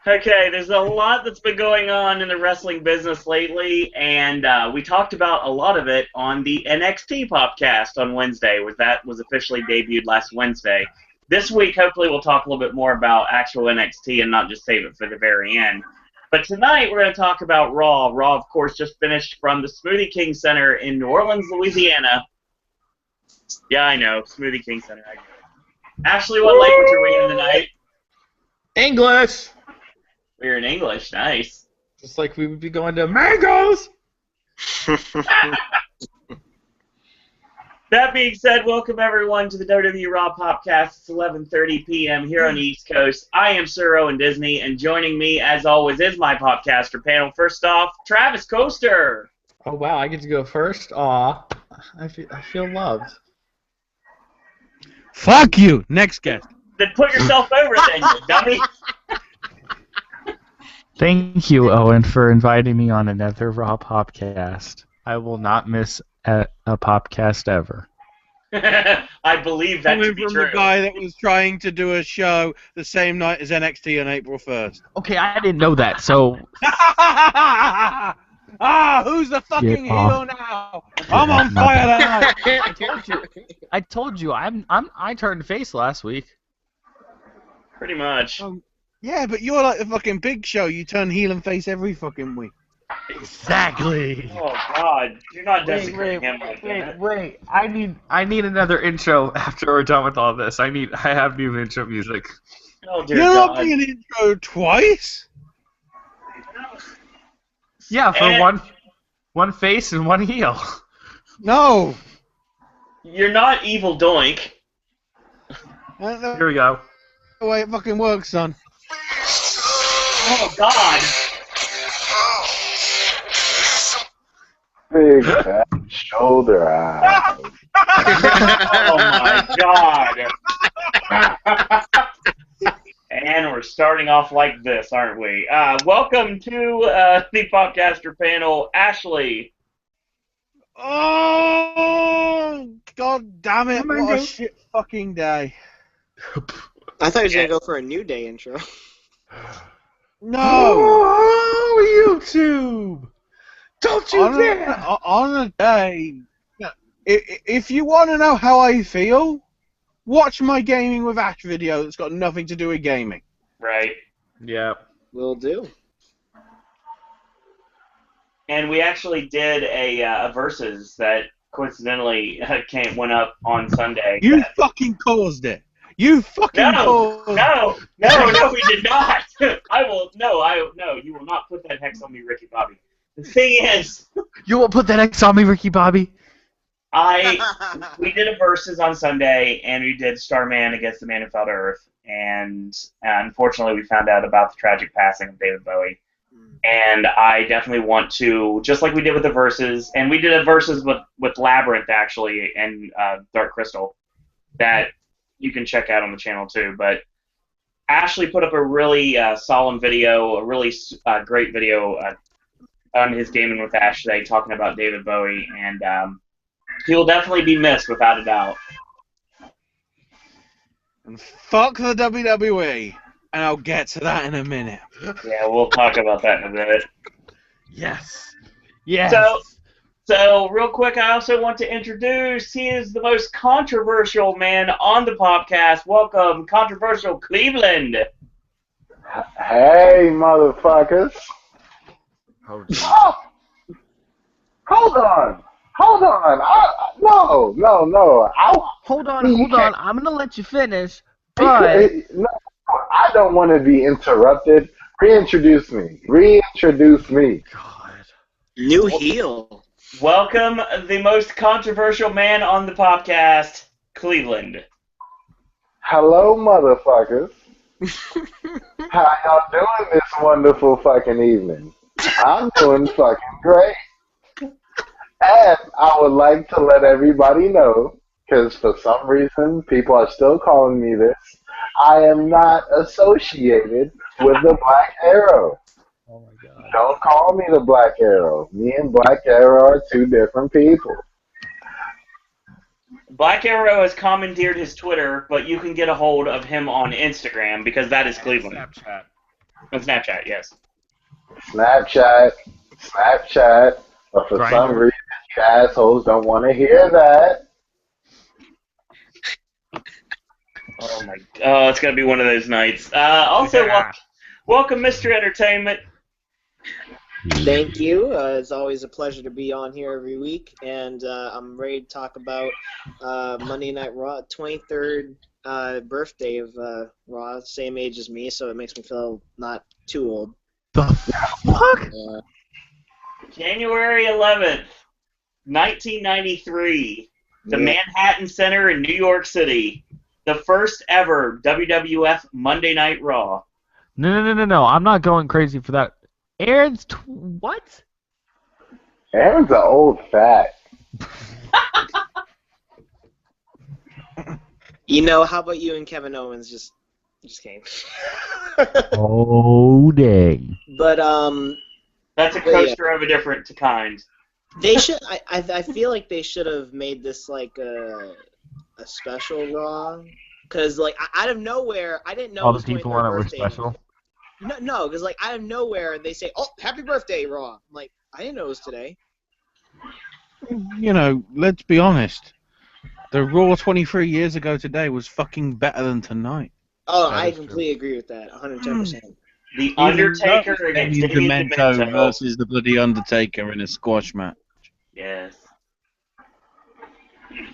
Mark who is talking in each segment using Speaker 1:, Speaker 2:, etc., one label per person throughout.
Speaker 1: Okay, there's a lot that's been going on in the wrestling business lately, and we talked about a lot of it on the NXT Popcast on Wednesday, that was officially debuted last Wednesday. This week, hopefully, we'll talk a little bit more about actual NXT and not just save it for the very end. But tonight, we're going to talk about Raw. Raw, of course, just finished from the Smoothie King Center in New Orleans, Louisiana. Yeah, I know, Smoothie King Center. I get it. Ashley, what language are we in tonight?
Speaker 2: English!
Speaker 1: We're in English, nice.
Speaker 2: Just like we would be going to Mangoes!
Speaker 1: That being said, welcome everyone to the WWE Raw Popcast. It's 11:30 p.m. here on the East Coast. I am Sir Owen Disney, and joining me, as always, is my Popcaster panel. First off, Travis Coaster.
Speaker 2: Oh, wow, I get to go first? Aw, I feel loved.
Speaker 3: Fuck you! Next guest.
Speaker 1: Then put yourself over then, you dummy.
Speaker 4: Thank you, Owen, for inviting me on another Raw Popcast. I will not miss a Popcast ever.
Speaker 1: I believe that to
Speaker 3: Coming
Speaker 1: be
Speaker 3: from
Speaker 1: true.
Speaker 3: the guy that was trying to do a show the same night as NXT on April 1st.
Speaker 4: Okay, I didn't know that, so...
Speaker 3: Who's the fucking
Speaker 4: Get off.
Speaker 3: heel now? I'm on fire tonight.
Speaker 4: I told you, I turned face last week.
Speaker 1: Pretty much.
Speaker 3: Yeah, but you're like the fucking Big Show. You turn heel and face every fucking week.
Speaker 4: Exactly.
Speaker 1: Oh, God. You're not desecrating him like that.
Speaker 4: Wait. I need another intro after we're done with all this. I have new intro music.
Speaker 1: Oh, dear
Speaker 3: You're
Speaker 1: God.
Speaker 3: not being intro twice?
Speaker 4: Yeah, for
Speaker 1: And-
Speaker 4: one face and one heel.
Speaker 3: No.
Speaker 1: You're not Evil Doink.
Speaker 3: That's not
Speaker 4: Here we go.
Speaker 3: the way it fucking works, son.
Speaker 1: Oh, God.
Speaker 5: Big fat shoulder eye.
Speaker 1: Oh, my God. And we're starting off like this, aren't we? Welcome to the Popcaster panel, Ashley.
Speaker 3: Oh, God damn it.
Speaker 2: Oh my
Speaker 3: What a
Speaker 2: God.
Speaker 3: shit fucking day.
Speaker 6: I thought he was going to go for a New Day intro.
Speaker 3: No.
Speaker 2: Oh, YouTube! Don't you dare!
Speaker 3: On a day, if you want to know how I feel, watch my Gaming with Ash video that's got nothing to do with gaming.
Speaker 1: Right.
Speaker 4: Yeah.
Speaker 6: Will do.
Speaker 1: And we actually did a versus that coincidentally went up on Sunday.
Speaker 3: You fucking caused it. You fucking caused it.
Speaker 1: No, we did not. You will not put that hex on me, Ricky Bobby. The thing is,
Speaker 4: You won't put that X on me, Ricky Bobby.
Speaker 1: we did a versus on Sunday, and we did Starman against the Man Who Fell to Earth, and unfortunately, we found out about the tragic passing of David Bowie. And I definitely want to, just like we did with the versus, and we did a versus with Labyrinth actually and Dark Crystal, that you can check out on the channel too. But Ashley put up a really solemn video, a really great video on his Gaming with Ash today, talking about David Bowie, and he will definitely be missed without a doubt.
Speaker 3: And fuck the WWE. And I'll get to that in a minute.
Speaker 1: Yeah, we'll talk about that in a bit.
Speaker 4: Yes. Yes.
Speaker 1: So real quick, I also want to introduce, he is the most controversial man on the podcast. Welcome, Controversial Cleveland.
Speaker 5: Hey, motherfuckers.
Speaker 4: Oh,
Speaker 5: Oh! Hold on. No.
Speaker 4: Hold on. I'm gonna let you finish,
Speaker 5: No, I don't want to be interrupted. Reintroduce me.
Speaker 4: God.
Speaker 6: New heel.
Speaker 1: Welcome, the most controversial man on the podcast, Cleveland.
Speaker 5: Hello, motherfuckers. How y'all doing this wonderful fucking evening? I'm doing fucking great. And I would like to let everybody know, because for some reason people are still calling me this, I am not associated with the Black Arrow.
Speaker 4: Oh my God.
Speaker 5: Don't call me the Black Arrow. Me and Black Arrow are two different people.
Speaker 1: Black Arrow has commandeered his Twitter, but you can get a hold of him on Instagram because that is Cleveland.
Speaker 2: Snapchat.
Speaker 1: On Snapchat, yes.
Speaker 5: Snapchat, but for
Speaker 4: Grindr.
Speaker 5: some reason you assholes don't want to hear that.
Speaker 1: Oh my! Oh, it's gonna be one of those nights. Also,
Speaker 2: Yeah.
Speaker 1: welcome, Mr. Entertainment.
Speaker 6: Thank you. It's always a pleasure to be on here every week, and I'm ready to talk about Monday Night Raw, 23rd birthday of Raw, same age as me, so it makes me feel not too old.
Speaker 4: The fuck?
Speaker 1: January 11th, 1993, the Manhattan Center in New York City. The first ever WWF Monday Night Raw.
Speaker 4: No. I'm not going crazy for that. Aaron's what?
Speaker 5: Aaron's an old fat.
Speaker 6: You know, how about you and Kevin Owens just came?
Speaker 4: Oh dang.
Speaker 6: But
Speaker 1: That's a coaster of a different kind.
Speaker 6: they should. I feel like they should have made this like a special Raw, because like out of nowhere, I didn't know
Speaker 4: All
Speaker 6: it
Speaker 4: the
Speaker 6: was
Speaker 4: people
Speaker 6: 23rd
Speaker 4: on it were
Speaker 6: birthday.
Speaker 4: special.
Speaker 6: No, because like out of nowhere they say, "Oh, happy birthday, Raw." I'm like, I didn't know it was today.
Speaker 3: You know, let's be honest. The Raw 23 years ago today was fucking better than tonight.
Speaker 6: Oh,
Speaker 4: That
Speaker 6: I
Speaker 4: is true.
Speaker 6: completely agree with that, 110%.
Speaker 1: The Undertaker
Speaker 3: Even
Speaker 1: against
Speaker 3: Damien
Speaker 1: Damien Demento.
Speaker 3: versus the bloody Undertaker in a squash match.
Speaker 1: Yes.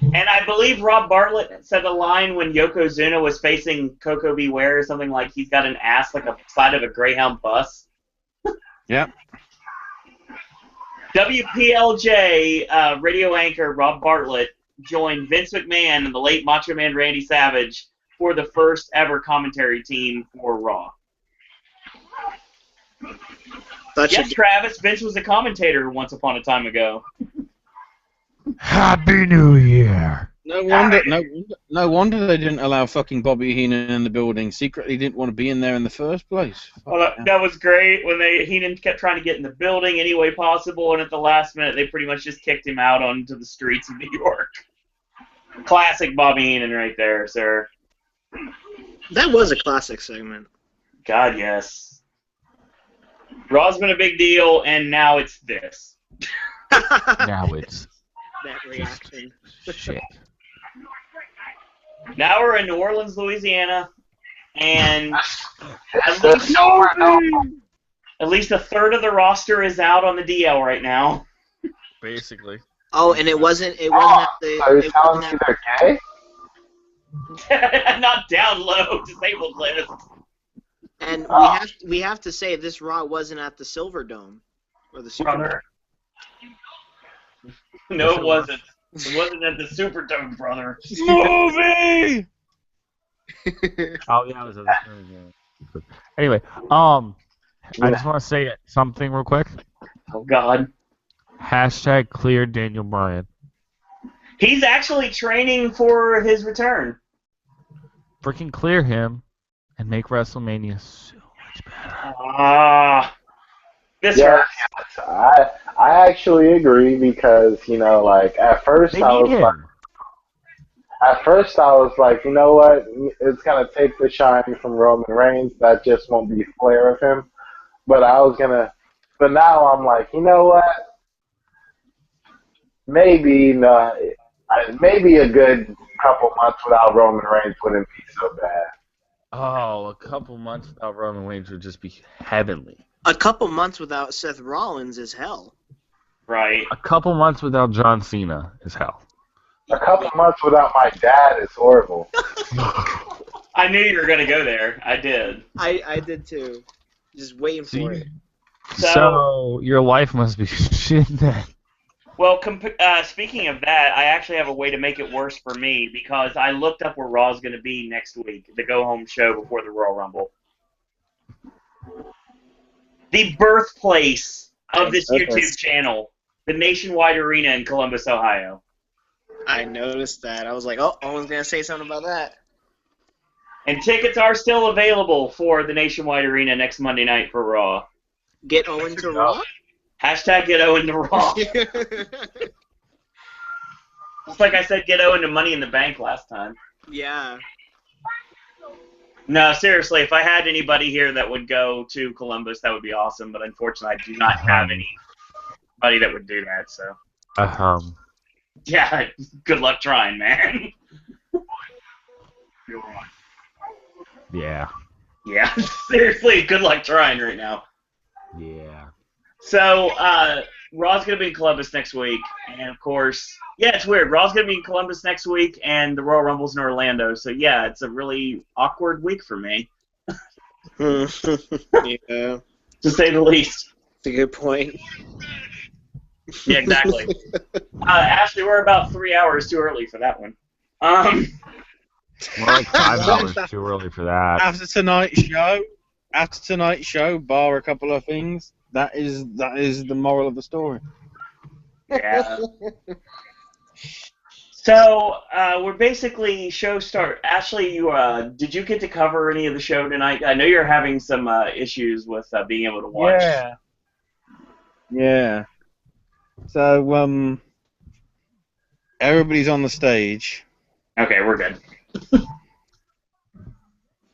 Speaker 1: And I believe Rob Bartlett said a line when Yokozuna was facing Coco Beware or something like he's got an ass like a side of a Greyhound bus.
Speaker 3: Yep.
Speaker 1: WPLJ radio anchor Rob Bartlett joined Vince McMahon and the late Macho Man Randy Savage for the first ever commentary team for Raw. Yes, Travis, Vince was a commentator once upon a time ago.
Speaker 4: Happy New Year.
Speaker 3: No wonder they didn't allow fucking Bobby Heenan in the building. Secretly didn't want to be in there in the first place.
Speaker 1: Well, that was great when Heenan kept trying to get in the building any way possible, and at the last minute they pretty much just kicked him out onto the streets of New York. Classic Bobby Heenan right there, sir.
Speaker 6: That was a classic segment.
Speaker 1: God, yes. Raw's been a big deal, and now it's this.
Speaker 4: Now it's
Speaker 6: That reaction.
Speaker 4: shit.
Speaker 1: Now we're in New Orleans, Louisiana, and at least a third of the roster is out on the DL right now.
Speaker 4: Basically.
Speaker 6: Oh, and it wasn't at the.
Speaker 5: So you're
Speaker 6: It
Speaker 5: telling
Speaker 6: wasn't
Speaker 5: me
Speaker 6: at,
Speaker 5: they're gay?
Speaker 1: Not down low, disabled list.
Speaker 6: and we have to say this Raw wasn't at the Silver Dome or the Super
Speaker 1: Brother. No, it wasn't. It wasn't at the Superdome, brother.
Speaker 3: Movie!
Speaker 4: Oh yeah, it was. Anyway, I just want to say something real quick.
Speaker 1: Oh, God.
Speaker 4: Hashtag clear Daniel Bryan.
Speaker 1: He's actually training for his return.
Speaker 4: Freaking clear him and make WrestleMania so much better.
Speaker 1: This
Speaker 5: Yes,
Speaker 1: hurts.
Speaker 5: I actually agree because, you know, like at first
Speaker 4: They
Speaker 5: I
Speaker 4: need
Speaker 5: was like,
Speaker 4: him.
Speaker 5: you know what, it's gonna take the shine from Roman Reigns. That just won't be Flair of him. But now I'm like, you know what? Maybe a good couple months without Roman Reigns wouldn't be so bad.
Speaker 4: Oh, a couple months without Roman Reigns would just be heavenly.
Speaker 6: A couple months without Seth Rollins is hell.
Speaker 1: Right.
Speaker 4: A couple months without John Cena is hell.
Speaker 5: A couple months without my dad is horrible.
Speaker 1: I knew you were going to go there. I did.
Speaker 6: I did too. Just waiting for it.
Speaker 4: So your life must be shit then.
Speaker 1: Well, speaking of that, I actually have a way to make it worse for me because I looked up where Raw's going to be next week, the go-home show before the Royal Rumble. The birthplace of this YouTube channel, the Nationwide Arena in Columbus, Ohio.
Speaker 6: I noticed that. I was like, oh, Owen's going to say something about that.
Speaker 1: And tickets are still available for the Nationwide Arena next Monday night for Raw.
Speaker 6: Get Owen to Raw?
Speaker 1: Hashtag get Owen to Raw. Just like I said, get Owen to Money in the Bank last time.
Speaker 6: Yeah.
Speaker 1: No, seriously, if I had anybody here that would go to Columbus, that would be awesome. But unfortunately, I do not have anybody that would do that. So. Yeah, good luck trying, man.
Speaker 7: Yeah.
Speaker 1: Yeah, seriously, good luck trying right now.
Speaker 7: Yeah.
Speaker 1: So, Raw's going to be in Columbus next week, and of course, yeah, it's weird. Raw's going to be in Columbus next week, and the Royal Rumble's in Orlando, so yeah, it's a really awkward week for me.
Speaker 6: Yeah.
Speaker 1: To say the least.
Speaker 6: That's a good point.
Speaker 1: Yeah, exactly. Ashley, we're about 3 hours too early for that one.
Speaker 7: We're like 5 hours too early for that.
Speaker 3: After tonight's show, bar a couple of things, that is the moral of the story.
Speaker 1: Yeah. So, we're basically show start. Ashley, did you get to cover any of the show tonight? I know you're having some issues with being able to watch.
Speaker 3: Yeah. So, everybody's on the stage.
Speaker 1: Okay, we're good.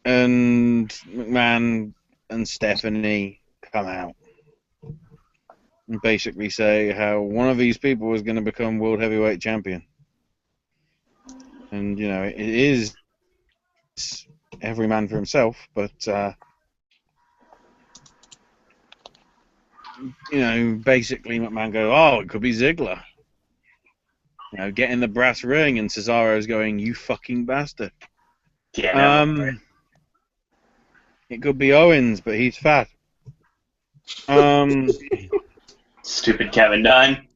Speaker 3: And McMahon and Stephanie come out and basically say how one of these people is going to become World Heavyweight Champion. And, you know, it is every man for himself, but, you know, basically McMahon goes, oh, it could be Ziggler. You know, get in the brass ring, and Cesaro's going, you fucking bastard.
Speaker 1: Yeah, no,
Speaker 3: It could be Owens, but he's fat.
Speaker 1: Stupid Kevin Dunn.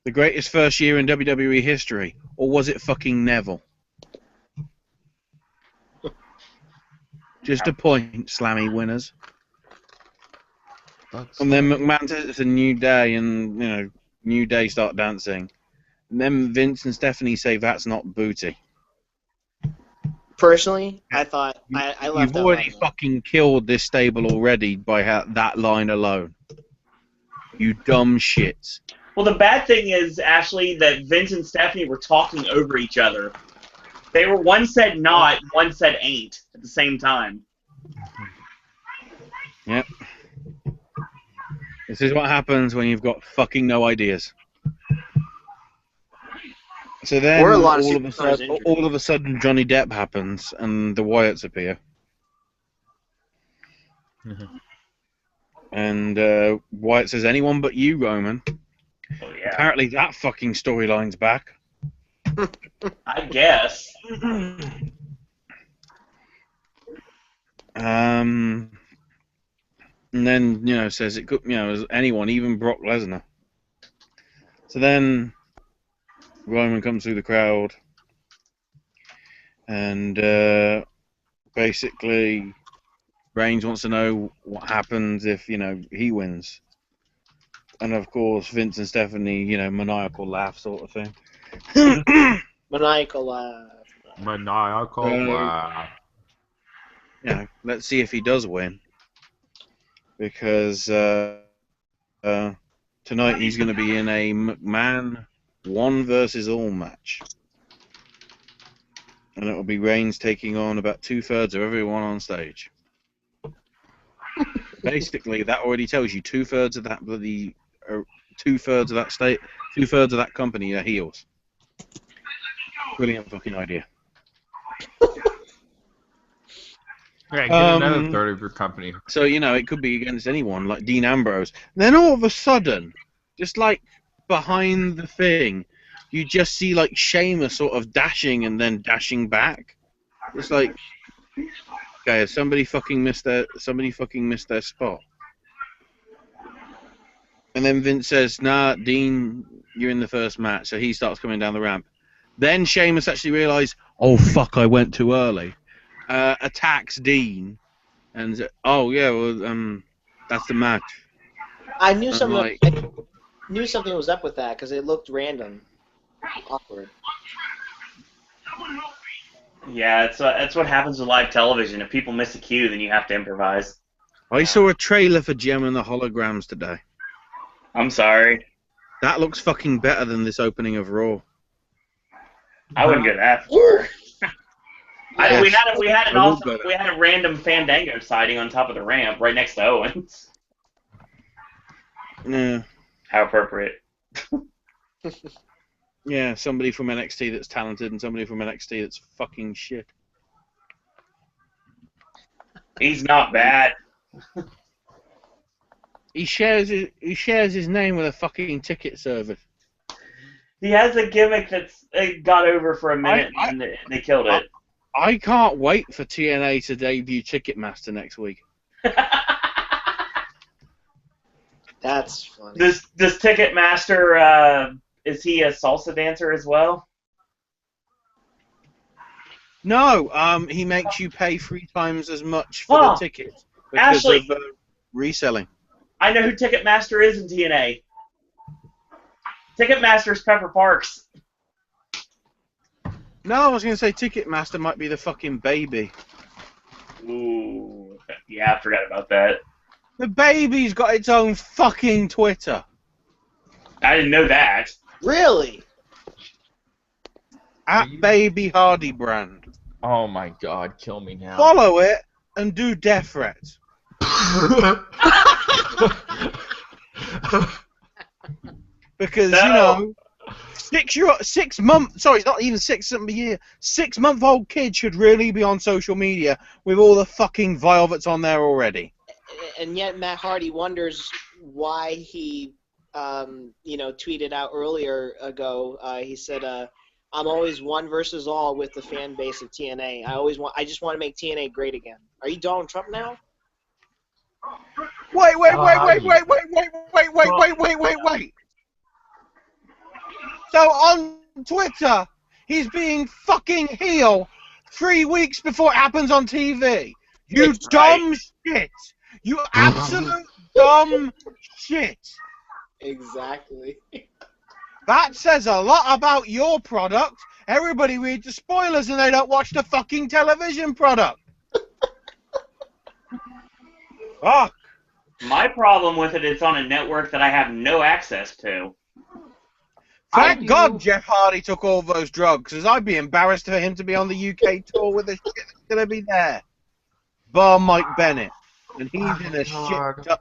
Speaker 3: The greatest first year in WWE history, or was it fucking Neville? Just a point, Slammy winners. And then McMahon says it's a new day, and, you know, New Day start dancing. And then Vince and Stephanie say that's not booty.
Speaker 6: Personally, I thought I left
Speaker 3: You've
Speaker 6: out
Speaker 3: already
Speaker 6: that.
Speaker 3: fucking killed this stable already by that line alone. You dumb shits.
Speaker 1: Well, the bad thing is, Ashley, that Vince and Stephanie were talking over each other. They were, one said not, one said ain't at the same time.
Speaker 3: Yep. This is what happens when you've got fucking no ideas. So then,
Speaker 6: Or a lot of
Speaker 3: all of a sudden, Johnny Depp happens, and the Wyatts appear.
Speaker 7: Mm-hmm.
Speaker 3: And Wyatt says, anyone but you, Roman.
Speaker 1: Oh, yeah.
Speaker 3: Apparently that fucking storyline's back.
Speaker 1: I guess.
Speaker 3: And then, you know, says it could, you know, as anyone, even Brock Lesnar. So then Roman comes through the crowd, and basically Reigns wants to know what happens if, you know, he wins. And of course, Vince and Stephanie, you know, maniacal laugh sort of thing.
Speaker 6: Maniacal laugh.
Speaker 7: Maniacal laugh.
Speaker 3: You know, let's see if he does win. Because tonight he's going to be in a McMahon 1 versus all match. And it will be Reigns taking on about 2/3 of everyone on stage. Basically, that already tells you 2/3 of that bloody, 2/3 of that state, 2/3 of that company are heels. Brilliant fucking idea.
Speaker 7: Yeah, get another third of your company.
Speaker 3: So, you know, it could be against anyone, like Dean Ambrose. Then all of a sudden, just like behind the thing, you just see like Sheamus sort of dashing and then dashing back. It's like, okay, somebody fucking missed their spot. And then Vince says, nah, Dean, you're in the first match. So he starts coming down the ramp. Then Sheamus actually realized, oh fuck, I went too early. Attacks Dean, and oh yeah, well, that's the match.
Speaker 6: I knew something.
Speaker 3: Like,
Speaker 6: I knew something was up with that because it looked random, awkward.
Speaker 1: Yeah, that's what happens with live television. If people miss a cue, then you have to improvise.
Speaker 3: I saw a trailer for Gem and the Holograms today.
Speaker 1: I'm sorry.
Speaker 3: That looks fucking better than this opening of Raw.
Speaker 1: I wouldn't go that far. We had a random Fandango sighting on top of the ramp right next to Owens.
Speaker 3: Yeah.
Speaker 1: How appropriate.
Speaker 3: Yeah, somebody from NXT that's talented and somebody from NXT that's fucking shit.
Speaker 1: He's not bad.
Speaker 3: He shares his name with a fucking ticket service.
Speaker 1: He has a gimmick that's got over for a minute and they killed it.
Speaker 3: I can't wait for TNA to debut Ticketmaster next week.
Speaker 6: That's funny.
Speaker 1: Does Ticketmaster, is he a salsa dancer as well?
Speaker 3: No, he makes you pay 3 times as much for the tickets because
Speaker 1: Ashley,
Speaker 3: of reselling.
Speaker 1: I know who Ticketmaster is in TNA. Ticketmaster's Pepper Parks.
Speaker 3: No, I was going to say Ticketmaster might be the fucking baby.
Speaker 1: Ooh, yeah, I forgot about that.
Speaker 3: The baby's got its own fucking Twitter.
Speaker 1: I didn't know that.
Speaker 6: Really?
Speaker 3: At Baby Hardy Brand.
Speaker 2: Oh my god, kill me now.
Speaker 3: Follow it and do death threats. Because, you know, 6 month, sorry, it's not even 6 months a year, 6-month-old kid should really be on social media with all the fucking vile that's on there already.
Speaker 6: And yet Matt Hardy wonders why he, tweeted out earlier ago, he said, I'm always one versus all with the fan base of TNA. I just want to make TNA great again. Are you Donald Trump now?
Speaker 3: Wait. So on Twitter, he's being fucking heel 3 weeks before it happens on TV. You dumb shit. You absolute dumb shit.
Speaker 6: Exactly.
Speaker 3: That says a lot about your product. Everybody reads the spoilers and they don't watch the fucking television product. Fuck.
Speaker 1: My problem with it is on a network that I have no access to.
Speaker 3: Thank God Jeff Hardy took all those drugs, because I'd be embarrassed for him to be on the UK tour with the shit that's going to be there. Bar Mike Bennett. And he's in a shit...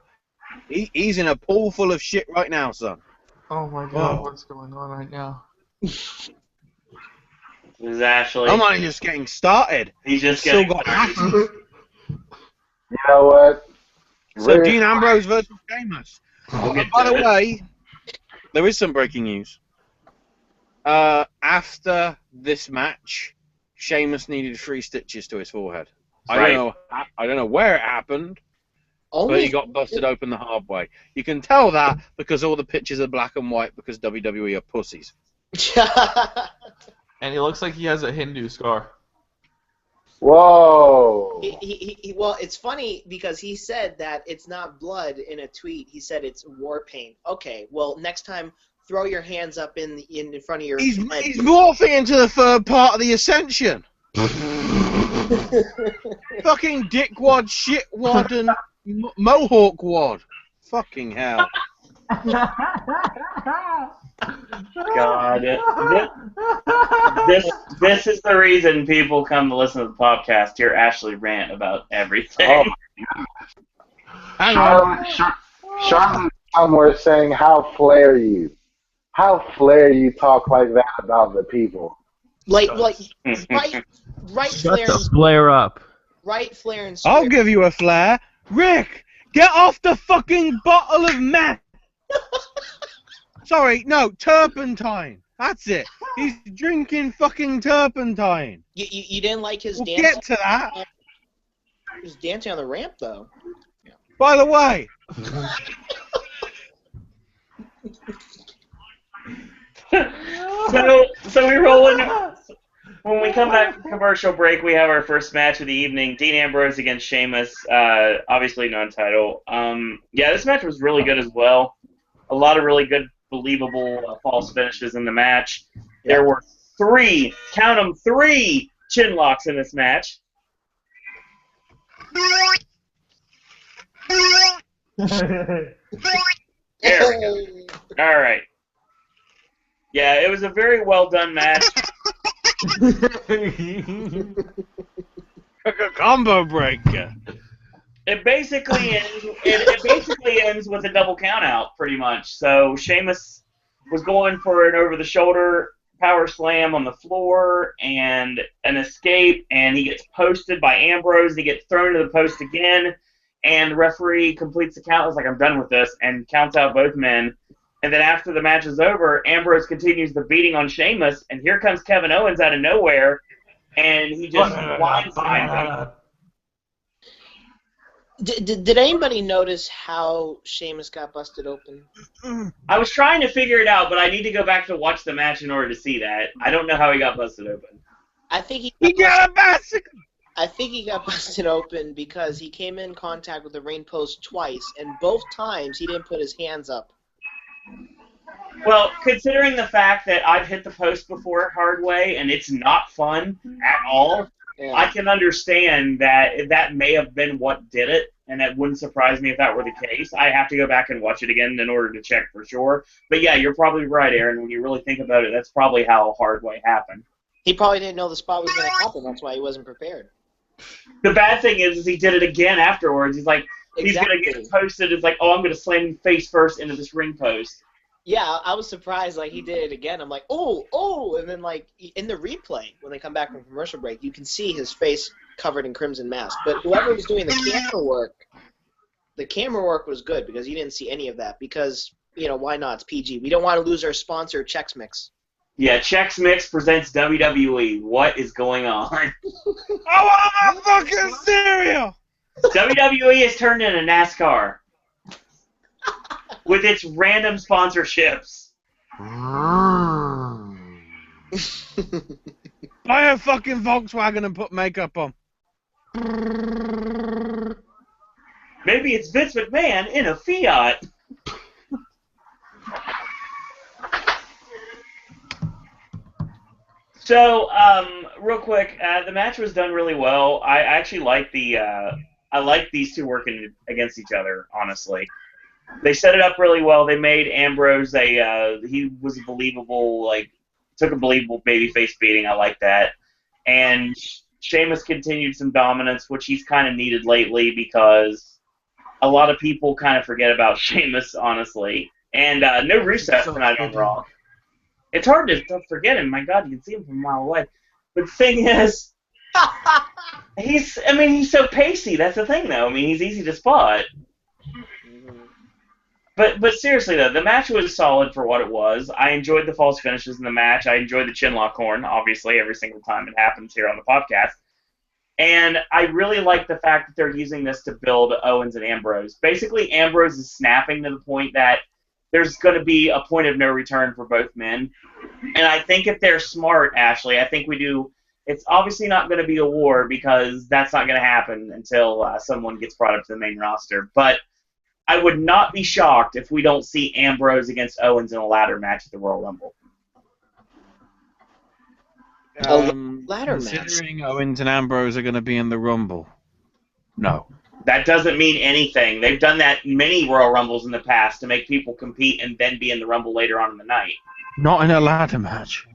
Speaker 3: He's in a pool full of shit right now, son.
Speaker 2: Oh my god, what's going on right now?
Speaker 1: This is Ashley.
Speaker 3: I'm only just getting started.
Speaker 1: He's just
Speaker 3: still
Speaker 1: getting
Speaker 3: got
Speaker 5: You know what?
Speaker 3: So Dean Ambrose versus Sheamus. By the
Speaker 1: it.
Speaker 3: way, there is some breaking news. After this match, Sheamus needed 3 stitches to his forehead.
Speaker 1: Right.
Speaker 3: I don't know where it happened, but
Speaker 6: Only
Speaker 3: he got busted open the hard way. You can tell that because all the pictures are black and white because WWE are pussies.
Speaker 2: And he looks like he has a Hindu scar.
Speaker 5: Whoa.
Speaker 6: Well, it's funny because he said that it's not blood in a tweet. He said it's war paint. Okay, well, next time, throw your hands up in front of your
Speaker 3: He's
Speaker 6: head.
Speaker 3: morphing into the third part of the Ascension. Fucking dickwad, shitwad, and mohawk wad. Fucking hell.
Speaker 1: God, this is the reason people come to listen to the podcast. Hear Ashley rant about everything.
Speaker 5: Charlotte somewhere saying, "How flare you? How flare you talk like that about the people?"
Speaker 6: Right,
Speaker 4: Shut the flare up.
Speaker 6: Right, Flair and
Speaker 3: I'll
Speaker 6: Square.
Speaker 3: give you a flare. Rick, get off the fucking bottle of meth. Sorry, no, turpentine. That's it. He's drinking fucking turpentine.
Speaker 6: You didn't like his
Speaker 3: We'll
Speaker 6: dance?
Speaker 3: get to that.
Speaker 6: He was dancing on the ramp, though.
Speaker 3: By the way,
Speaker 1: So we roll in. When we come back from commercial break, we have our first match of the evening: Dean Ambrose against Sheamus. Obviously non-title. Yeah, this match was really good as well. A lot of really good, believable false finishes in the match. There were 3, count them, 3 chin locks in this match. There we go. All right. Yeah, it was a very well done match.
Speaker 3: Combo breaker.
Speaker 1: It basically ends with a double countout, pretty much. So Sheamus was going for an over-the-shoulder power slam on the floor and an escape, and he gets posted by Ambrose. He gets thrown to the post again, and the referee completes the count. It's like, I'm done with this, and counts out both men. And then after the match is over, Ambrose continues the beating on Sheamus, and here comes Kevin Owens out of nowhere, and he just blindsides him.
Speaker 6: Did anybody notice how Sheamus got busted open?
Speaker 1: I was trying to figure it out, but I need to go back to watch the match in order to see that. I don't know how he got busted open.
Speaker 6: I think
Speaker 3: He got a bicycle.
Speaker 6: I think he got busted open because he came in contact with the ring post twice, and both times he didn't put his hands up.
Speaker 1: Well, considering the fact that I've hit the post before hard way and it's not fun at all,
Speaker 6: Yeah.
Speaker 1: I can understand that that may have been what did it, and it wouldn't surprise me if that were the case. I have to go back and watch it again in order to check for sure. But yeah, you're probably right, Aaron. When you really think about it, that's probably how hard way happened.
Speaker 6: He probably didn't know the spot was going to happen. That's why he wasn't prepared.
Speaker 1: The bad thing is he did it again afterwards. He's like, he's
Speaker 6: Exactly.
Speaker 1: going to get posted. It's like, oh, I'm going to slam him face first into this ring post.
Speaker 6: Yeah, I was surprised. Like, he did it again. I'm like, oh, and then like in the replay when they come back from commercial break, you can see his face covered in crimson mask. But whoever was doing the camera work was good because you didn't see any of that. Because why not? It's PG. We don't want to lose our sponsor, Chex Mix.
Speaker 1: Yeah, Chex Mix presents WWE. What is going on?
Speaker 3: I want my fucking cereal.
Speaker 1: WWE has turned into NASCAR with its random sponsorships.
Speaker 3: Buy a fucking Volkswagen and put makeup on.
Speaker 1: Maybe it's Vince McMahon in a Fiat. So, real quick, the match was done really well. I actually like I like these two working against each other, honestly. They set it up really well. They made Ambrose he was a believable, took a believable babyface beating. I like that. And Sheamus continued some dominance, which he's kind of needed lately because a lot of people kind of forget about Sheamus, honestly. And no Rusev tonight on Raw. It's hard to forget him. My God, you can see him from a mile away. But the thing is, he's so pacey. That's the thing, though. I mean, he's easy to spot. But seriously, though, the match was solid for what it was. I enjoyed the false finishes in the match. I enjoyed the chinlock horn, obviously, every single time it happens here on the podcast. And I really like the fact that they're using this to build Owens and Ambrose. Basically, Ambrose is snapping to the point that there's going to be a point of no return for both men. And I think if they're smart, Ashley, I think we do. It's obviously not going to be a war because that's not going to happen until someone gets brought up to the main roster. But I would not be shocked if we don't see Ambrose against Owens in a ladder match at the Royal Rumble.
Speaker 6: Ladder match.
Speaker 3: Considering Owens and Ambrose are going to be in the Rumble, no.
Speaker 1: That doesn't mean anything. They've done that many Royal Rumbles in the past to make people compete and then be in the Rumble later on in the night.
Speaker 3: Not in a ladder match.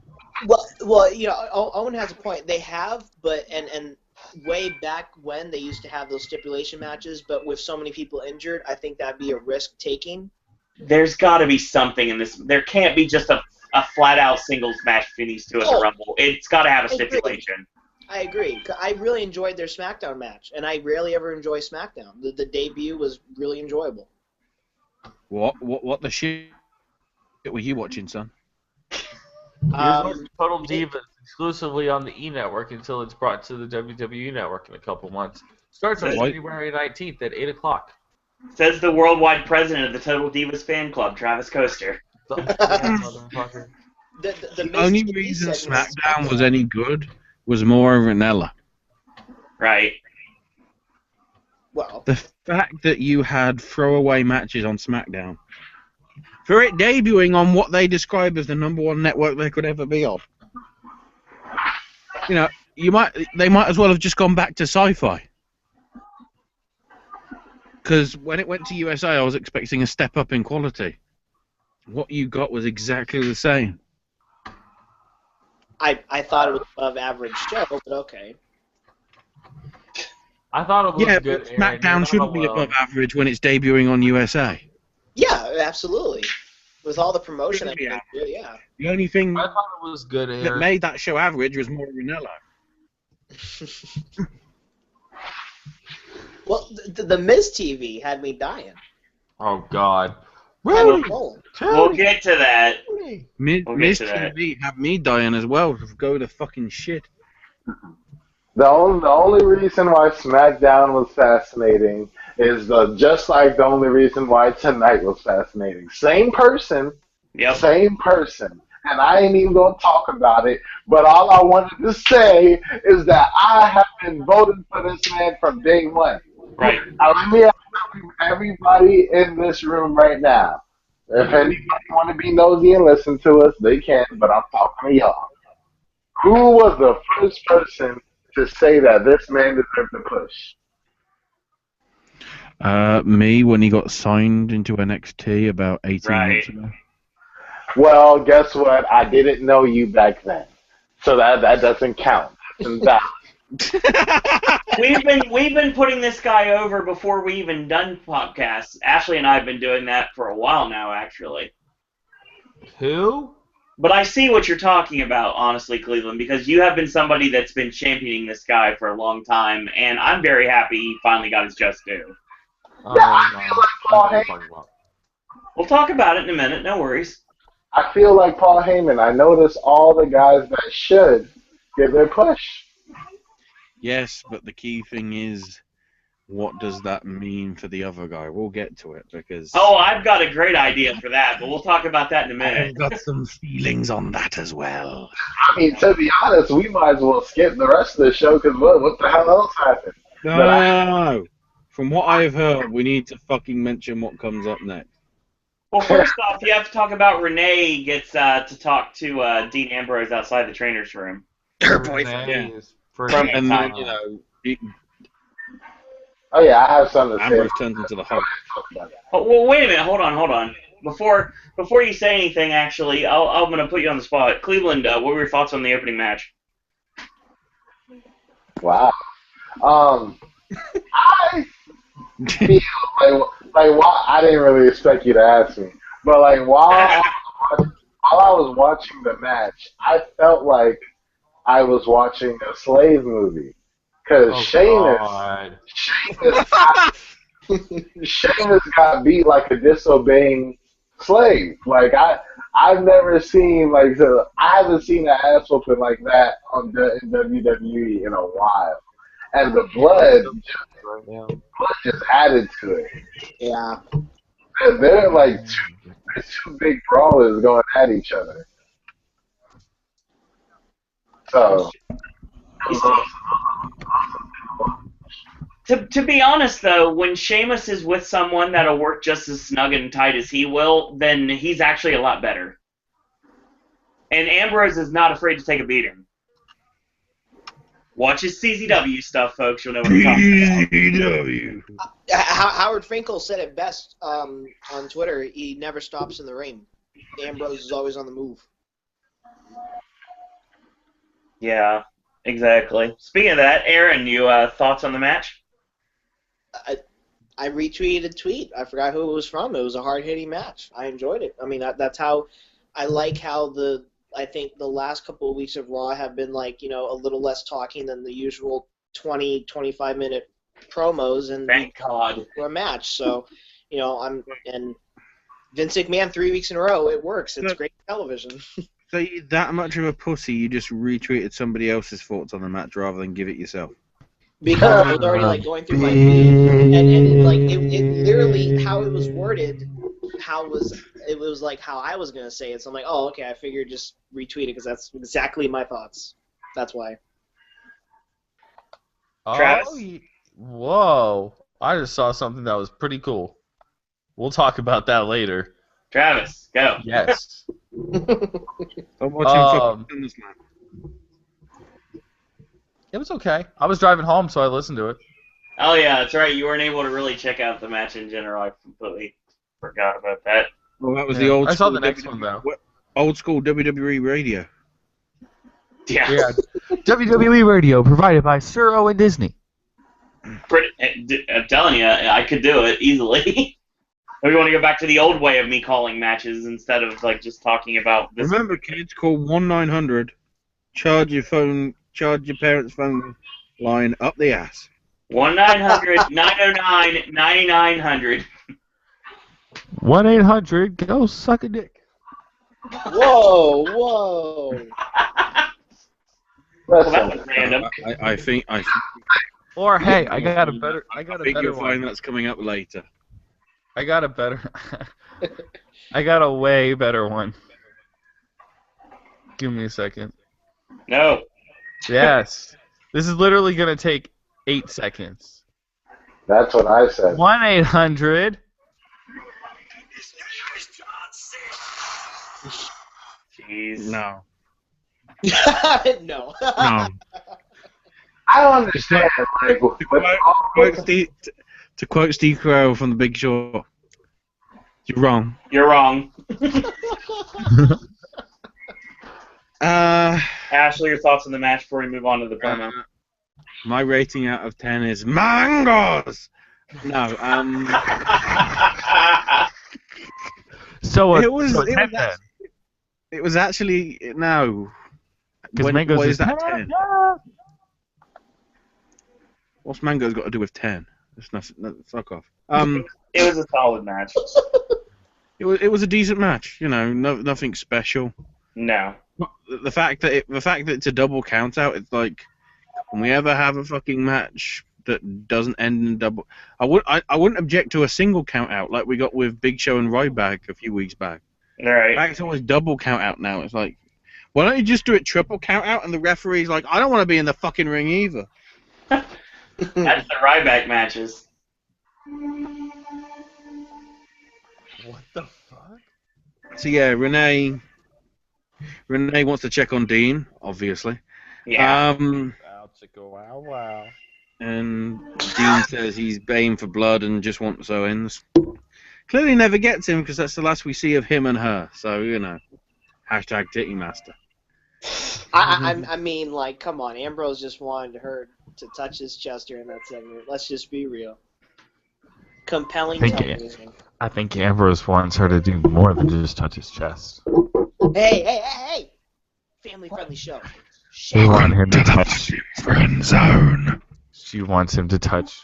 Speaker 6: Well, Owen has a point. They have, but and way back when they used to have those stipulation matches, but with so many people injured, I think that'd be a risk taking.
Speaker 1: There's got to be something in this. There can't be just a flat-out singles match between these two at the Rumble. It's got to have a stipulation.
Speaker 6: I agree. I really enjoyed their SmackDown match, and I rarely ever enjoy SmackDown. The debut was really enjoyable.
Speaker 3: What the shit were you watching, son?
Speaker 2: Total Divas exclusively on the E Network until it's brought to the WWE Network in a couple months. Starts on February 19th at 8 o'clock.
Speaker 1: Says the worldwide president of the Total Divas fan club, Travis Coaster.
Speaker 2: Motherfucker.
Speaker 3: The only reason SmackDown was any good was Maura Ranella.
Speaker 1: Right.
Speaker 6: Well,
Speaker 3: the fact that you had throwaway matches on SmackDown, for it debuting on what they describe as the #1 network they could ever be on. They might as well have just gone back to Sci-Fi. Because when it went to USA, I was expecting a step up in quality. What you got was exactly the same.
Speaker 6: I thought it was above average show, but okay.
Speaker 2: I thought it was
Speaker 3: Yeah,
Speaker 2: good.
Speaker 3: but
Speaker 2: Aaron. You're
Speaker 3: SmackDown
Speaker 2: not
Speaker 3: shouldn't be
Speaker 2: alone.
Speaker 3: above average when it's debuting on USA.
Speaker 6: Yeah, absolutely. With all the promotion that
Speaker 3: Yeah.
Speaker 6: they do, yeah.
Speaker 3: The only thing
Speaker 2: I thought it was good,
Speaker 3: that
Speaker 2: Aaron.
Speaker 3: made that show average was more Ranello.
Speaker 6: Well, the Miz TV had me dying.
Speaker 2: Oh God.
Speaker 6: Had me
Speaker 2: Rudy.
Speaker 6: rolling.
Speaker 1: We'll get to that.
Speaker 3: Miz
Speaker 1: We'll get to that.
Speaker 3: TV had me dying as well. Go to fucking shit.
Speaker 5: The only reason why SmackDown was fascinating is just like the only reason why tonight was fascinating. Same person,
Speaker 1: Yep.
Speaker 5: same person. And I ain't even going to talk about it, but all I wanted to say is that I have been voting for this man from day one.
Speaker 1: Right.
Speaker 5: Let me ask everybody in this room right now. If anybody want to be nosy and listen to us, they can, but I'm talking to y'all. Who was the first person to say that this man deserved a push?
Speaker 3: Me when he got signed into NXT about 18 months ago.
Speaker 5: Well, guess what? I didn't know you back then, so that doesn't count.
Speaker 1: We've been putting this guy over before we even done podcasts. Ashley and I have been doing that for a while now, actually.
Speaker 2: Who?
Speaker 1: But I see what you're talking about, honestly, Cleveland, because you have been somebody that's been championing this guy for a long time, and I'm very happy he finally got his just due.
Speaker 5: I feel like Paul Heyman.
Speaker 1: We'll talk about it in a minute, no worries.
Speaker 5: I feel like Paul Heyman. I notice all the guys that should get their push.
Speaker 3: Yes, but the key thing is, what does that mean for the other guy? We'll get to it because.
Speaker 1: Oh, I've got a great idea for that, but we'll talk about that in a minute.
Speaker 3: I've got some feelings on that as well.
Speaker 5: I mean, to be honest, we might as well skip the rest of the show because what the hell else happened?
Speaker 3: No. From what I've heard, we need to fucking mention what comes up next.
Speaker 1: Well, first off, you have to talk about Renee gets to talk to Dean Ambrose outside the trainer's room.
Speaker 6: Her boyfriend.
Speaker 2: Yeah.
Speaker 1: From
Speaker 3: And then, you know,
Speaker 5: Oh yeah, I have something to say.
Speaker 3: Ambrose turns into the Hulk.
Speaker 1: Oh, well, wait a minute. Hold on. Before you say anything, actually, I'm going to put you on the spot. Cleveland, what were your thoughts on the opening match?
Speaker 5: Wow. I feel like while I didn't really expect you to ask me, but like while I was watching the match, I felt like I was watching a slave movie because Sheamus got beat like a disobeying slave. Like I've never seen I haven't seen an ass whooping like that in WWE in a while, and the blood just added to it.
Speaker 6: Yeah.
Speaker 5: They're like two big brawlers going at each other. So.
Speaker 1: To be honest, though, when Sheamus is with someone that'll work just as snug and tight as he will, then he's actually a lot better. And Ambrose is not afraid to take a beating. Watch his CZW stuff, folks. You'll know what I'm talking about.
Speaker 6: Howard Finkel said it best on Twitter. He never stops in the ring. Ambrose is always on the move.
Speaker 1: Yeah, exactly. Speaking of that, Aaron, you thoughts on the match?
Speaker 6: I retweeted a tweet. I forgot who it was from. It was a hard-hitting match. I enjoyed it. I mean, that's how I like how I think the last couple of weeks of Raw have been like, a little less talking than the usual 20, 25-minute promos and
Speaker 1: Thank God.
Speaker 6: for a match. So, and Vince McMahon 3 weeks in a row, it works. It's great television.
Speaker 3: So you're that much of a pussy, you just retweeted somebody else's thoughts on the match rather than give it yourself.
Speaker 6: Because I was already going through my feed, and it literally how it was worded, it was like how I was gonna say it. So I'm like, oh, okay, I figured just retweet it because that's exactly my thoughts. That's why.
Speaker 1: Travis?
Speaker 4: Whoa! I just saw something that was pretty cool. We'll talk about that later.
Speaker 1: Travis, go.
Speaker 4: Yes.
Speaker 3: I'm watching fucking this man.
Speaker 4: It was okay. I was driving home, so I listened to it.
Speaker 1: Oh, yeah, that's right. You weren't able to really check out the match in general. I completely forgot about that.
Speaker 3: Well, that was the old
Speaker 4: I saw
Speaker 3: school
Speaker 4: the next one, though.
Speaker 3: Old school WWE radio.
Speaker 1: Yeah.
Speaker 4: WWE Radio, provided by Sir Owen Disney.
Speaker 1: I'm telling you, I could do it easily. Or you want to go back to the old way of me calling matches instead of like just talking about this?
Speaker 3: Remember, kids, call 1-900. Charge your parents' phone line up the ass.
Speaker 1: 1-900-909-9900.
Speaker 4: 1-800, go suck a dick.
Speaker 6: Whoa.
Speaker 1: Well, that was random.
Speaker 3: I think
Speaker 4: Or hey, I got a better
Speaker 3: you'll
Speaker 4: one.
Speaker 3: find that's coming up later.
Speaker 4: I got a way better one. Give me a second.
Speaker 1: No.
Speaker 4: Yes. This is literally gonna take 8 seconds.
Speaker 5: That's what I said.
Speaker 4: 1-800.
Speaker 1: Jeez.
Speaker 3: No.
Speaker 6: No.
Speaker 3: No.
Speaker 5: I don't understand. Like,
Speaker 3: To quote Steve Carell from The Big Short, you're wrong.
Speaker 1: You're wrong. Ashley, your thoughts on the match before we move on to the promo?
Speaker 3: My rating out of 10 is mangoes. No.
Speaker 4: So
Speaker 3: It was
Speaker 4: 10 then.
Speaker 3: It was actually no.
Speaker 4: Because mangoes
Speaker 3: what
Speaker 4: is
Speaker 3: that 10? What's mangoes got to do with 10? It's nothing. Fuck off.
Speaker 1: It was a solid match.
Speaker 3: It was a decent match. You know, nothing special.
Speaker 1: No.
Speaker 3: The fact that it's a double count out, it's like, when we ever have a fucking match that doesn't end in double, I wouldn't object to a single count out like we got with Big Show and Ryback a few weeks back.
Speaker 1: All right.
Speaker 3: It's always double count out now. It's like, why don't you just do it triple count out? And the referee's like, I don't want to be in the fucking ring either.
Speaker 1: That's the Ryback matches.
Speaker 4: What the fuck?
Speaker 3: So yeah, Renee wants to check on Dean, obviously.
Speaker 1: Yeah.
Speaker 4: Wow.
Speaker 3: And Dean says he's baying for blood and just wants Owens. Clearly never gets him because that's the last we see of him and her. So, you know, hashtag Titty Master.
Speaker 6: I mean, like, come on. Ambrose just wanted her to touch his chest during that segment. Let's just be real. Compelling television.
Speaker 4: I think Ambrose wants her to do more than just touch his chest.
Speaker 6: Hey! Family-friendly show.
Speaker 4: She wants him to touch
Speaker 3: Friend zone.
Speaker 4: She wants him to touch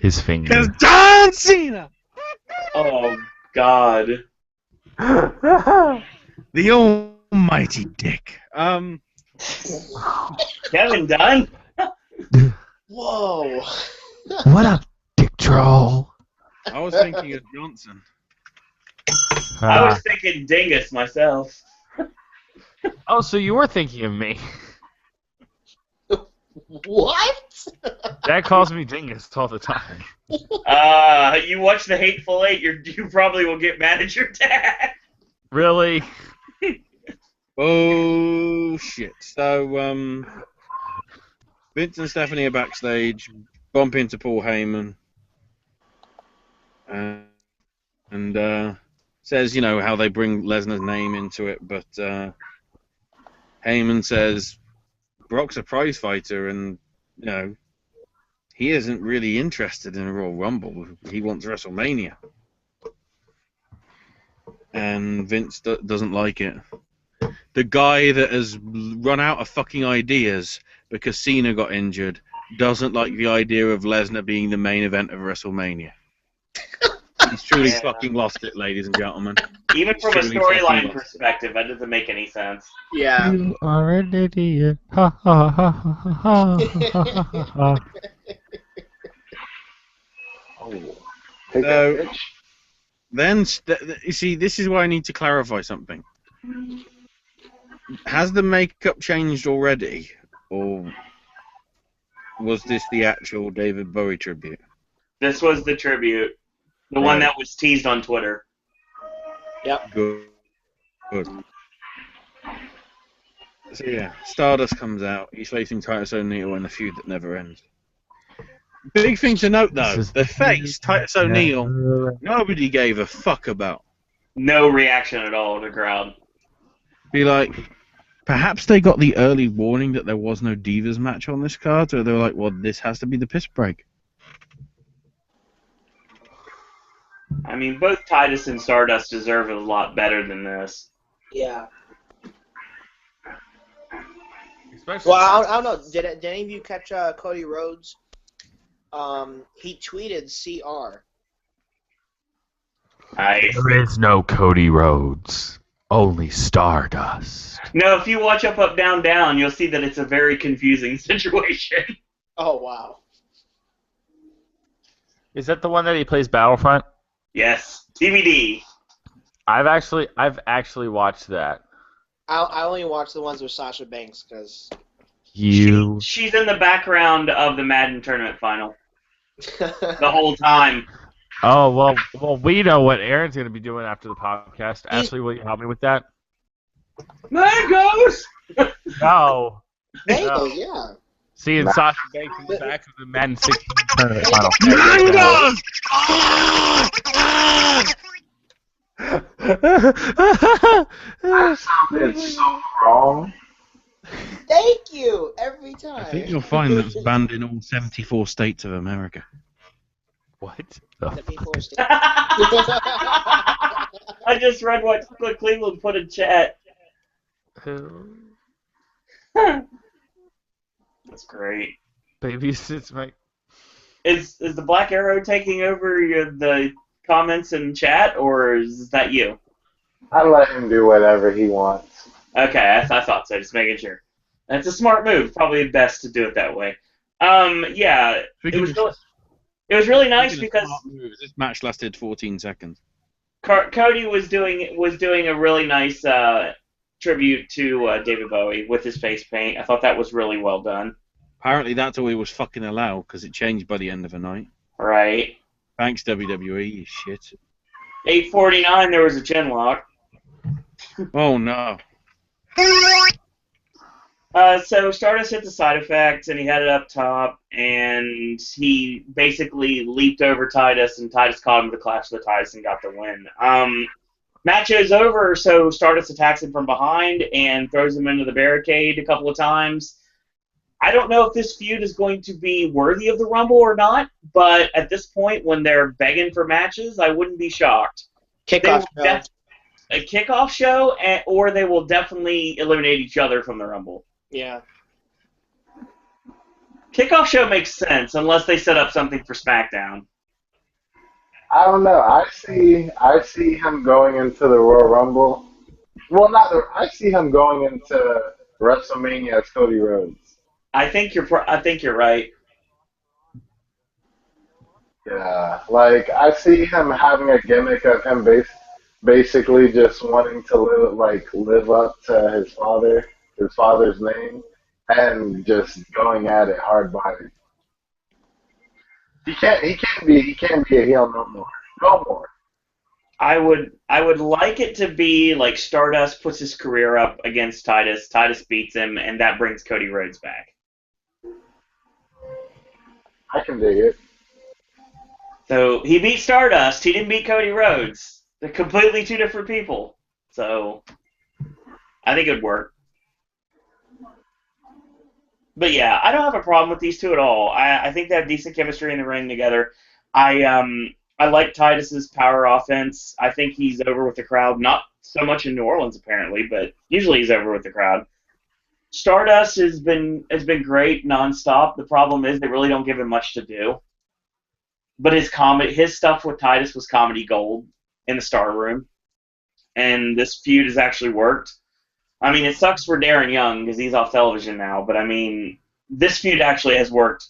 Speaker 4: his finger.
Speaker 3: Because John Cena!
Speaker 1: Oh, God.
Speaker 3: The almighty dick.
Speaker 1: Kevin Dunn?
Speaker 6: Whoa.
Speaker 4: What up, dick troll?
Speaker 3: I was thinking of Johnson.
Speaker 1: I was thinking Dingus myself.
Speaker 4: Oh, so you were thinking of me.
Speaker 6: What?
Speaker 4: Dad calls me Dingus all the time.
Speaker 1: You watch The Hateful Eight, you probably will get mad at your dad.
Speaker 4: Really?
Speaker 3: Oh, shit. So, Vince and Stephanie are backstage, bump into Paul Heyman, and says, you know, how they bring Lesnar's name into it, but Heyman says Brock's a prize fighter, and, you know, he isn't really interested in a Royal Rumble. He wants WrestleMania. And Vince doesn't like it. The guy that has run out of fucking ideas because Cena got injured doesn't like the idea of Lesnar being the main event of WrestleMania. He's truly fucking lost it, ladies and gentlemen.
Speaker 1: Even from a storyline perspective, that doesn't make any sense.
Speaker 6: Yeah.
Speaker 4: You are an idiot. Ha ha ha ha ha ha ha ha.
Speaker 5: Take that, bitch.
Speaker 3: Then, you see, this is why I need to clarify something. Has the makeup changed already, or was this the actual David Bowie tribute?
Speaker 1: This was the tribute. The one that was teased on Twitter.
Speaker 6: Yep.
Speaker 3: Good. So yeah, Stardust comes out. He's facing Titus O'Neal in a feud that never ends. Big thing to note, though, the face, Titus O'Neal, nobody gave a fuck about.
Speaker 1: No reaction at all to the crowd.
Speaker 3: Be like, perhaps they got the early warning that there was no Divas match on this card, so they were like, well, this has to be the piss break.
Speaker 1: I mean, both Titus and Stardust deserve it a lot better than this.
Speaker 6: Yeah.
Speaker 2: Especially
Speaker 6: Well, I don't know. Did any of you catch Cody Rhodes? He tweeted CR.
Speaker 4: There is no Cody Rhodes. Only Stardust.
Speaker 1: No, if you watch Up, Up, Down, Down, you'll see that it's a very confusing situation.
Speaker 6: Oh, wow.
Speaker 4: Is that the one that he plays Battlefront?
Speaker 1: Yes, DVD.
Speaker 4: I've actually watched that.
Speaker 6: I only watch the ones with Sasha Banks because.
Speaker 1: She's in the background of the Madden tournament final the whole time.
Speaker 4: Oh, well, we know what Aaron's going to be doing after the podcast. Ashley, will you help me with that?
Speaker 1: Mangoes!
Speaker 4: No.
Speaker 6: Mangoes, yeah.
Speaker 4: Seeing Sasha Banks in the back of the Madden 16 tournament final.
Speaker 3: Mangoes!
Speaker 5: It's so wrong.
Speaker 6: Thank you every time.
Speaker 3: I think you'll find that it's banned in all 74 states of America.
Speaker 4: What?
Speaker 1: I just read what Cleveland put in chat. That's great.
Speaker 4: Baby sits Mike.
Speaker 1: Is the Black Arrow taking over the comments in chat, or is that you?
Speaker 5: I let him do whatever he wants.
Speaker 1: Okay, I thought so. Just making sure. That's a smart move. Probably best to do it that way. Yeah, it was really nice because
Speaker 3: this match lasted 14 seconds.
Speaker 1: Cody was doing a really nice tribute to David Bowie with his face paint. I thought that was really well done.
Speaker 3: Apparently that's all he was fucking allowed because it changed by the end of the night.
Speaker 1: Right.
Speaker 3: Thanks, WWE, you shit.
Speaker 1: 8:49, there was a chin lock.
Speaker 3: Oh, no.
Speaker 1: So Stardust hit the side effects, and he had it up top, and he basically leaped over Titus, and Titus caught him with the clash of the Titus and got the win. Match is over, so Stardust attacks him from behind and throws him into the barricade a couple of times. I don't know if this feud is going to be worthy of the Rumble or not, but at this point, when they're begging for matches, I wouldn't be shocked.
Speaker 6: Kickoff show.
Speaker 1: A kickoff show, or they will definitely eliminate each other from the Rumble.
Speaker 6: Yeah.
Speaker 1: Kickoff show makes sense unless they set up something for SmackDown.
Speaker 5: I don't know. I see him going into the Royal Rumble. Well, I see him going into WrestleMania as Cody Rhodes.
Speaker 1: I think you're right.
Speaker 5: Yeah, like I see him having a gimmick of him basically just wanting to live up to his father's name, and just going at it hard body. He can't be a heel no more.
Speaker 1: I would like it to be like Stardust puts his career up against Titus. Titus beats him, and that brings Cody Rhodes back.
Speaker 5: I can dig it.
Speaker 1: So he beat Stardust. He didn't beat Cody Rhodes. They're completely two different people. So I think it would work. But yeah, I don't have a problem with these two at all. I think they have decent chemistry in the ring together. I like Titus's power offense. I think he's over with the crowd. Not so much in New Orleans apparently, but usually he's over with the crowd. Stardust has been great nonstop. The problem is they really don't give him much to do. But his stuff with Titus was comedy gold in the Star Room, and this feud has actually worked. I mean, it sucks for Darren Young because he's off television now, but I mean, this feud actually has worked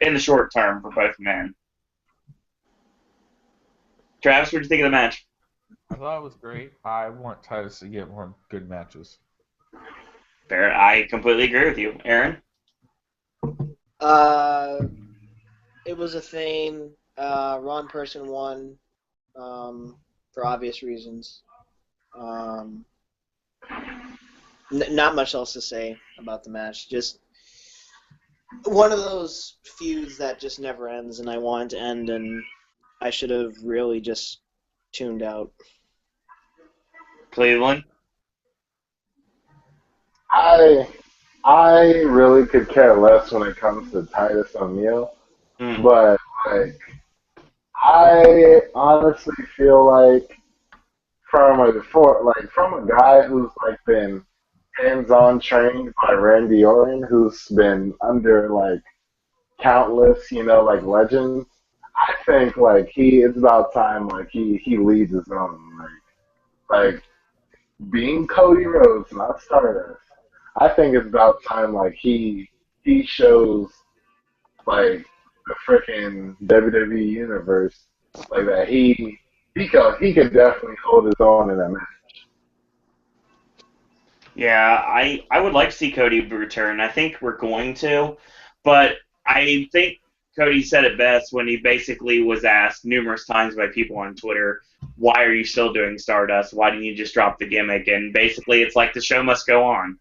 Speaker 1: in the short term for both men. Travis, what did you think of the match?
Speaker 2: I thought it was great. I want Titus to get more good matches.
Speaker 1: Fair. I completely agree with you. Aaron?
Speaker 6: It was a thing. Wrong person won for obvious reasons. Not much else to say about the match. Just one of those feuds that just never ends, and I want it to end, and I should have really just tuned out.
Speaker 1: Cleveland?
Speaker 5: I really could care less when it comes to Titus O'Neal, but like I honestly feel like from a guy who's like been hands-on trained by Randy Orton, who's been under like countless, like legends. I think like it's about time like he leads his own like being Cody Rhodes, not Stardust. I think it's about time like he shows like the freaking WWE universe like that he could definitely hold his own in that match.
Speaker 1: Yeah, I would like to see Cody return. I think we're going to, but I think Cody said it best when he basically was asked numerous times by people on Twitter, why are you still doing Stardust? Why didn't you just drop the gimmick? And basically it's like the show must go on.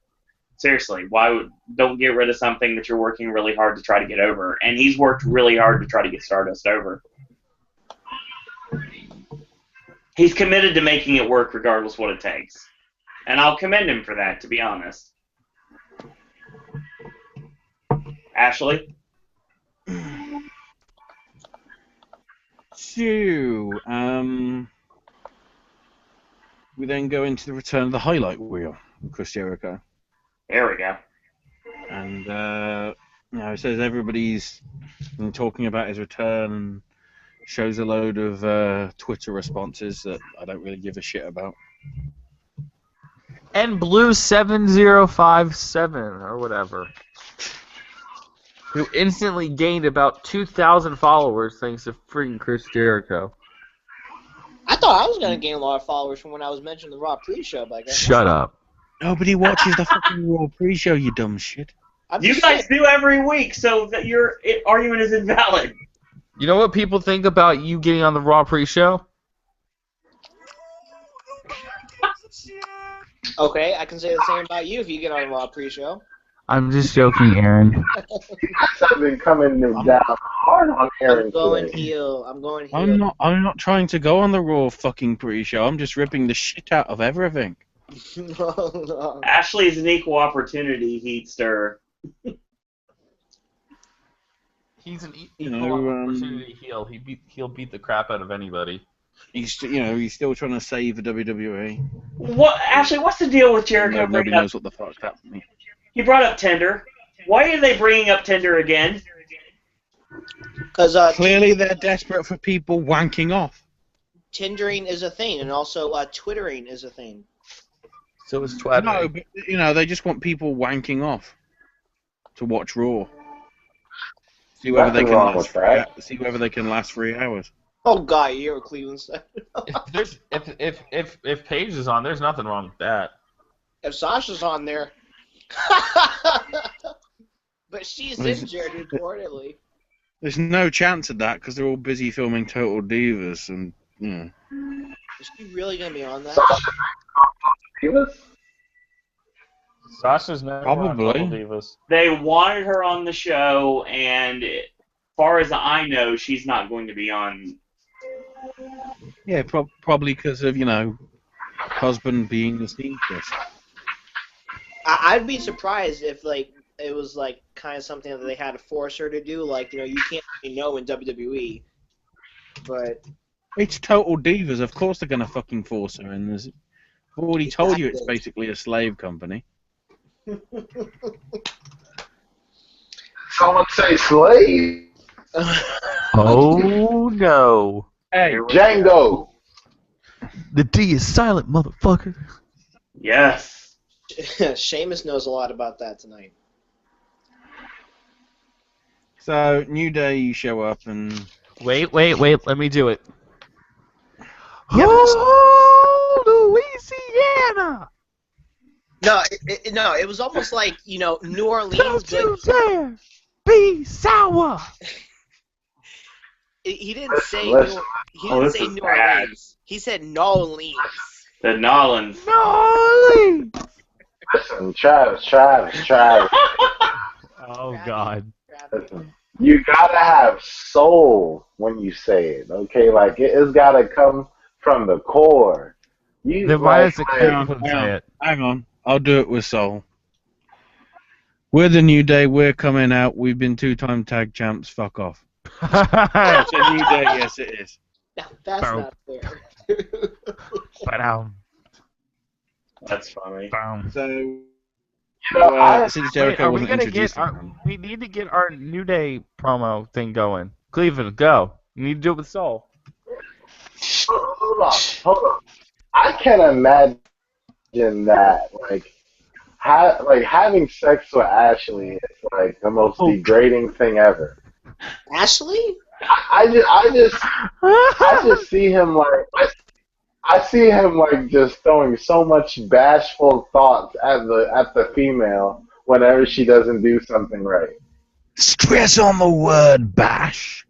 Speaker 1: Seriously, don't get rid of something that you're working really hard to try to get over? And he's worked really hard to try to get Stardust over. He's committed to making it work regardless what it takes. And I'll commend him for that, to be honest. Ashley?
Speaker 3: So, we then go into the return of the highlight wheel with Chris Jericho.
Speaker 1: There we go.
Speaker 3: And, it says everybody's been talking about his return and shows a load of Twitter responses that I don't really give a shit about.
Speaker 4: And Blue7057 or whatever, who instantly gained about 2,000 followers thanks to freaking Chris Jericho.
Speaker 6: I thought I was going to gain a lot of followers from when I was mentioning the Raw pre-show, but I guess
Speaker 4: Shut up.
Speaker 3: Nobody watches the fucking Raw pre-show, you dumb shit.
Speaker 1: You guys do every week, so that your argument is invalid.
Speaker 4: You know what people think about you getting on the Raw pre-show?
Speaker 6: Okay, I can say the same about you if you get on the Raw pre-show.
Speaker 4: I'm just joking, Aaron.
Speaker 5: I've been coming down hard on Aaron
Speaker 6: I'm going
Speaker 5: today.
Speaker 6: heel. I'm going heel.
Speaker 3: I'm not trying to go on the Raw fucking pre-show. I'm just ripping the shit out of everything.
Speaker 6: No.
Speaker 1: Ashley is an equal opportunity heat stirrer.
Speaker 2: He's an equal opportunity heel. He'll beat the crap out of anybody.
Speaker 3: He's still trying to save the WWE.
Speaker 1: What, Ashley? What's the deal with Jericho?
Speaker 3: Nobody knows what the fuck's happening.
Speaker 1: He brought up Tinder. Why are they bringing up Tinder again?
Speaker 6: Because
Speaker 3: clearly they're desperate for people wanking off.
Speaker 6: Tindering is a thing, and also Twittering is a thing.
Speaker 2: So is Twitter.
Speaker 3: No, but they just want people wanking off to watch Raw. See whether they can last 3 hours.
Speaker 6: Oh God, you're a Cleveland side.
Speaker 2: if Paige is on, there's nothing wrong with that.
Speaker 6: If Sasha's on there, but she's injured reportedly.
Speaker 3: There's no chance of that because they're all busy filming Total Divas and
Speaker 6: Is she really gonna be on that?
Speaker 5: Divas?
Speaker 2: Sasha's never
Speaker 3: Probably.
Speaker 2: on Total Divas.
Speaker 1: They wanted her on the show, and as far as I know, she's not going to be on.
Speaker 3: Yeah, probably because of husband being the seamstress.
Speaker 6: I'd be surprised if it was kind of something that they had to force her to do. You can't say no in WWE. But
Speaker 3: It's Total Divas. Of course they're gonna fucking force her in. I've already told you it's basically a slave company.
Speaker 5: Someone say slave.
Speaker 4: Oh no.
Speaker 5: Hey, Django.
Speaker 4: The D is silent, motherfucker.
Speaker 1: Yes.
Speaker 6: Sheamus knows a lot about that tonight.
Speaker 3: So New Day, you show up and
Speaker 4: Wait, let me do it. Oh, Louisiana!
Speaker 6: No, it was almost like, New Orleans.
Speaker 4: Don't you dare be sour!
Speaker 6: He didn't say
Speaker 5: Listen.
Speaker 6: New Orleans. He said New Orleans.
Speaker 1: The Nolans.
Speaker 4: No!
Speaker 5: Listen, Travis.
Speaker 4: Oh God.
Speaker 5: Listen, you gotta have soul when you say it, okay? It's gotta come from the core.
Speaker 4: Then why does it count to say it?
Speaker 3: hang on, I'll do it with soul. We're the New Day. We're coming out. We've been 2-time tag champs. Fuck off. It's a New Day. Yes, it is.
Speaker 6: No, that's not fair.
Speaker 1: That's funny.
Speaker 3: So, since
Speaker 4: Wait,
Speaker 3: Jericho
Speaker 4: are we
Speaker 3: wasn't
Speaker 4: gonna
Speaker 3: introduced,
Speaker 4: we need to get our New Day promo thing going. Cleveland, go. You need to do it with Soul.
Speaker 5: Hold on. I can imagine that, having sex with Ashley is like the most degrading thing ever.
Speaker 6: Ashley?
Speaker 5: I just see him like I see him like just throwing so much bashful thoughts at the female whenever she doesn't do something right.
Speaker 3: stress on the word bash.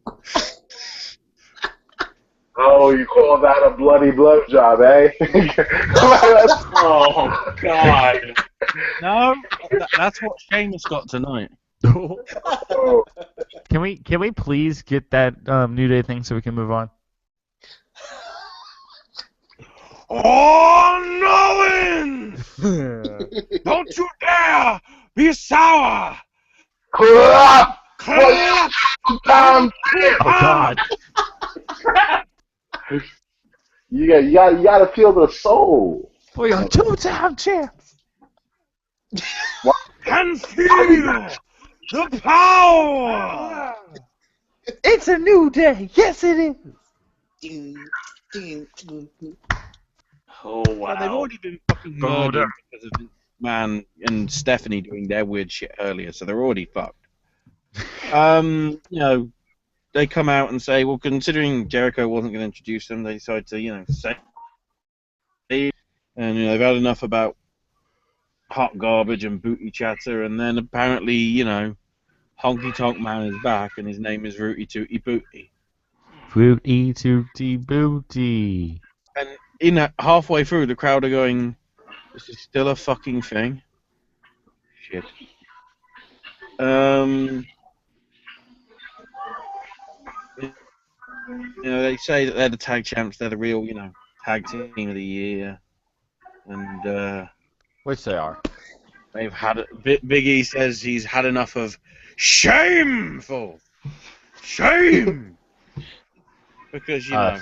Speaker 5: Oh, you call that a bloody blowjob, eh?
Speaker 1: Oh God!
Speaker 3: No, that's what Sheamus got tonight.
Speaker 5: Oh.
Speaker 4: Can we please get that New Day thing so we can move on?
Speaker 3: All-knowing! Don't you dare be sour!
Speaker 5: Clap!
Speaker 3: Clap!
Speaker 5: Time.
Speaker 4: Oh God!
Speaker 5: You gotta feel the soul.
Speaker 4: For your 2-time champs.
Speaker 3: And feel the power!
Speaker 4: It's a new day. Yes, it is.
Speaker 1: Oh wow!
Speaker 3: Well, they've already been fucking murdered because of Vince McMahon and Stephanie doing their weird shit earlier, so they're already fucked. They come out and say, well, considering Jericho wasn't going to introduce them, they decided to, say, and they've had enough about hot garbage and booty chatter, and then apparently, Honky Tonk Man is back, and his name is Rooty Tooty Booty.
Speaker 4: Rooty Tooty Booty.
Speaker 3: And halfway through, the crowd are going, "This is still a fucking thing." Shit. They say that they're the tag champs. They're the real, tag team of the year, and
Speaker 4: Which they are.
Speaker 3: they've had. Big E says he's had enough of shameful shame because a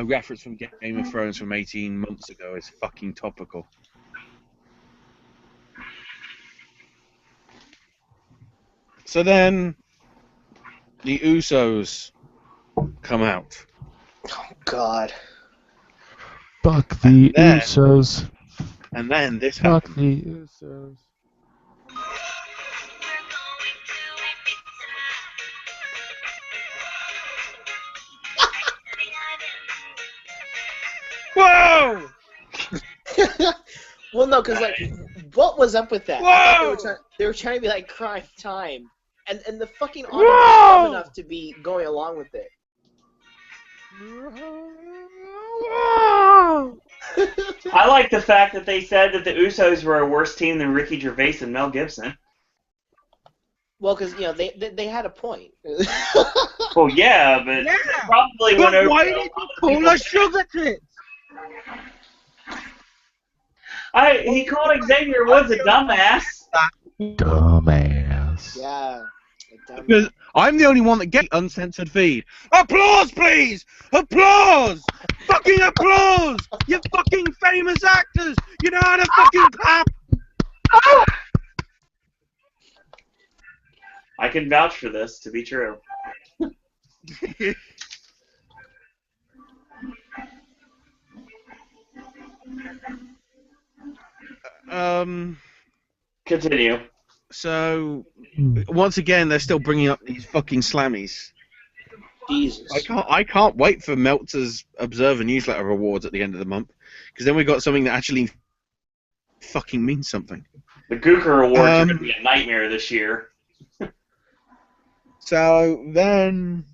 Speaker 3: reference from Game of Thrones from 18 months ago is fucking topical. So then, the Usos come out.
Speaker 6: Oh God.
Speaker 4: Fuck the Usos.
Speaker 3: And then this
Speaker 4: Fuck
Speaker 3: happens.
Speaker 4: the Usos.
Speaker 3: Whoa!
Speaker 6: Well, no, because what was up with that? I thought they were trying to be like Crime Time, and the fucking audience was dumb enough to be going along with it.
Speaker 1: I like the fact that they said that the Usos were a worse team than Ricky Gervais and Mel Gibson.
Speaker 6: Well, because they had a point.
Speaker 1: Well, yeah, but probably went over.
Speaker 3: Why did you call us sugar tits?
Speaker 1: He called Xavier Woods a dumbass.
Speaker 4: Dumbass.
Speaker 6: Yeah.
Speaker 3: Because I'm the only one that gets uncensored feed. Applause, please! Applause! Fucking applause! You fucking famous actors! You know how to fucking clap!
Speaker 1: I can vouch for this to be true. Continue.
Speaker 3: So, once again, they're still bringing up these fucking slammies.
Speaker 6: Jesus.
Speaker 3: I can't wait for Meltzer's Observer newsletter awards at the end of the month, because then we've got something that actually fucking means something.
Speaker 1: The Gooker Awards are going to be a nightmare this year.
Speaker 3: So then,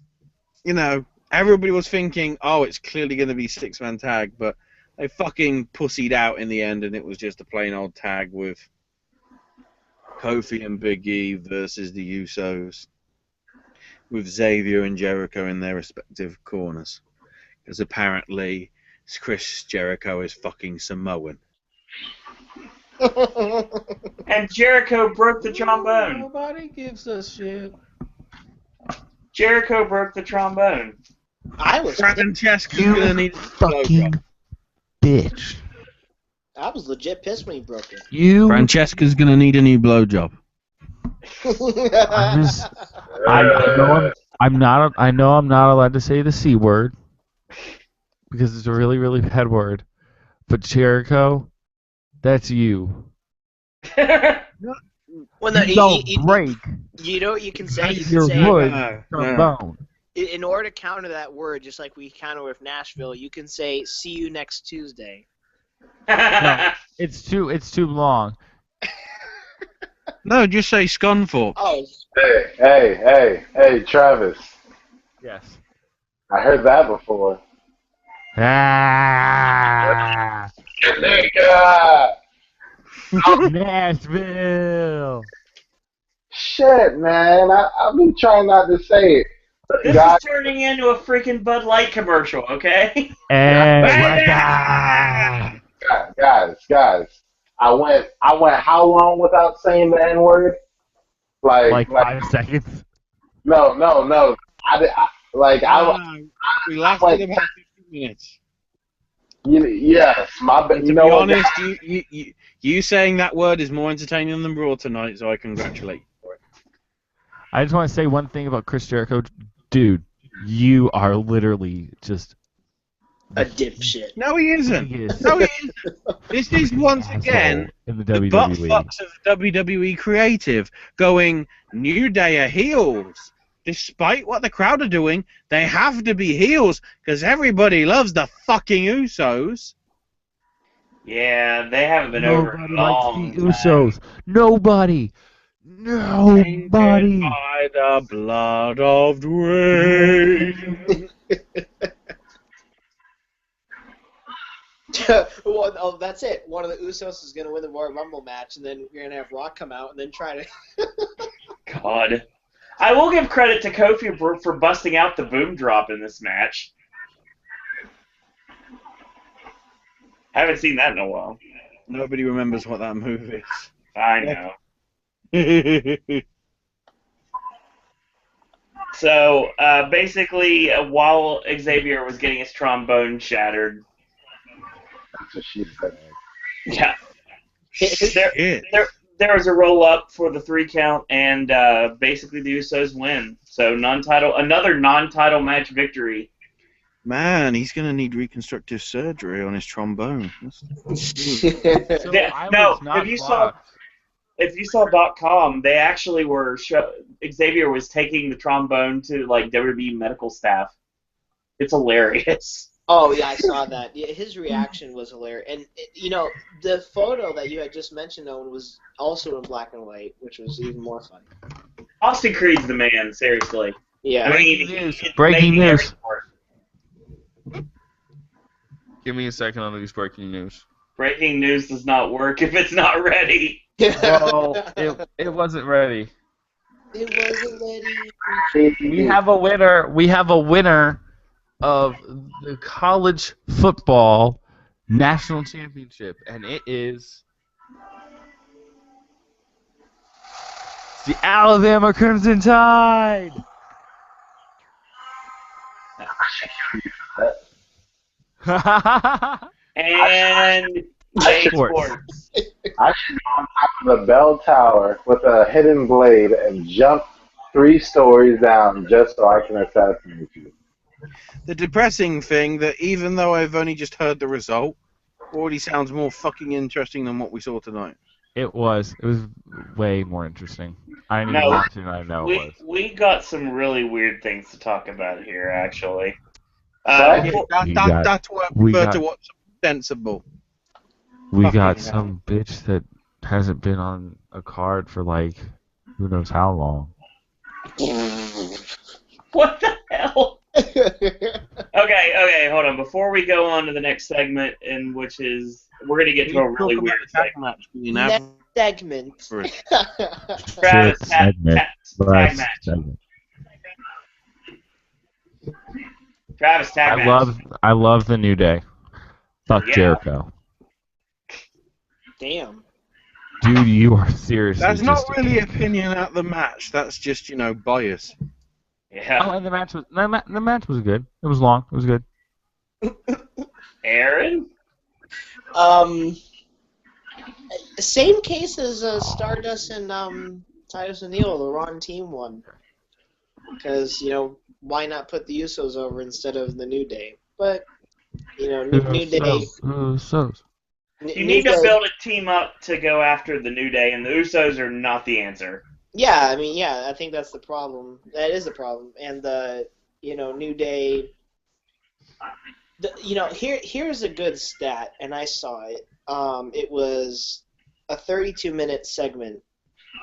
Speaker 3: everybody was thinking, oh, it's clearly going to be six-man tag, but they fucking pussied out in the end, and it was just a plain old tag with Kofi and Big E versus the Usos, with Xavier and Jericho in their respective corners, because apparently Chris Jericho is fucking Samoan.
Speaker 1: And Jericho broke the trombone.
Speaker 2: Nobody gives a shit.
Speaker 1: Jericho broke the trombone.
Speaker 6: I was
Speaker 3: Francesca's
Speaker 4: You
Speaker 3: gonna need a
Speaker 4: fucking
Speaker 3: blowjob.
Speaker 4: bitch.
Speaker 6: legit pissed when he broke it.
Speaker 4: You.
Speaker 3: Francesca's gonna need a new blowjob.
Speaker 4: I'm just. I know I'm not allowed to say the C word because it's a really, really bad word. But Jericho, that's you.
Speaker 6: Well, no,
Speaker 4: You don't break
Speaker 6: you know what you can say? You can
Speaker 4: your
Speaker 6: say,
Speaker 4: wood trombone.
Speaker 6: in order to counter that word, just like we counter with Nashville, you can say, "See you next Tuesday."
Speaker 4: No, it's too long.
Speaker 3: No, just say Scunthorpe.
Speaker 6: Oh,
Speaker 5: Hey, Travis.
Speaker 4: Yes.
Speaker 5: I heard that before.
Speaker 4: Ah,
Speaker 5: Nigga!
Speaker 4: Nashville.
Speaker 5: Shit, man. I've been trying not to say it.
Speaker 1: This is turning into a freaking Bud Light commercial, okay?
Speaker 4: Hey,
Speaker 5: Guys. I went how long without saying the N word?
Speaker 4: like 5 seconds.
Speaker 5: No.
Speaker 3: We lasted about 15 minutes.
Speaker 5: Yes, my bad.
Speaker 3: And
Speaker 5: You
Speaker 3: to
Speaker 5: know
Speaker 3: be
Speaker 5: what?
Speaker 3: honest, you saying that word is more entertaining than Raw tonight, so I congratulate you for it.
Speaker 4: I just want to say one thing about Chris Jericho. Dude, you are literally just
Speaker 6: a dipshit.
Speaker 3: No, he isn't.
Speaker 4: biggest
Speaker 3: No, he isn't. This is once again
Speaker 4: asshole in the
Speaker 3: the butt
Speaker 4: WWE.
Speaker 3: fucks of WWE creative going, New Day are heels. Despite what the crowd are doing, they have to be heels because everybody loves the fucking Usos.
Speaker 1: Yeah, they haven't been over in
Speaker 4: Nobody
Speaker 1: a
Speaker 4: likes
Speaker 1: long
Speaker 4: the
Speaker 1: time.
Speaker 4: Usos. Nobody.
Speaker 3: Tainted
Speaker 4: Nobody.
Speaker 3: by the blood of Dwayne.
Speaker 6: Well, oh, that's it. One of the Usos is going to win the Royal Rumble match, and then you're going to have Rock come out and then try to...
Speaker 1: God. I will give credit to Kofi for busting out the boom drop in this match. Haven't seen that in a while.
Speaker 3: Nobody remembers what that move is.
Speaker 1: I know. So, basically, while Xavier was getting his trombone shattered...
Speaker 5: That's what she said.
Speaker 1: Yeah.
Speaker 3: Shit.
Speaker 1: There was a roll-up for the 3 count, and basically the Usos win. So, another non-title match victory.
Speaker 3: Man, he's going to need reconstructive surgery on his trombone.
Speaker 4: So I
Speaker 1: No,
Speaker 4: was not
Speaker 1: if you
Speaker 4: blocked.
Speaker 1: saw .com, they actually were Xavier was taking the trombone to like WWE medical staff. It's hilarious.
Speaker 6: Oh, yeah, I saw that. Yeah, his reaction was hilarious. And, you know, the photo that you had just mentioned, Owen, was also in black and white, which was even more fun.
Speaker 1: Austin Creed's the man, seriously.
Speaker 6: Yeah.
Speaker 1: I mean,
Speaker 4: Breaking news.
Speaker 2: Give me a second on these breaking news.
Speaker 1: Breaking news does not work if it's not ready.
Speaker 2: Well, it wasn't ready.
Speaker 6: It wasn't ready.
Speaker 4: We have a winner. We have a winner of the college football national championship, and it is the Alabama Crimson Tide.
Speaker 1: And sports.
Speaker 5: I should go on top of the bell tower with a hidden blade and jump 3 stories down just so I can assassinate you.
Speaker 3: The depressing thing that even though I've only just heard the result, already sounds more fucking interesting than what we saw tonight.
Speaker 4: It was way more interesting. I didn't
Speaker 1: No,
Speaker 4: even watch it, and I know it was.
Speaker 1: We got some really weird things to talk about here, actually.
Speaker 5: Right?
Speaker 3: That's what I prefer to watch sensible.
Speaker 4: We
Speaker 3: Fucking
Speaker 4: got
Speaker 3: hell.
Speaker 4: some bitch that hasn't been on a card for like who knows how long.
Speaker 1: What the hell? Okay, hold on. Before we go on to the next segment, in which is we're gonna get to a really weird segment.
Speaker 6: Next segment.
Speaker 1: Travis, tag match. Travis, tag match.
Speaker 4: I love the New Day. Fuck
Speaker 1: Yeah.
Speaker 4: Jericho.
Speaker 6: Damn.
Speaker 4: Dude, you are seriously
Speaker 3: That's not
Speaker 4: just...
Speaker 3: really opinion at the match. That's just, bias.
Speaker 1: Yeah.
Speaker 4: Oh, and the match was good. It was long. It was good.
Speaker 1: Aaron?
Speaker 6: Same case as Stardust and Titus O'Neal, the wrong team won. Because, why not put the Usos over instead of the New Day? But, New Day...
Speaker 1: You need to build a team up to go after the New Day, and the Usos are not the answer.
Speaker 6: Yeah, I think that's the problem. That is the problem. And New Day... here's a good stat, and I saw it. It was a 32-minute segment,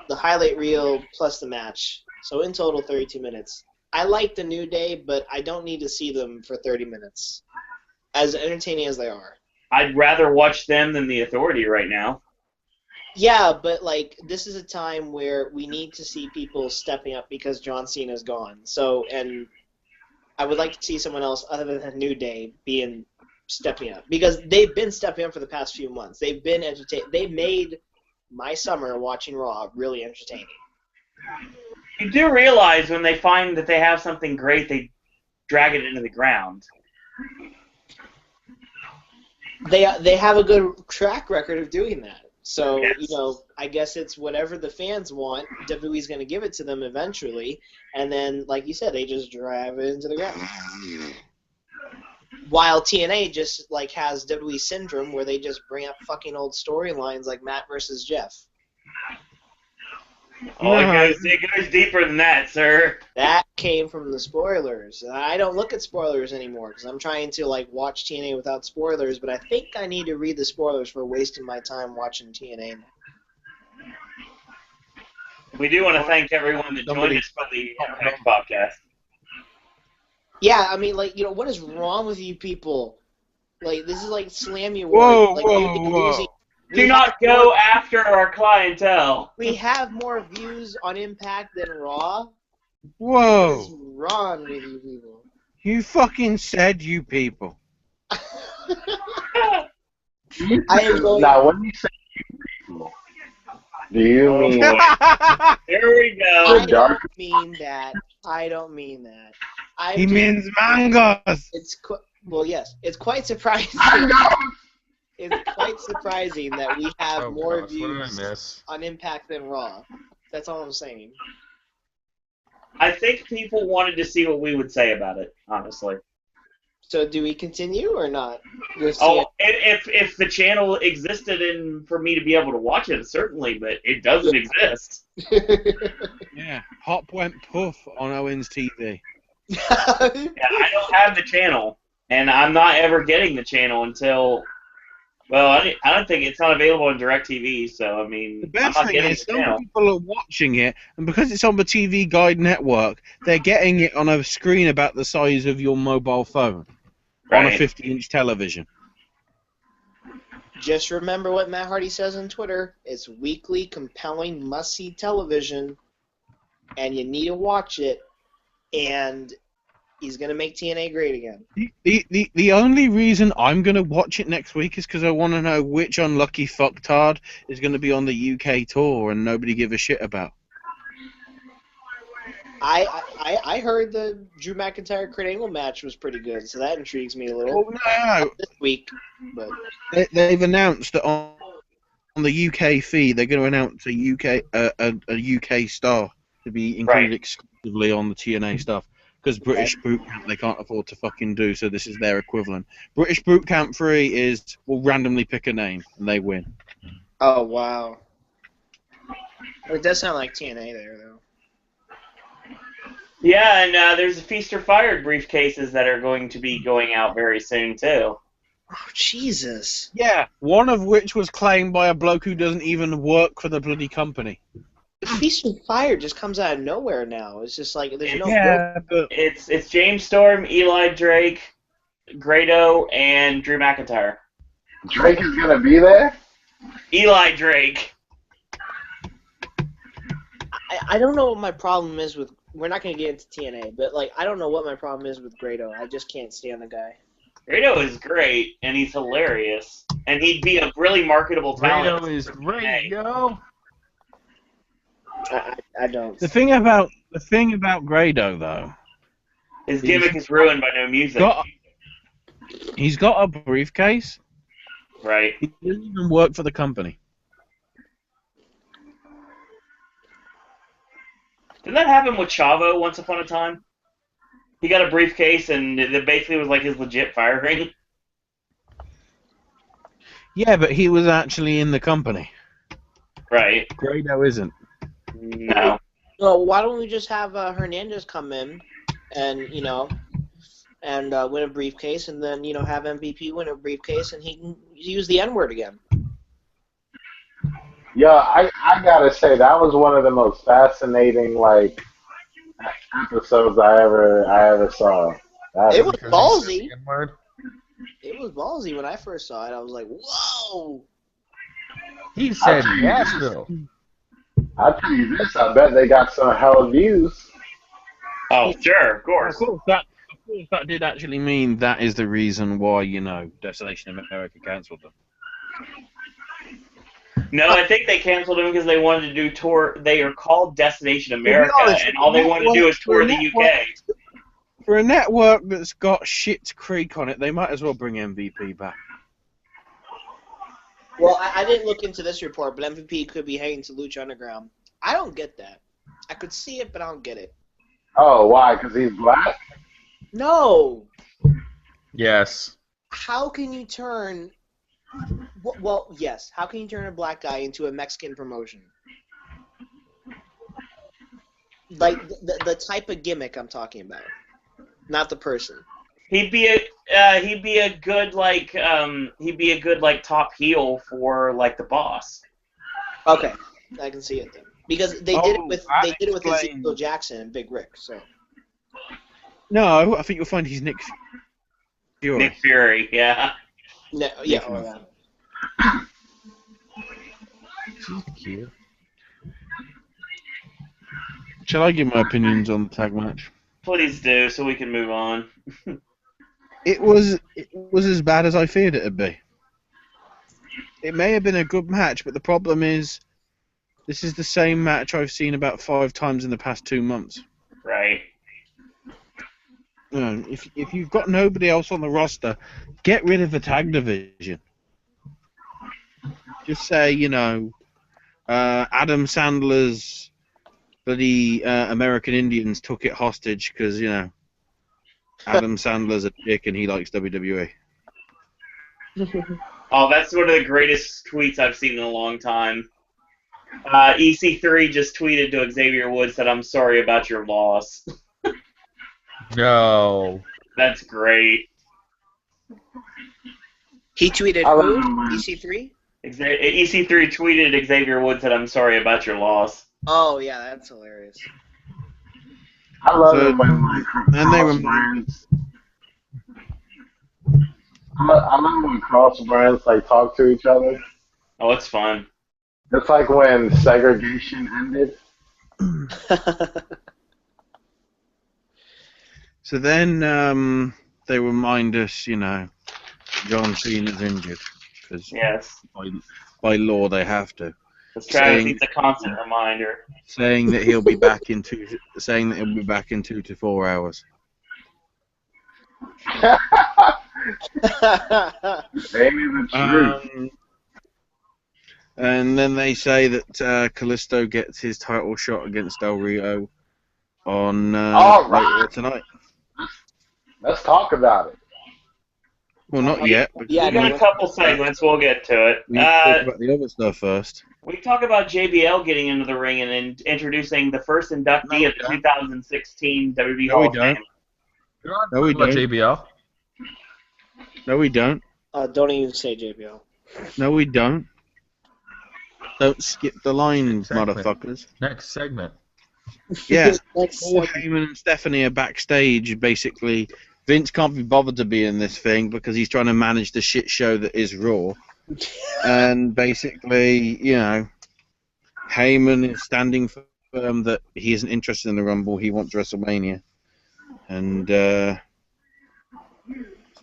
Speaker 6: the highlight reel plus the match. So in total, 32 minutes. I like the New Day, but I don't need to see them for 30 minutes. As entertaining as they are.
Speaker 1: I'd rather watch them than the Authority right now.
Speaker 6: Yeah, but this is a time where we need to see people stepping up because John Cena's gone. So, and I would like to see someone else other than New Day stepping up because they've been stepping up for the past few months. They've been entertaining. They made my summer watching Raw really entertaining.
Speaker 1: You do realize when they find that they have something great, they drag it into the ground.
Speaker 6: They have a good track record of doing that. So,
Speaker 1: yes.
Speaker 6: I guess it's whatever the fans want. WWE's going to give it to them eventually. And then, like you said, they just drive it into the ground. While TNA just, has WWE syndrome where they just bring up fucking old storylines like Matt versus Jeff.
Speaker 1: Oh, it goes deeper than that, sir.
Speaker 6: That came from the spoilers. I don't look at spoilers anymore because I'm trying to watch TNA without spoilers, but I think I need to read the spoilers for wasting my time watching TNA.
Speaker 1: We do want to thank everyone that joined us for the Raw Popcast.
Speaker 6: Yeah, what is wrong with you people? This is like Slam You Award.
Speaker 3: Whoa.
Speaker 1: Do not go after our clientele.
Speaker 6: We have more views on Impact than Raw.
Speaker 3: Whoa.
Speaker 6: What is wrong with you people?
Speaker 3: You fucking said you people.
Speaker 5: Now, when you say you people, do you mean...
Speaker 1: Here we go.
Speaker 6: I don't mean that. I don't mean that.
Speaker 3: He means mangoes.
Speaker 6: Well, yes. It's quite surprising. It's quite surprising that we have more views on Impact than Raw. That's all I'm saying.
Speaker 1: I think people wanted to see what we would say about it, honestly.
Speaker 6: So do we continue or not?
Speaker 1: If the channel existed and for me to be able to watch it, certainly, but it doesn't exist.
Speaker 3: Yeah, Hop went poof on Owen's TV.
Speaker 1: Yeah, I don't have the channel, and I'm not ever getting the channel until... Well, I don't think it's not available on DirecTV, so,
Speaker 3: the best thing is some people are watching it, and because it's on the TV Guide network, they're getting it on a screen about the size of your mobile phone, on a 50-inch television.
Speaker 6: Just remember what Matt Hardy says on Twitter. It's weekly, compelling, must-see television, and you need to watch it, and... He's going to make TNA great again.
Speaker 3: The only reason I'm going to watch it next week is because I want to know which unlucky fucktard is going to be on the UK tour and nobody give a shit about.
Speaker 6: I heard the Drew McIntyre Kurt Angle match was pretty good, so that intrigues me a little.
Speaker 3: Well, no.
Speaker 6: This week, but
Speaker 3: they've announced that on the UK feed they're going to announce a UK star to be included exclusively on the TNA stuff. Because British Boot Camp they can't afford to fucking do, so this is their equivalent. British Boot Camp 3 is, we'll randomly pick a name, and they win.
Speaker 6: Oh, wow. It does sound like TNA there, though.
Speaker 1: Yeah, and there's Feast or Fired briefcases that are going to be going out very soon, too.
Speaker 6: Oh, Jesus.
Speaker 3: Yeah, one of which was claimed by a bloke who doesn't even work for the bloody company.
Speaker 6: Feast and Fire just comes out of nowhere now. It's just like there's no.
Speaker 3: Yeah, but
Speaker 1: it's James Storm, Eli Drake, Grado, and Drew McIntyre.
Speaker 5: Drake is gonna be there?
Speaker 1: Eli Drake.
Speaker 6: I don't know what my problem is with. We're not gonna get into TNA, but I don't know what my problem is with Grado. I just can't stand the guy.
Speaker 1: Grado is great, and he's hilarious, and he'd be a really marketable talent.
Speaker 4: Reno is great, yo.
Speaker 6: I don't.
Speaker 3: The thing about Grado though,
Speaker 1: His gimmick is ruined by no music.
Speaker 3: He's got a briefcase.
Speaker 1: Right.
Speaker 3: He doesn't even work for the company.
Speaker 1: Didn't that happen with Chavo once upon a time? He got a briefcase, and it basically was like his legit fire ring.
Speaker 3: Yeah, but he was actually in the company.
Speaker 1: Right.
Speaker 3: Grado isn't.
Speaker 1: No.
Speaker 6: Well, why don't we just have Hernandez come in and, win a briefcase, and then, have MVP win a briefcase, and he can use the N-word again.
Speaker 5: Yeah, I gotta say that was one of the most fascinating episodes I ever saw.
Speaker 6: It was ballsy. It was ballsy when I first saw it. I was like, whoa!
Speaker 4: He said Nashville.
Speaker 5: I'll tell you this, I bet they got some hell views.
Speaker 1: Oh, sure, of course.
Speaker 3: Of course, that did actually mean that is the reason why, Desolation America cancelled them.
Speaker 1: No, I think they canceled them because they wanted to do tour. They are called Destination America,
Speaker 3: honest,
Speaker 1: and all they wanted to do is tour the UK.
Speaker 3: For a network that's got Schitt's Creek on it, they might as well bring MVP back.
Speaker 6: Well, I didn't look into this report, but MVP could be heading to Lucha Underground. I don't get that. I could see it, but I don't get it.
Speaker 5: Oh, why? Because he's black?
Speaker 6: No!
Speaker 4: Yes.
Speaker 6: How can you turn... Well, yes. How can you turn a black guy into a Mexican promotion? Like, the type of gimmick I'm talking about. Not the person.
Speaker 1: He'd be a good top heel for the Boss.
Speaker 6: Okay, I can see it then. Because they did it with Ezekiel Jackson and Big Rick, so.
Speaker 3: No, I think you'll find he's Nick Fury.
Speaker 1: Nick Fury, yeah.
Speaker 6: No, yeah. Oh, yeah.
Speaker 4: Cute.
Speaker 3: Shall I give my opinions on the tag match?
Speaker 1: Please do, so we can move on.
Speaker 3: It was as bad as I feared it'd be. It may have been a good match, but the problem is, this is the same match I've seen about 5 times in the past 2 months.
Speaker 1: Right.
Speaker 3: If you've got nobody else on the roster, get rid of the tag division. Just say, Adam Sandler's bloody American Indians took it hostage because, Adam Sandler's a dick and he likes WWE.
Speaker 1: Oh, that's one of the greatest tweets I've seen in a long time. EC3 just tweeted to Xavier Woods that I'm sorry about your loss.
Speaker 4: No.
Speaker 1: That's great.
Speaker 6: He tweeted who? EC3?
Speaker 1: EC3 tweeted Xavier Woods that I'm sorry about your loss.
Speaker 6: Oh, yeah, that's hilarious.
Speaker 5: I love it when I love when cross brands talk to each other.
Speaker 1: Oh, it's fun.
Speaker 5: It's like when segregation ended.
Speaker 3: So then they remind us, John Cena's injured because by law they have to.
Speaker 1: Travis needs a constant reminder.
Speaker 3: Saying that he'll be back in 2 to 4 hours.
Speaker 5: Maybe the truth.
Speaker 3: And then they say that Kalisto gets his title shot against Del Rio on later tonight.
Speaker 5: Let's talk about it.
Speaker 3: Well, not yet.
Speaker 1: Yeah, we got a couple segments. We'll get to it.
Speaker 3: We talk about the other stuff first.
Speaker 1: We talk about JBL getting into the ring and introducing the first inductee of the 2016 WWE Hall of Fame.
Speaker 3: No, we don't.
Speaker 4: JBL.
Speaker 3: No, we don't.
Speaker 6: Don't even say JBL.
Speaker 3: No, we don't. Don't skip the lines, motherfuckers.
Speaker 4: Next segment.
Speaker 3: Yeah. Paul Heyman and Stephanie are backstage. Basically, Vince can't be bothered to be in this thing because he's trying to manage the shit show that is Raw. And basically, Heyman is standing firm that he isn't interested in the Rumble. He wants WrestleMania. And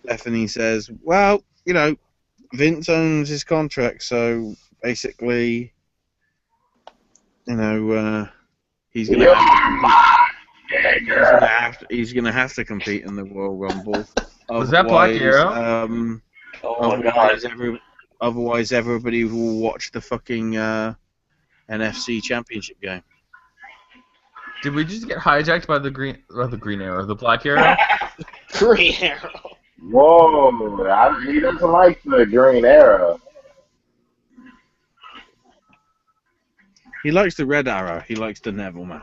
Speaker 3: Stephanie says, well, you know, Vince owns his contract, so basically, you know, he's going to have to compete in the Royal Rumble.
Speaker 4: Was that Black Arrow?
Speaker 1: Oh my god.
Speaker 3: Otherwise, everybody will watch the fucking NFC Championship game.
Speaker 4: Did we just get hijacked by the Green Arrow, the Black Arrow?
Speaker 6: Green Arrow.
Speaker 5: Whoa, he doesn't like the Green Arrow.
Speaker 3: He likes the Red Arrow. He likes the Neville man.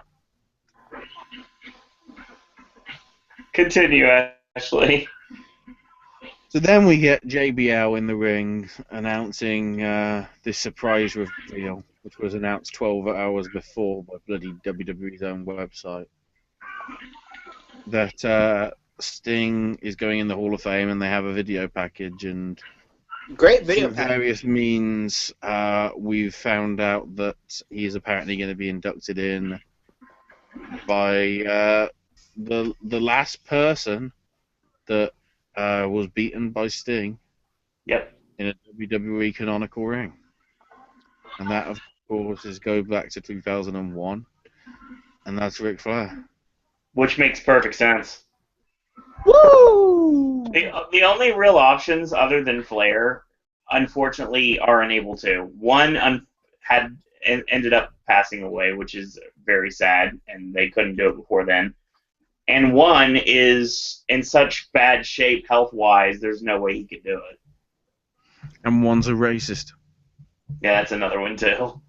Speaker 1: Continue, Ashley.
Speaker 3: So then we get JBL in the ring announcing this surprise reveal, which was announced 12 hours before by bloody WWE's own website. That Sting is going in the Hall of Fame and they have a video package, and
Speaker 6: Great video
Speaker 3: through
Speaker 6: package.
Speaker 3: various means we've found out that he is apparently going to be inducted in by the last person that was beaten by Sting.
Speaker 1: Yep.
Speaker 3: In a WWE canonical ring. And that, of course, is go back to 2001. And that's Ric Flair.
Speaker 1: Which makes perfect sense.
Speaker 6: Woo!
Speaker 1: The only real options other than Flair, unfortunately, are unable to. One ended up passing away, which is very sad, and they couldn't do it before then. And one is in such bad shape health-wise, there's no way he could do it.
Speaker 3: And one's a racist.
Speaker 1: Yeah, that's another one, too.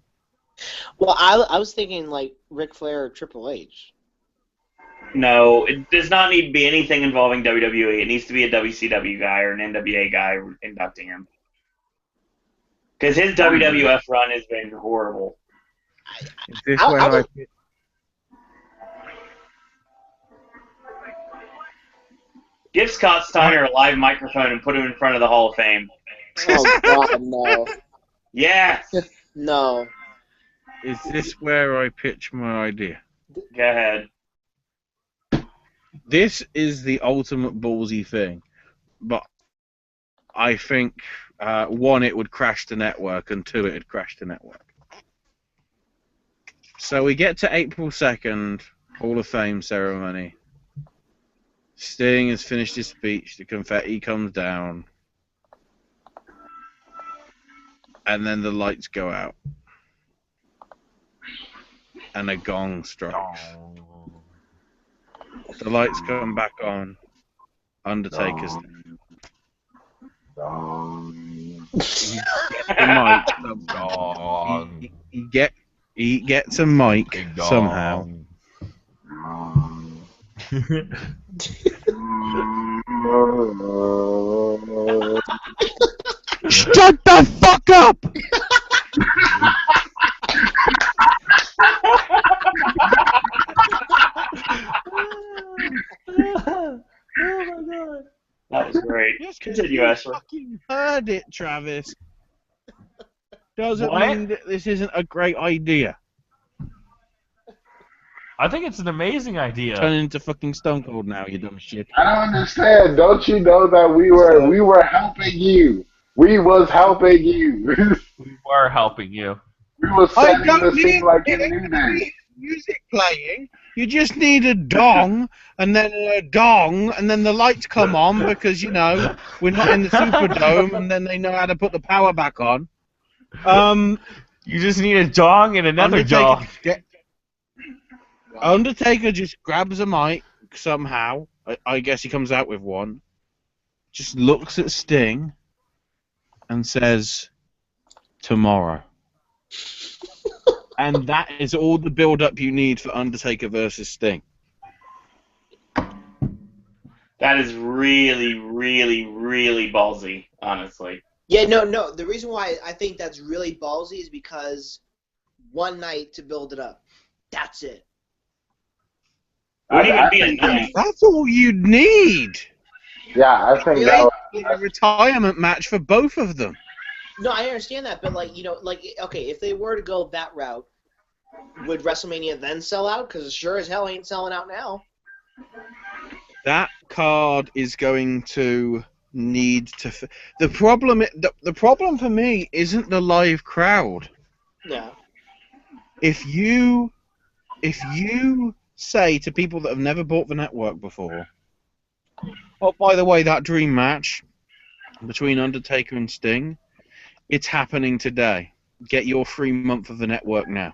Speaker 6: Well, I was thinking, like, Ric Flair or Triple H.
Speaker 1: No, it does not need to be anything involving WWE. It needs to be a WCW guy or an NWA guy inducting him. Because his WWF run has been horrible.
Speaker 3: Is this where
Speaker 1: Give Scott Steiner a live microphone and put him in front of the Hall of Fame.
Speaker 6: Oh, God, no.
Speaker 1: Yes!
Speaker 6: No.
Speaker 3: Is this where I pitch my idea?
Speaker 1: Go ahead.
Speaker 3: This is the ultimate ballsy thing, but I think, one, it would crash the network, and two, it would crash the network. So we get to April 2nd, Hall of Fame ceremony. Sting has finished his speech, the confetti comes down, and then the lights go out, and a gong strikes. The lights come back on, Undertaker's he gets a mic somehow. Shut the fuck up!
Speaker 1: That was great. Continue, Ashley.
Speaker 3: Fucking heard it, Travis. Doesn't
Speaker 4: What?
Speaker 3: mean that this isn't a great idea.
Speaker 4: I think it's an amazing idea.
Speaker 3: Turn into fucking Stone Cold now, you dumb shit.
Speaker 5: I don't understand. Don't you know that we were helping you? We was helping you.
Speaker 4: We were helping you.
Speaker 5: We was
Speaker 3: I
Speaker 5: setting the
Speaker 3: don't
Speaker 5: scene
Speaker 3: need
Speaker 5: like you knew that.
Speaker 3: music playing. You just need a dong, and then a dong, and then the lights come on because, you know, we're not in the Superdome, and then they know how to put the power back on.
Speaker 4: You just need a dong and another dong.
Speaker 3: Undertaker just grabs a mic somehow. I guess he comes out with one. Just looks at Sting and says, "Tomorrow." And that is all the build-up you need for Undertaker versus Sting.
Speaker 1: That is really, really, really ballsy, honestly.
Speaker 6: Yeah, no. The reason why I think that's really ballsy is because one night to build it up. That's it.
Speaker 1: Wouldn't even be a night.
Speaker 3: That's all you'd need.
Speaker 5: Yeah, I think that was,
Speaker 3: A retirement match for both of them.
Speaker 6: No, I understand that, but okay, if they were to go that route, would WrestleMania then sell out? Because sure as hell ain't selling out now.
Speaker 3: That card is going to need to. The problem for me isn't the live crowd.
Speaker 6: Yeah.
Speaker 3: If you say to people that have never bought the network before, oh, by the way, that dream match between Undertaker and Sting, it's happening today. Get your free month of the network now.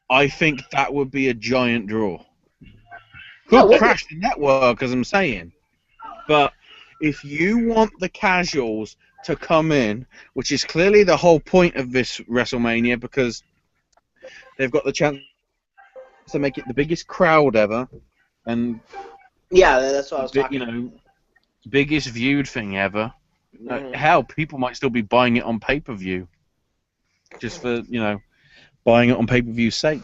Speaker 3: I think that would be a giant draw. Could crash the network, as I'm saying. But if you want the casuals to come in, which is clearly the whole point of this WrestleMania, because they've got the chance to make it the biggest crowd ever, and
Speaker 6: Yeah, that's what I was talking
Speaker 3: about. Biggest viewed thing ever. Hell, people might still be buying it on pay-per-view, just for buying it on pay-per-view's sake,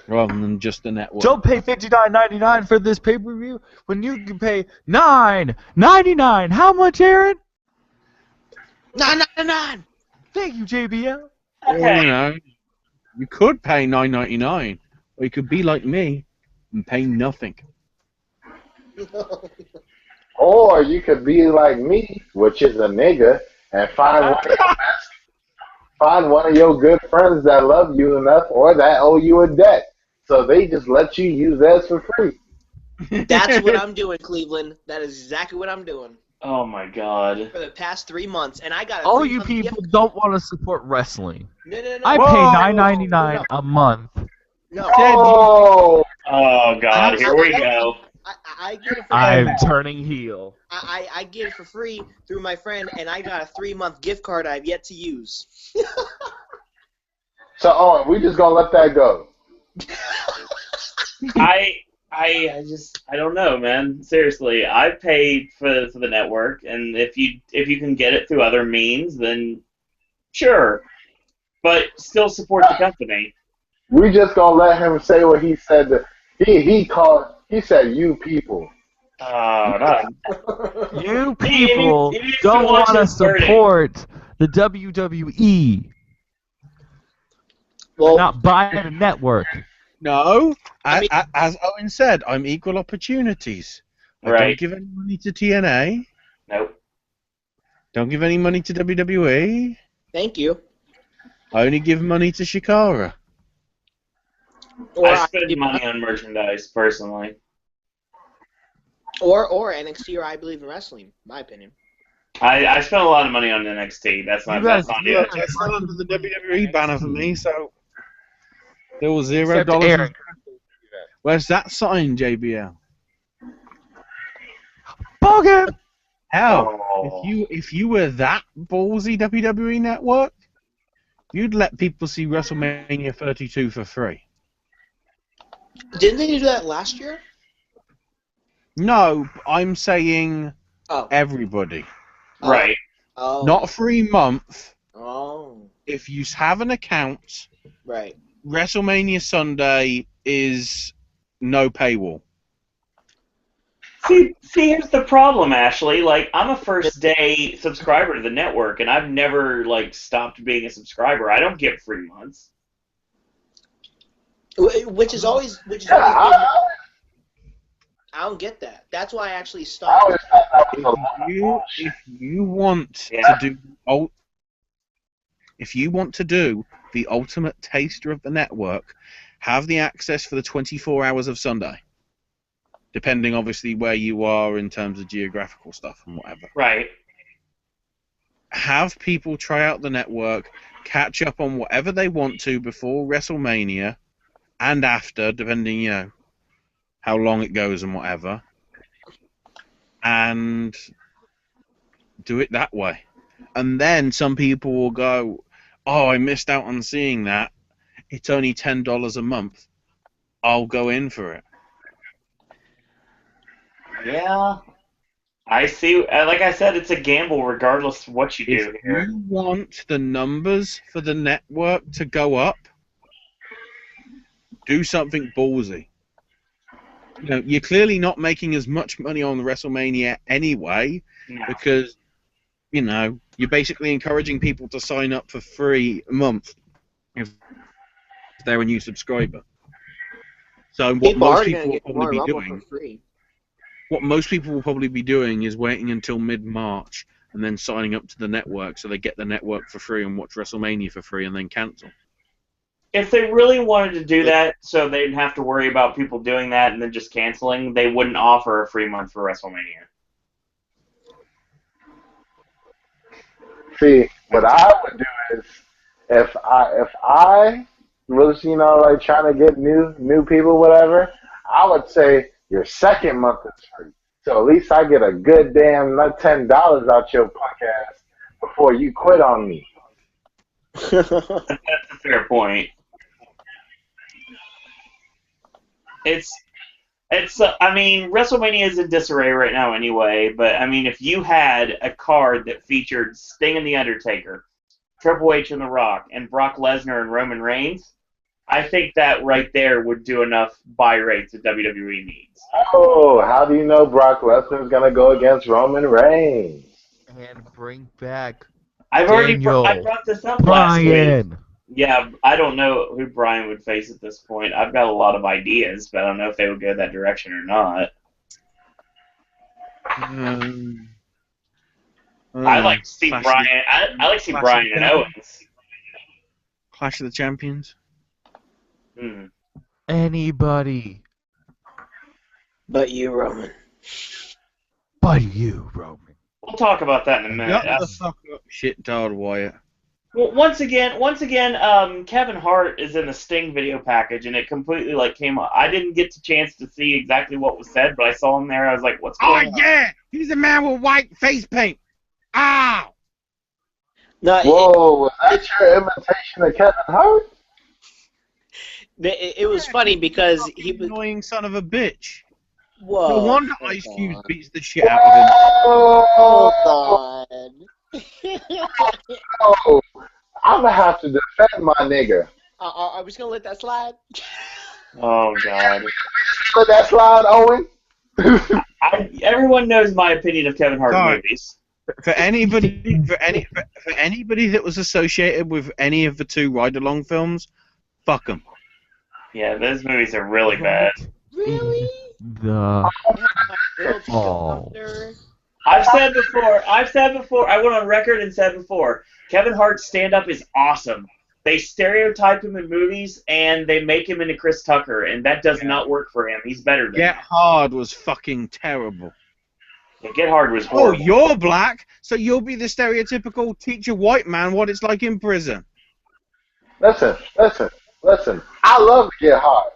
Speaker 3: rather than just the network.
Speaker 4: Don't pay $59.99 for this pay-per-view when you can pay $9.99. How much, Aaron?
Speaker 6: $9.99.
Speaker 4: Thank you, JBL.
Speaker 3: Or, you could pay $9.99, or you could be like me and pay nothing.
Speaker 5: Or you could be like me, which is a nigga, and find one of your good friends that love you enough or that owe you a debt. So they just let you use theirs for free.
Speaker 6: That's what I'm doing, Cleveland. That is exactly what I'm doing.
Speaker 1: Oh my God.
Speaker 6: For the past 3 months, and I got a
Speaker 4: All you people don't want to support wrestling.
Speaker 6: No.
Speaker 4: I pay $9.99 a month.
Speaker 6: No.
Speaker 5: Oh!
Speaker 1: Oh God, here we go.
Speaker 6: I get it for
Speaker 4: I'm turning heel.
Speaker 6: I get it for free through my friend, and I got a 3-month gift card I've yet to use.
Speaker 5: So, Owen, we just gonna let that go.
Speaker 1: I don't know, man. Seriously, I paid for the network, and if you can get it through other means, then sure, but still support the company.
Speaker 5: We just gonna let him say what he said. He said you people.
Speaker 4: You people don't want to support the WWE.
Speaker 6: Well,
Speaker 4: not buying a network.
Speaker 3: No, as Owen said, I'm equal opportunities. I don't give any money to TNA.
Speaker 1: Nope.
Speaker 3: Don't give any money to WWE.
Speaker 6: Thank you.
Speaker 3: I only give money to Shikara.
Speaker 1: Or I spend money on merchandise, personally.
Speaker 6: Or NXT or I Believe in Wrestling, in my opinion.
Speaker 1: I spent a lot of money on NXT. That's not it.
Speaker 3: That's still under the WWE banner for me, so there was $0. Where's that sign, JBL?
Speaker 4: Bogan!
Speaker 3: Hell, if you were that ballsy WWE Network, you'd let people see WrestleMania 32 for free.
Speaker 6: Didn't they do that last year?
Speaker 3: No, I'm saying everybody.
Speaker 1: Right.
Speaker 6: Oh.
Speaker 3: Not 3 months.
Speaker 6: Oh.
Speaker 3: If you have an account,
Speaker 6: right.
Speaker 3: WrestleMania Sunday is no paywall.
Speaker 1: See, here's the problem, Ashley. Like, I'm a first-day subscriber to the network, and I've never, stopped being a subscriber. I don't get free months.
Speaker 6: Which is always been... I don't get that. That's why I actually stopped.
Speaker 3: If you want to do the ultimate taster of the network, have the access for the 24 hours of Sunday. Depending, obviously, where you are in terms of geographical stuff and whatever.
Speaker 1: Right.
Speaker 3: Have people try out the network, catch up on whatever they want to before WrestleMania and after, depending, how long it goes and whatever, and do it that way. And then some people will go, oh, I missed out on seeing that. It's only $10 a month. I'll go in for it.
Speaker 1: Yeah. I see. Like I said, it's a gamble regardless of what you do here.
Speaker 3: If you want the numbers for the network to go up, do something ballsy. You're clearly not making as much money on WrestleMania anyway, because, you're basically encouraging people to sign up for free a month if they're a new subscriber. So what most people will probably be doing... what most people will probably be doing is waiting until mid-March and then signing up to the network so they get the network for free and watch WrestleMania for free and then cancel.
Speaker 1: If they really wanted to do that so they didn't have to worry about people doing that and then just canceling, they wouldn't offer a free month for WrestleMania.
Speaker 5: See, what I would do is, if I was, like trying to get new people, whatever, I would say your second month is free. So at least I get a good damn $10 out your punk ass before you quit on me.
Speaker 1: That's a fair point. I mean, WrestleMania is in disarray right now anyway, but I mean, if you had a card that featured Sting and The Undertaker, Triple H and The Rock, and Brock Lesnar and Roman Reigns, I think that right there would do enough buy rates that WWE needs.
Speaker 5: Oh, how do you know Brock Lesnar is going to go against Roman Reigns?
Speaker 4: And bring back
Speaker 1: I brought this up last week. Yeah, I don't know who Brian would face at this point. I've got a lot of ideas, but I don't know if they would go that direction or not. I like to see Brian. I like to see Brian and Owens.
Speaker 3: Clash of the Champions.
Speaker 4: Anybody.
Speaker 6: But you, Roman.
Speaker 1: We'll talk about that in a minute.
Speaker 3: Shut the fuck up, shit-tard Wyatt.
Speaker 1: Well, once again, Kevin Hart is in the Sting video package, and it completely came up. I didn't get the chance to see exactly what was said, but I saw him there. I was like, "What's going on?"
Speaker 3: Oh yeah, he's a man with white face paint. Ow!
Speaker 6: No,
Speaker 5: Whoa, was that your imitation of Kevin Hart?
Speaker 6: It was funny because he was
Speaker 3: annoying son of a bitch.
Speaker 6: Whoa!
Speaker 3: No wonder Ice Cube beats the shit out of him.
Speaker 6: Hold on.
Speaker 5: Oh, I'm gonna have to defend my nigga.
Speaker 6: Are we just gonna let that slide?
Speaker 1: Oh God!
Speaker 5: Let that slide, Owen.
Speaker 1: Everyone knows my opinion of Kevin Hart movies.
Speaker 3: For anybody that was associated with any of the two ride-along films, fuck them.
Speaker 1: Yeah, those movies are really bad.
Speaker 6: Really? I've
Speaker 1: said before, I went on record and said before, Kevin Hart's stand-up is awesome. They stereotype him in movies, and they make him into Chris Tucker, and that does not work for him. He's better than
Speaker 3: Get Hard was fucking terrible.
Speaker 1: Yeah, Get Hard was horrible.
Speaker 3: Oh, you're black, so you'll be the stereotypical teacher white man, what it's like in prison.
Speaker 5: Listen. I love to get hard.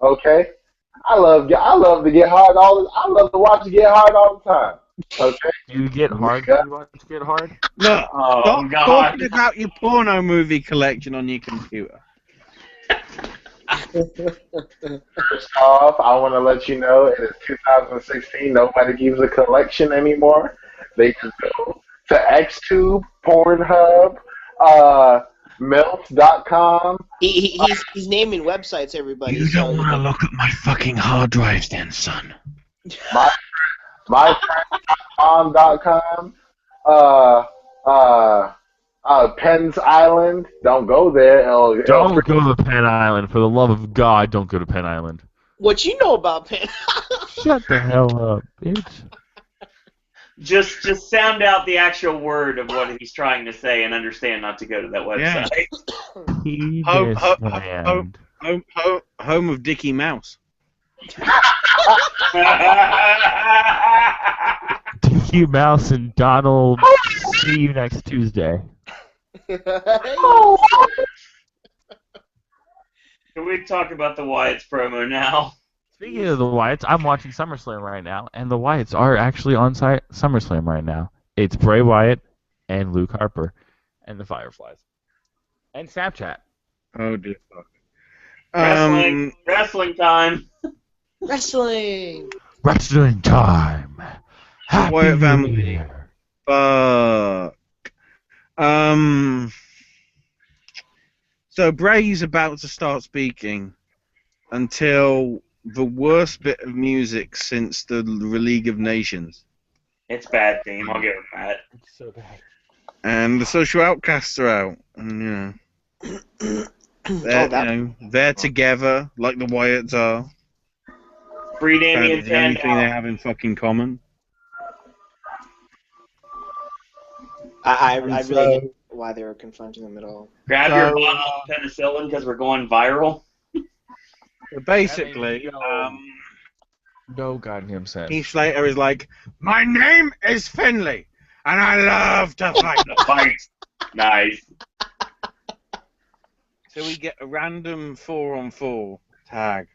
Speaker 5: Okay? I love to get hard I love to watch Get Hard all the time. Okay?
Speaker 4: You get hard when you watch Get Hard?
Speaker 3: Look, stop talking about your porno movie collection on your computer.
Speaker 5: First off, I want to let you know it is 2016. Nobody keeps a collection anymore. They just go to Xtube, Pornhub, MILF.com.
Speaker 6: He's naming websites, everybody.
Speaker 3: You don't want to look at my fucking hard drives then, son.
Speaker 5: MyFriend.com, Penn's Island. Don't go there.
Speaker 4: Don't go to Penn Island. For the love of God, don't go to Penn Island.
Speaker 6: What you know about Penn?
Speaker 4: Shut the hell up, bitch.
Speaker 1: Just sound out the actual word of what he's trying to say and understand not to go to that website.
Speaker 3: Home of Dickie Mouse.
Speaker 4: Dickie Mouse and Donald. See you next Tuesday.
Speaker 1: Can we talk about the Wyatts promo now?
Speaker 4: Speaking of the Wyatts, I'm watching SummerSlam right now, and the Wyatts are actually on site SummerSlam right now. It's Bray Wyatt and Luke Harper and the Fireflies. And Snapchat.
Speaker 3: Oh, dear fuck.
Speaker 1: Wrestling time.
Speaker 6: Wrestling
Speaker 4: time. Happy
Speaker 3: Wyatt
Speaker 4: New
Speaker 3: family.
Speaker 4: Year.
Speaker 3: Fuck. So Bray's about to start speaking until the worst bit of music since the League of Nations.
Speaker 1: It's bad theme, I'll give him that.
Speaker 4: It's so bad.
Speaker 3: And the Social Outcasts are out. And, they're together like the Wyatts are.
Speaker 1: Free Damien
Speaker 3: Apparently the only thing they
Speaker 1: Sandow.
Speaker 3: have in fucking common.
Speaker 6: I
Speaker 3: And
Speaker 6: really
Speaker 3: so-
Speaker 6: didn't know why they were confronting him at all.
Speaker 1: Grab
Speaker 3: So,
Speaker 1: your bottle of penicillin because we're going viral.
Speaker 3: Basically,
Speaker 4: No goddamn sense.
Speaker 3: Heath Slater is like, my name is Finley, and I love to fight.
Speaker 1: Fight. Nice.
Speaker 3: So we get a random 4-on-4 tag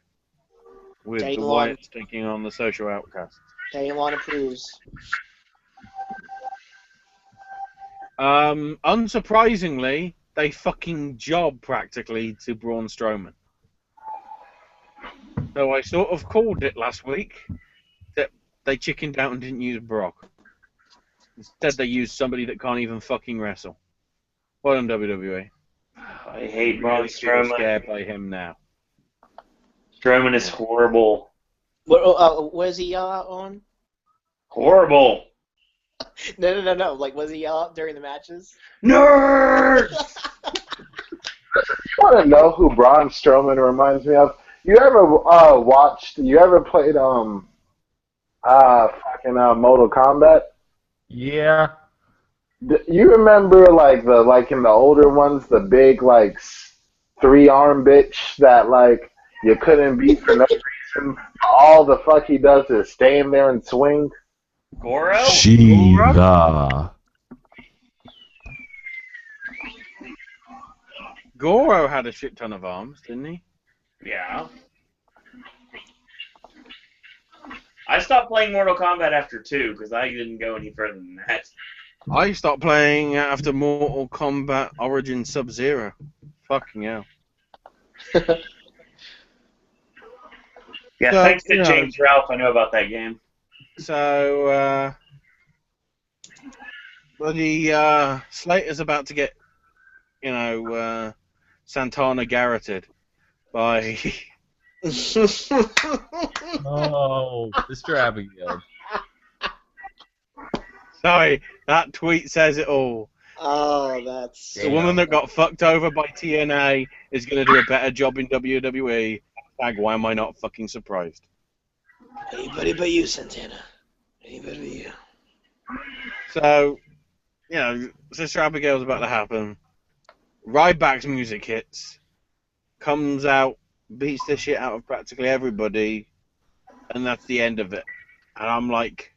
Speaker 3: with the
Speaker 6: Dane
Speaker 3: Wyatts taking on the Social Outcasts.
Speaker 6: Dane approves.
Speaker 3: Unsurprisingly, they fucking job practically to Braun Strowman. So I sort of called it last week that they chickened out and didn't use Brock. Instead, they used somebody that can't even fucking wrestle. Well done, WWE.
Speaker 1: I hate Braun
Speaker 3: Really people
Speaker 1: Strowman.
Speaker 3: scared by him now.
Speaker 1: Strowman is horrible.
Speaker 6: What does he yell out on?
Speaker 1: Horrible.
Speaker 6: No. Like, was he yell out during the matches?
Speaker 1: Nerds!
Speaker 5: You want to know who Braun Strowman reminds me of? You ever played Mortal Kombat?
Speaker 4: Yeah.
Speaker 5: You remember like in the older ones, the big like 3-arm bitch that like you couldn't beat for no reason. All the fuck he does is stand there and swing.
Speaker 1: Goro?
Speaker 4: Shiva.
Speaker 3: Goro had a shit ton of arms, didn't he?
Speaker 1: Yeah. I stopped playing Mortal Kombat after 2 because I didn't go any further than that.
Speaker 3: I stopped playing after Mortal Kombat Origin Sub-Zero. Fucking hell.
Speaker 1: Yeah,
Speaker 3: So,
Speaker 1: thanks to
Speaker 3: you know.
Speaker 1: James Ralph, I know about that game.
Speaker 3: So, bloody Slater's about to get, Santana garroted by...
Speaker 4: Oh, Mr. Abigail.
Speaker 3: Sorry, that tweet says it all.
Speaker 6: Oh, that's...
Speaker 3: The woman that got fucked over by TNA is going to do a better job in WWE. Hashtag, why am I not fucking surprised?
Speaker 6: Anybody but you, Santana. Anybody but you.
Speaker 3: So, Sister Abigail's about to happen. Ryback's music hits. Comes out, beats the shit out of practically everybody, and that's the end of it. And I'm like,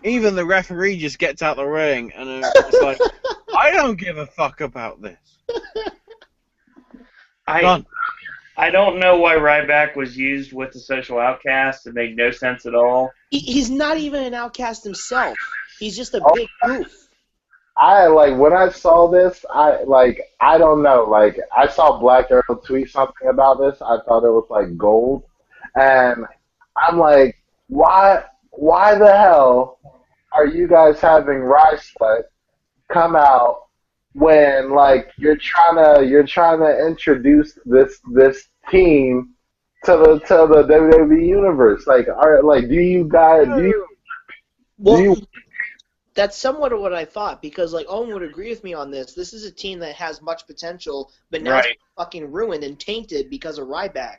Speaker 3: even the referee just gets out the ring, and it's like, I don't give a fuck about this. Done.
Speaker 1: I don't know why Ryback was used with the Social Outcasts. It made no sense at all.
Speaker 6: He's not even an outcast himself. He's just a big goof.
Speaker 5: When I saw this, I don't know, I saw Black Arrow tweet something about this. I thought it was like gold, and I'm like, why the hell are you guys having Ricebud come out when you're trying to introduce this team to the WWE universe?
Speaker 6: That's somewhat of what I thought, because Owen would agree with me on this. This is a team that has much potential, but now it's fucking ruined and tainted because of Ryback.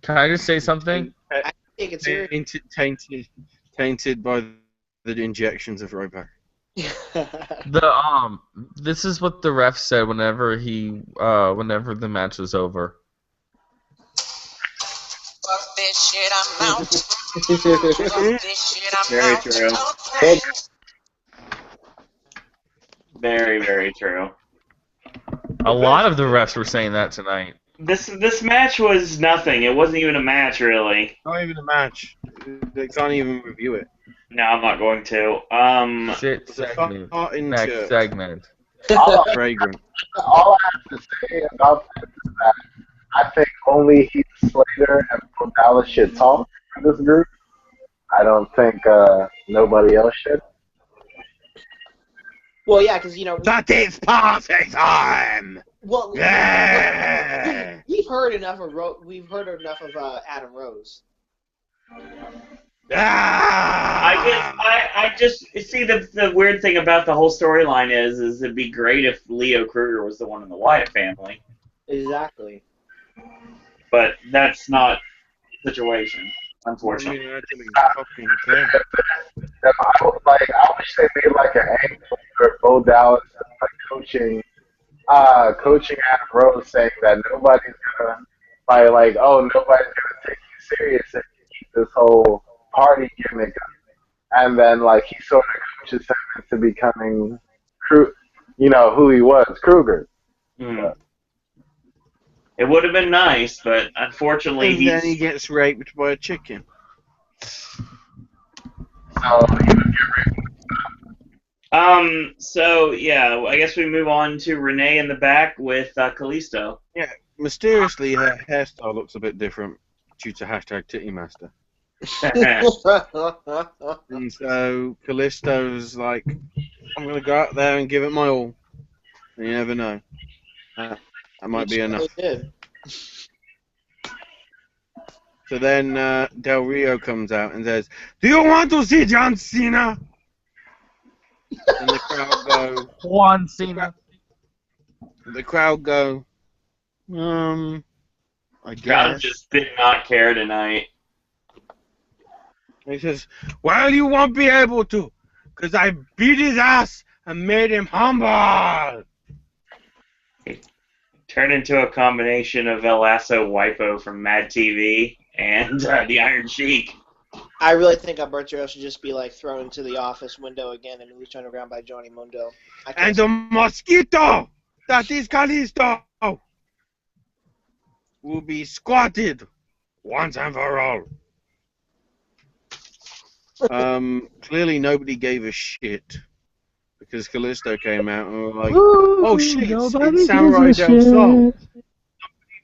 Speaker 4: Can I just say something?
Speaker 6: I take it serious.
Speaker 3: Tainted by the injections of Ryback.
Speaker 4: This is what the ref said whenever the match was over.
Speaker 8: Fuck this shit, I'm out. Fuck this shit, I'm
Speaker 1: Very
Speaker 8: out.
Speaker 1: true.
Speaker 8: Okay.
Speaker 1: Very, very true.
Speaker 4: A lot of the refs were saying that tonight.
Speaker 1: This match was nothing. It wasn't even a match, really.
Speaker 3: Not even a match. They can't even review it.
Speaker 1: No, I'm not going to.
Speaker 4: Sit segment. Next segment.
Speaker 3: Fragrant.
Speaker 5: All I have to say about this is that I think only Heath Slater and Bo Dallas should talk in this group. I don't think nobody else should.
Speaker 6: Well, yeah, because
Speaker 3: That is party time.
Speaker 6: Well,
Speaker 3: Yeah.
Speaker 6: we've heard enough of Adam Rose.
Speaker 1: I just see the weird thing about the whole storyline is it'd be great if Leo Kruger was the one in the Wyatt family,
Speaker 6: Exactly.
Speaker 1: but that's not the situation. unfortunately.
Speaker 3: I mean, fucking care.
Speaker 5: I wish they made like an angle where Bo Dallas is like coaching Ambrose, saying that nobody's gonna oh, nobody's gonna take you serious if you keep this whole party gimmick up. And then he sort of coaches him into becoming who he was, Kruger.
Speaker 1: Mm. It would have been nice, but unfortunately
Speaker 3: And then he gets raped by a chicken.
Speaker 1: So yeah, I guess we move on to Renee in the back with Kalisto.
Speaker 3: Yeah, mysteriously her hairstyle looks a bit different due to #TittyMaster. And so Kalisto's like, I'm going to go out there and give it my all. And you never know. That might be enough. So then Del Rio comes out and says, "Do you want to see John Cena?" And the crowd go,
Speaker 4: Juan Cena.
Speaker 3: The crowd go, I
Speaker 1: Crowd
Speaker 3: guess.
Speaker 1: just did not care tonight.
Speaker 3: And he says, "Well, you won't be able to, because I beat his ass and made him humble."
Speaker 1: Turned into a combination of El Lasso Wipo from Mad TV and the Iron Sheik.
Speaker 6: I really think Alberto should just be thrown into the office window again and reached underground by Johnny Mundo.
Speaker 3: And the mosquito that is Kalisto will be squatted once and for all. Clearly nobody gave a shit because Kalisto came out and were like, "Oh shit, it's Samurai Del Sol.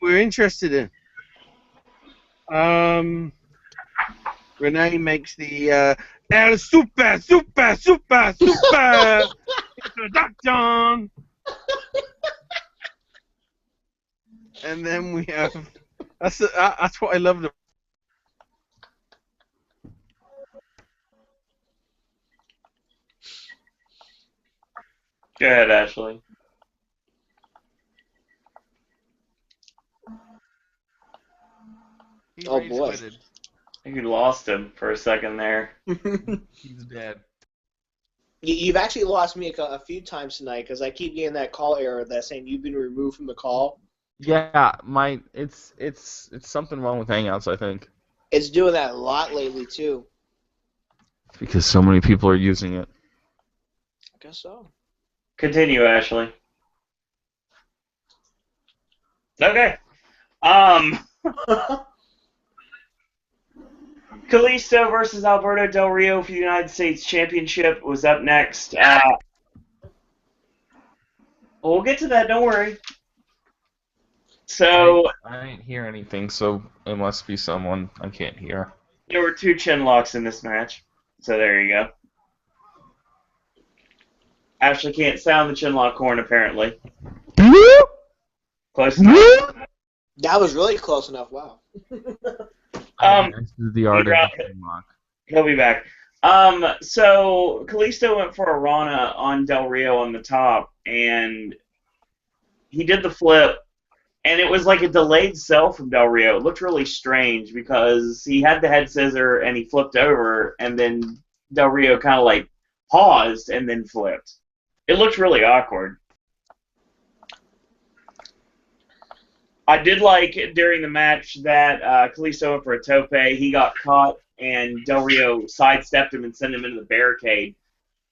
Speaker 3: We're interested in." Renee makes the El Super introduction. And then we have that's what I love.
Speaker 1: Go ahead, Ashley.
Speaker 6: Oh boy.
Speaker 1: I think you lost him for a second there.
Speaker 2: He's dead.
Speaker 6: You've actually lost me a few times tonight because I keep getting that call error that's saying you've been removed from the call.
Speaker 4: Yeah, it's something wrong with Hangouts, I think.
Speaker 6: It's doing that a lot lately too.
Speaker 4: Because so many people are using it.
Speaker 6: I guess so.
Speaker 1: Continue, Ashley. Okay. Kalisto versus Alberto Del Rio for the United States Championship was up next. We'll get to that, don't worry. So
Speaker 2: I didn't hear anything, so it must be someone I can't hear.
Speaker 1: there were 2 chin locks in this match. So there you go. Ashley can't sound the chin lock horn, apparently. Close enough.
Speaker 6: That was really close enough. Wow.
Speaker 4: This is the art of Lock.
Speaker 1: He'll be back. So Kalisto went for a Rana on Del Rio on the top, and he did the flip, and it was like a delayed sell from Del Rio. It looked really strange because he had the head scissor and he flipped over, and then Del Rio kind of paused and then flipped. It looked really awkward. I did like during the match that Kalisto went for a tope. He got caught, and Del Rio sidestepped him and sent him into the barricade,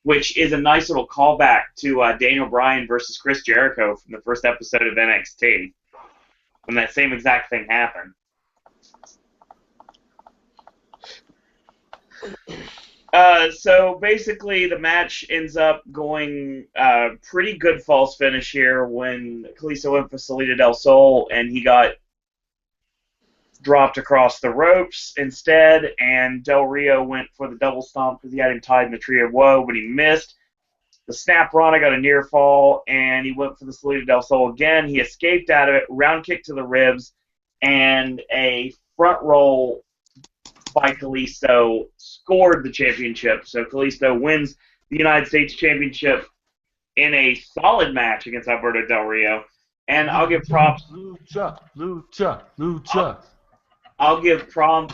Speaker 1: which is a nice little callback to Daniel Bryan versus Chris Jericho from the first episode of NXT, when that same exact thing happened. So basically, the match ends up going pretty good false finish here when Kalisto went for Salida del Sol and he got dropped across the ropes instead, and Del Rio went for the double stomp because he had him tied in the Tree of Woe, but he missed. The Snap Rana got a near fall, and he went for the Salida del Sol again. He escaped out of it, round kick to the ribs, and a front roll by Kalisto scored the championship. So Kalisto wins the United States Championship in a solid match against Alberto Del Rio. And I'll give props.
Speaker 2: Lucha.
Speaker 1: I'll give props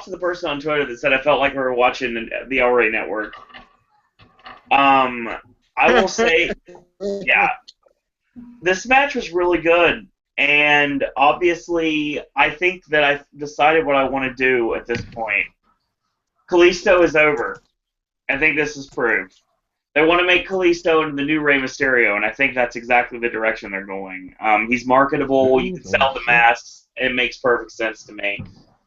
Speaker 1: to the person on Twitter that said I felt like we were watching the El-Ray Network. I will say, yeah, this match was really good, and obviously, I think that I've decided what I want to do at this point. Kalisto is over. I think this is proved. They want to make Kalisto into the new Rey Mysterio, and I think that's exactly the direction they're going. He's marketable. You can sell the masks. It makes perfect sense to me.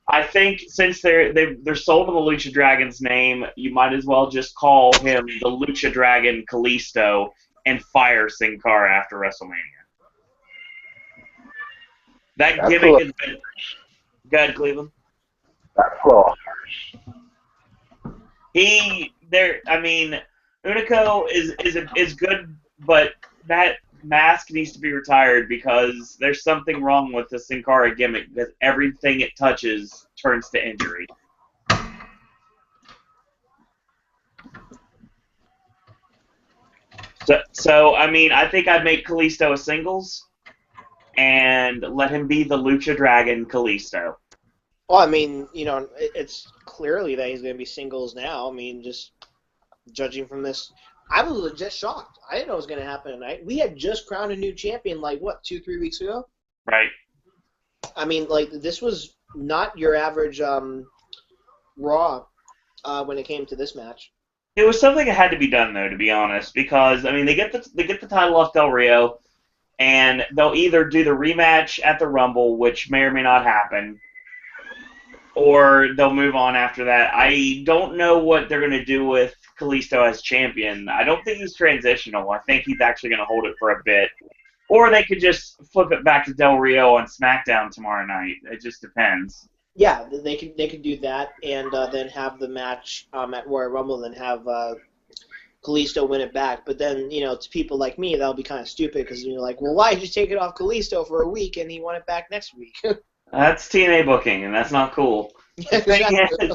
Speaker 1: I think since they're sold on the Lucha Dragon's name, you might as well just call him the Lucha Dragon Kalisto and fire Sin Cara after WrestleMania. That gimmick has been... Go ahead, Cleveland.
Speaker 5: That's cool.
Speaker 1: Unico is good, but that mask needs to be retired because there's something wrong with the Sin Cara gimmick because everything it touches turns to injury. So I think I'd make Kalisto a singles and let him be the Lucha Dragon Kalisto.
Speaker 6: Well, it's clearly that he's going to be singles now. Just judging from this, I was legit shocked. I didn't know it was going to happen tonight. We had just crowned a new champion, 2-3 weeks ago?
Speaker 1: Right.
Speaker 6: This was not your average Raw when it came to this match.
Speaker 1: It was something that had to be done, though, to be honest, because they get the title off Del Rio, and they'll either do the rematch at the Rumble, which may or may not happen, or they'll move on after that. I don't know what they're going to do with Kalisto as champion. I don't think he's transitional. I think he's actually going to hold it for a bit. Or they could just flip it back to Del Rio on SmackDown tomorrow night. It just depends.
Speaker 6: Yeah, they could do that and then have the match at Royal Rumble and then have Kalisto win it back. But then, to people like me, that'll be kind of stupid because you're like, well, why did you take it off Kalisto for a week and he won it back next week?
Speaker 1: That's TNA booking, and that's not cool.
Speaker 6: Exactly.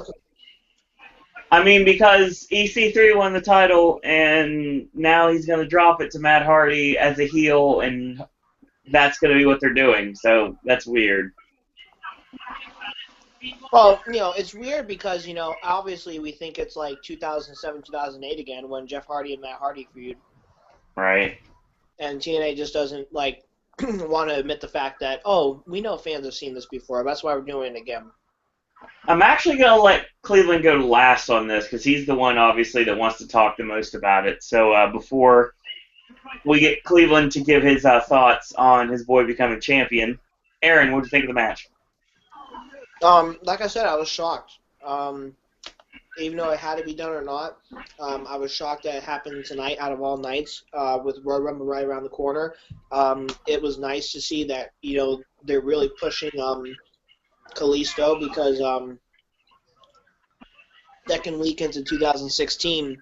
Speaker 1: Because EC3 won the title, and now he's going to drop it to Matt Hardy as a heel, and that's going to be what they're doing. So that's weird.
Speaker 6: Well, it's weird because, obviously we think it's like 2007, 2008 again when Jeff Hardy and Matt Hardy feud.
Speaker 1: Right.
Speaker 6: And TNA just doesn't, want to admit the fact that, we know fans have seen this before. That's why we're doing it again.
Speaker 1: I'm actually going to let Cleveland go last on this because he's the one, obviously, that wants to talk the most about it. So before we get Cleveland to give his thoughts on his boy becoming champion, Aaron, what did you think of the match?
Speaker 6: Like I said, I was shocked. Even though it had to be done or not, I was shocked that it happened tonight out of all nights with Royal Rumble right around the corner. It was nice to see that, they're really pushing Kalisto because second week into 2016,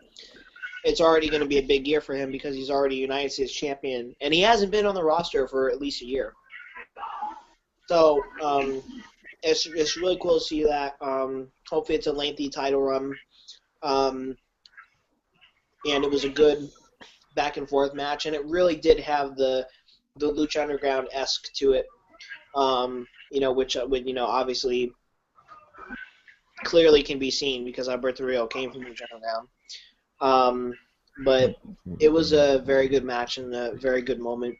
Speaker 6: it's already going to be a big year for him because he's already United States champion, and he hasn't been on the roster for at least a year. So it's really cool to see that. Hopefully it's a lengthy title run. And it was a good back and forth match, and it really did have the Lucha Underground-esque to it. Which obviously clearly can be seen because Alberto Rio came from Lucha Underground. But it was a very good match and a very good moment.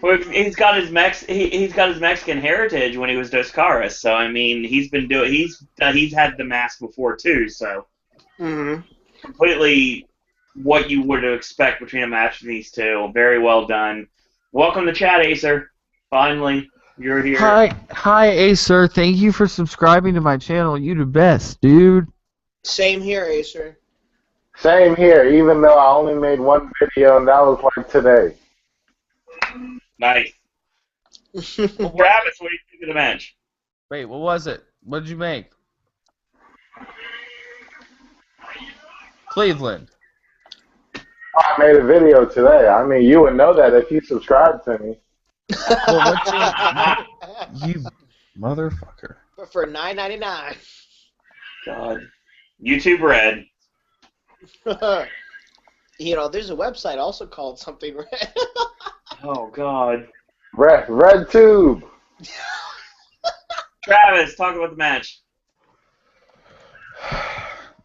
Speaker 1: Well, he's got his Mexican heritage when he was Dos Caras, so he's had the mask before too, so completely what you would expect between a match of these two. Very well done. Welcome to chat, Acer. Finally, you're here.
Speaker 4: Hi, Acer. Thank you for subscribing to my channel. You the best, dude.
Speaker 6: Same here, Acer.
Speaker 5: Same here, even though I only made one video and that was like today.
Speaker 1: Nice. Well, Travis, what do you think of the match?
Speaker 4: Wait, what was it? What did you make? Cleveland.
Speaker 5: I made a video today. You would know that if you subscribed to me.
Speaker 4: Well, you motherfucker.
Speaker 6: For $9.99.
Speaker 1: God. YouTube Red.
Speaker 6: There's a website also called something Red.
Speaker 1: Oh, God.
Speaker 5: Red Tube.
Speaker 1: Travis, talk about the match.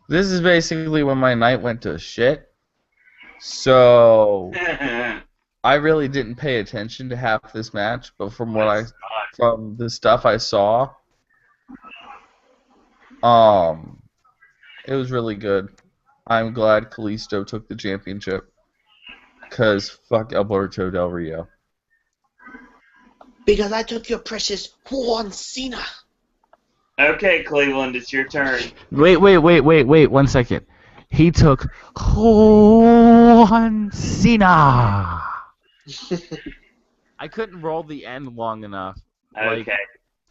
Speaker 9: This is basically when my night went to shit. So I really didn't pay attention to half this match, but from the stuff I saw, it was really good. I'm glad Kalisto took the championship, cause fuck Alberto Del Rio.
Speaker 6: Because I took your precious Juan Cena.
Speaker 1: Okay, Cleveland, it's your turn.
Speaker 4: Wait, 1 second. He took John Cena. I couldn't roll the end long enough.
Speaker 1: Okay.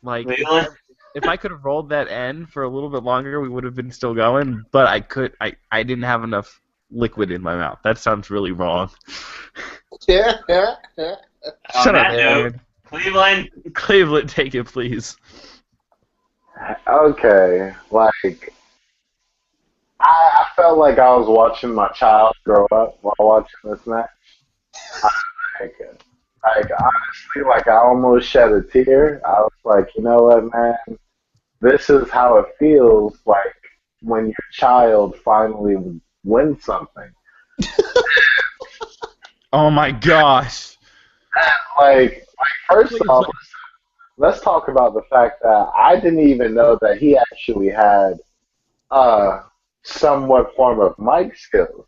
Speaker 4: Like
Speaker 1: Cleveland?
Speaker 4: if I could have rolled that end for a little bit longer, we would have been still going. But I didn't have enough liquid in my mouth. That sounds really wrong. Shut up, Aaron.
Speaker 1: Cleveland.
Speaker 4: Cleveland, take it, please.
Speaker 5: Okay, like, I felt like I was watching my child grow up while watching this match. Like honestly, like, I almost shed a tear. I was like, you know what, man? This is how it feels like when your child finally wins something.
Speaker 9: Oh my gosh.
Speaker 5: Like first off, let's talk about the fact that I didn't even know that he actually had somewhat form of mic skills.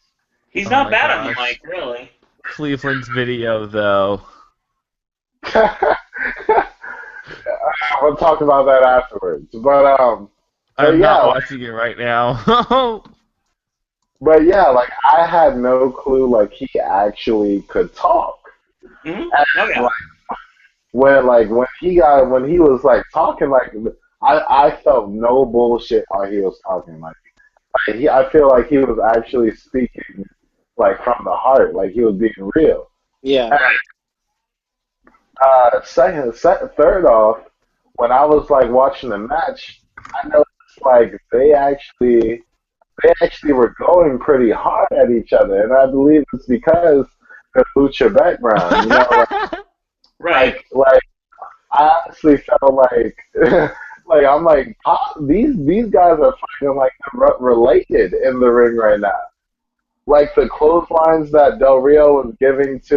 Speaker 1: He's not bad on the mic, really.
Speaker 4: Cleveland's video, though.
Speaker 5: We'll talk about that afterwards. But
Speaker 4: I'm
Speaker 5: yeah,
Speaker 4: not watching it right now.
Speaker 5: but yeah, like, I had no clue like he actually could talk.
Speaker 1: Mm-hmm.
Speaker 5: And, when he was like talking, like, I felt no bullshit while he was talking. Like I feel like he was actually speaking like from the heart, like he was being real.
Speaker 6: Yeah.
Speaker 5: Third off, when I was like watching the match, I noticed like they actually were going pretty hard at each other, and I believe it's because of lucha background. You know, like, like I honestly felt like like I'm like, these guys are fucking like related in the ring right now. Like the clotheslines that Del Rio was giving to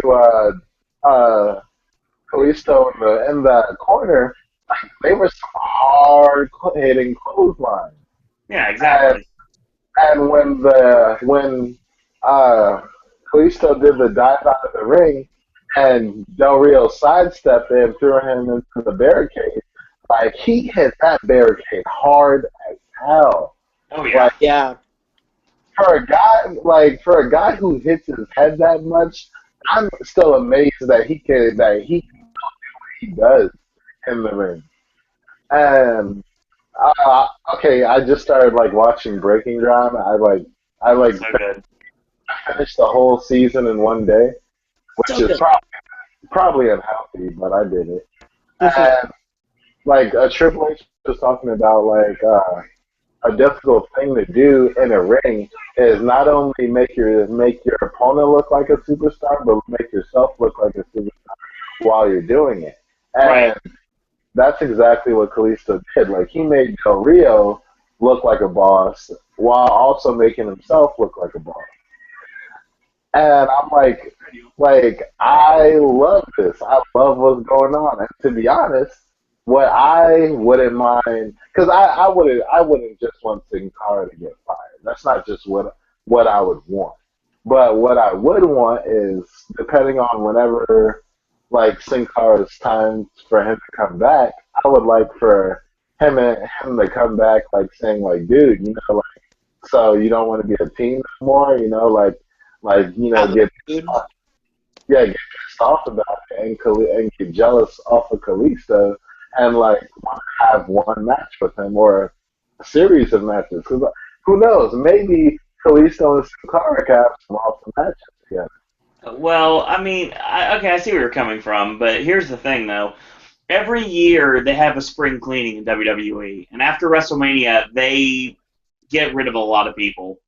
Speaker 5: Kalisto in the corner, like, they were some hard hitting clotheslines.
Speaker 1: Yeah, exactly.
Speaker 5: And when Kalisto did the dive out of the ring, and Del Rio sidestepped and threw him into the barricade, like, he hit that barricade hard as hell.
Speaker 1: Oh yeah.
Speaker 5: Like,
Speaker 6: Yeah.
Speaker 5: For a guy who hits his head that much, I'm still amazed that he can do what he does in the ring. And okay, I just started like watching Breaking Ground. I
Speaker 1: So good.
Speaker 5: finished the whole season in one day, which
Speaker 6: So
Speaker 5: is
Speaker 6: good.
Speaker 5: probably unhealthy, but I did it. And like Triple H was talking about, like, a difficult thing to do in a ring is not only make your opponent look like a superstar, but make yourself look like a superstar while you're doing it. And that's exactly what Kalisto did. Like, he made Del Rio look like a boss while also making himself look like a boss. And I'm like, I love this. I love what's going on. And to be honest, what I wouldn't mind, because I wouldn't just want Sin Cara to get fired. That's not just what I would want. But what I would want is, depending on whenever, like, Sin Cara's time for him to come back, I would like for him to come back, like, saying, like, dude, you know, like, so you don't want to be a team anymore, you know, like, you know, get pissed off about it and get jealous off of Kalisto, and like want to have one match with him or a series of matches. Because who knows? Maybe Kalisto and Sin Cara can have some awesome matches together.
Speaker 1: Well, I mean, I see where you're coming from, but here's the thing, though. Every year they have a spring cleaning in WWE, and after WrestleMania, they get rid of a lot of people.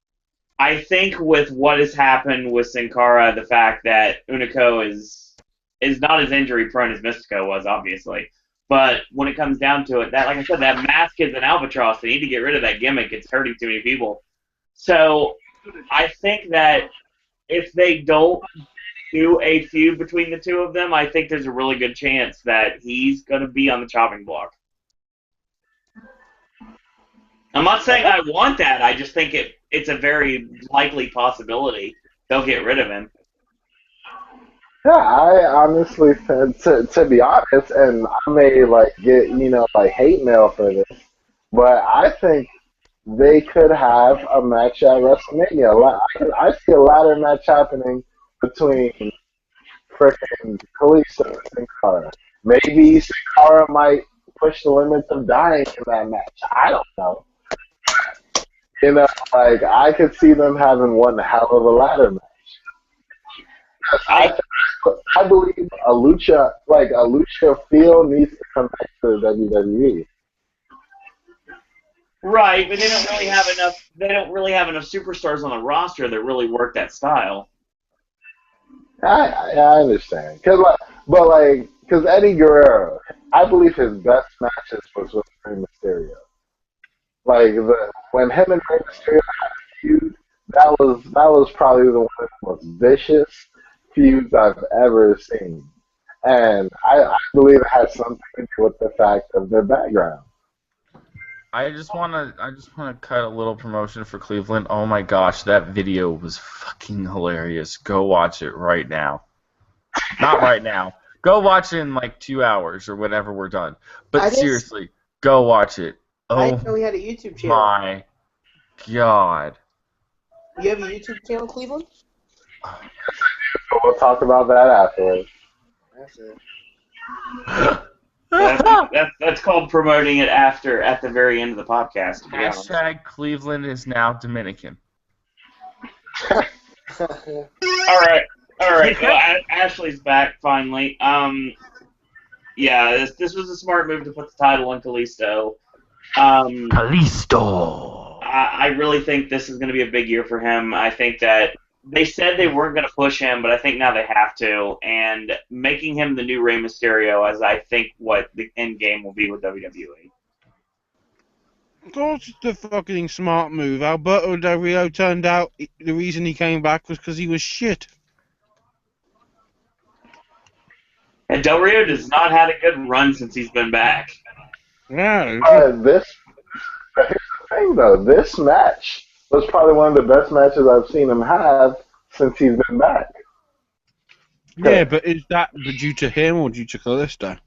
Speaker 1: I think with what has happened with Sin Cara, the fact that Unico is not as injury prone as Mystico was, obviously, But when it comes down to it, that, like I said, that mask is an albatross. They need to get rid of that gimmick. It's hurting too many people. So I think that if they don't do a feud between the two of them, I think there's a really good chance that he's going to be on the chopping block. I'm not saying I want that. I just think it's a very likely possibility they'll get rid of him.
Speaker 5: Yeah, I honestly, to be honest, and I may get hate mail for this, but I think they could have a match at WrestleMania. I see a ladder match happening between frickin' Kalisto and Sin Cara. Maybe Sin Cara might push the limits of dying in that match. I don't know. I could see them having one hell of a ladder match. I believe a lucha feel needs to come back to the WWE.
Speaker 1: Right, but they don't really have enough. They don't really have enough superstars on the roster that really work that style.
Speaker 5: I understand, because Eddie Guerrero, I believe his best matches was with Rey Mysterio. When him and Rey Mysterio had a feud, that was probably one of the most vicious feuds I've ever seen, and I believe it has something to do with the fact of their background.
Speaker 4: I just wanna cut a little promotion for Cleveland. Oh my gosh, that video was fucking hilarious. Go watch it right now. Not right now. Go watch it in 2 hours or whenever we're done. But seriously, go watch it.
Speaker 6: I
Speaker 4: Oh
Speaker 6: didn't know we had a YouTube channel.
Speaker 4: my god.
Speaker 6: You have a YouTube channel, Cleveland?
Speaker 5: So we'll talk about that afterwards.
Speaker 6: That's it.
Speaker 1: That's called promoting it at the very end of the podcast. To be honest.
Speaker 4: Hashtag Cleveland is now Dominican.
Speaker 1: All right. Well, Ashley's back finally. Yeah, this was a smart move to put the title on Kalisto.
Speaker 7: Kalisto.
Speaker 1: I really think this is going to be a big year for him. I think that they said they weren't going to push him, but I think now they have to. And making him the new Rey Mysterio, as I think what the end game will be with WWE.
Speaker 3: Of course, it's the fucking smart move. Alberto Del Rio turned out the reason he came back was because he was shit.
Speaker 1: And Del Rio does not have a good run since he's been back.
Speaker 3: Yeah.
Speaker 5: Here's the thing, though. This match was probably one of the best matches I've seen him have since he's been back.
Speaker 3: Yeah, but is that due to him or due to Kalisto?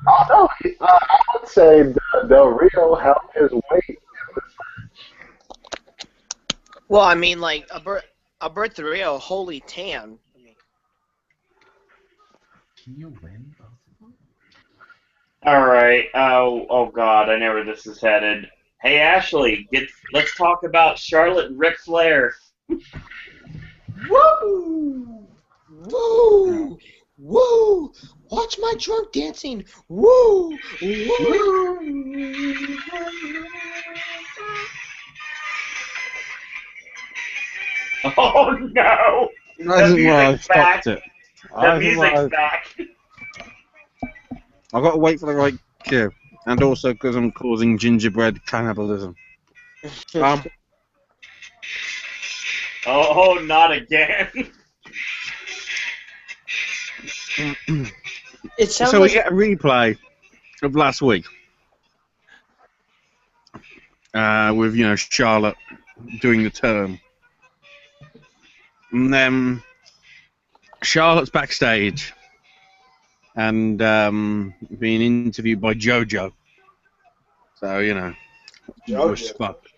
Speaker 5: Oh, no. I would say Del Rio held his weight in this match.
Speaker 6: Well, I mean, Alberto Rio, holy tan.
Speaker 4: Can you win?
Speaker 1: All right. Oh God, I know where this is headed. Hey Ashley, let's talk about Charlotte and Ric Flair.
Speaker 6: Woo! Woo! Woo! Watch my drunk dancing. Woo! Woo!
Speaker 1: Oh no!
Speaker 3: That's why I stopped it.
Speaker 1: The music's back.
Speaker 3: I've got to wait for the right cue. And also because I'm causing gingerbread cannibalism.
Speaker 1: Oh, not again.
Speaker 6: It sounds
Speaker 3: So we
Speaker 6: like
Speaker 3: get a replay of last week. With, Charlotte doing the turn. And then Charlotte's backstage and being interviewed by JoJo. So, was fucked.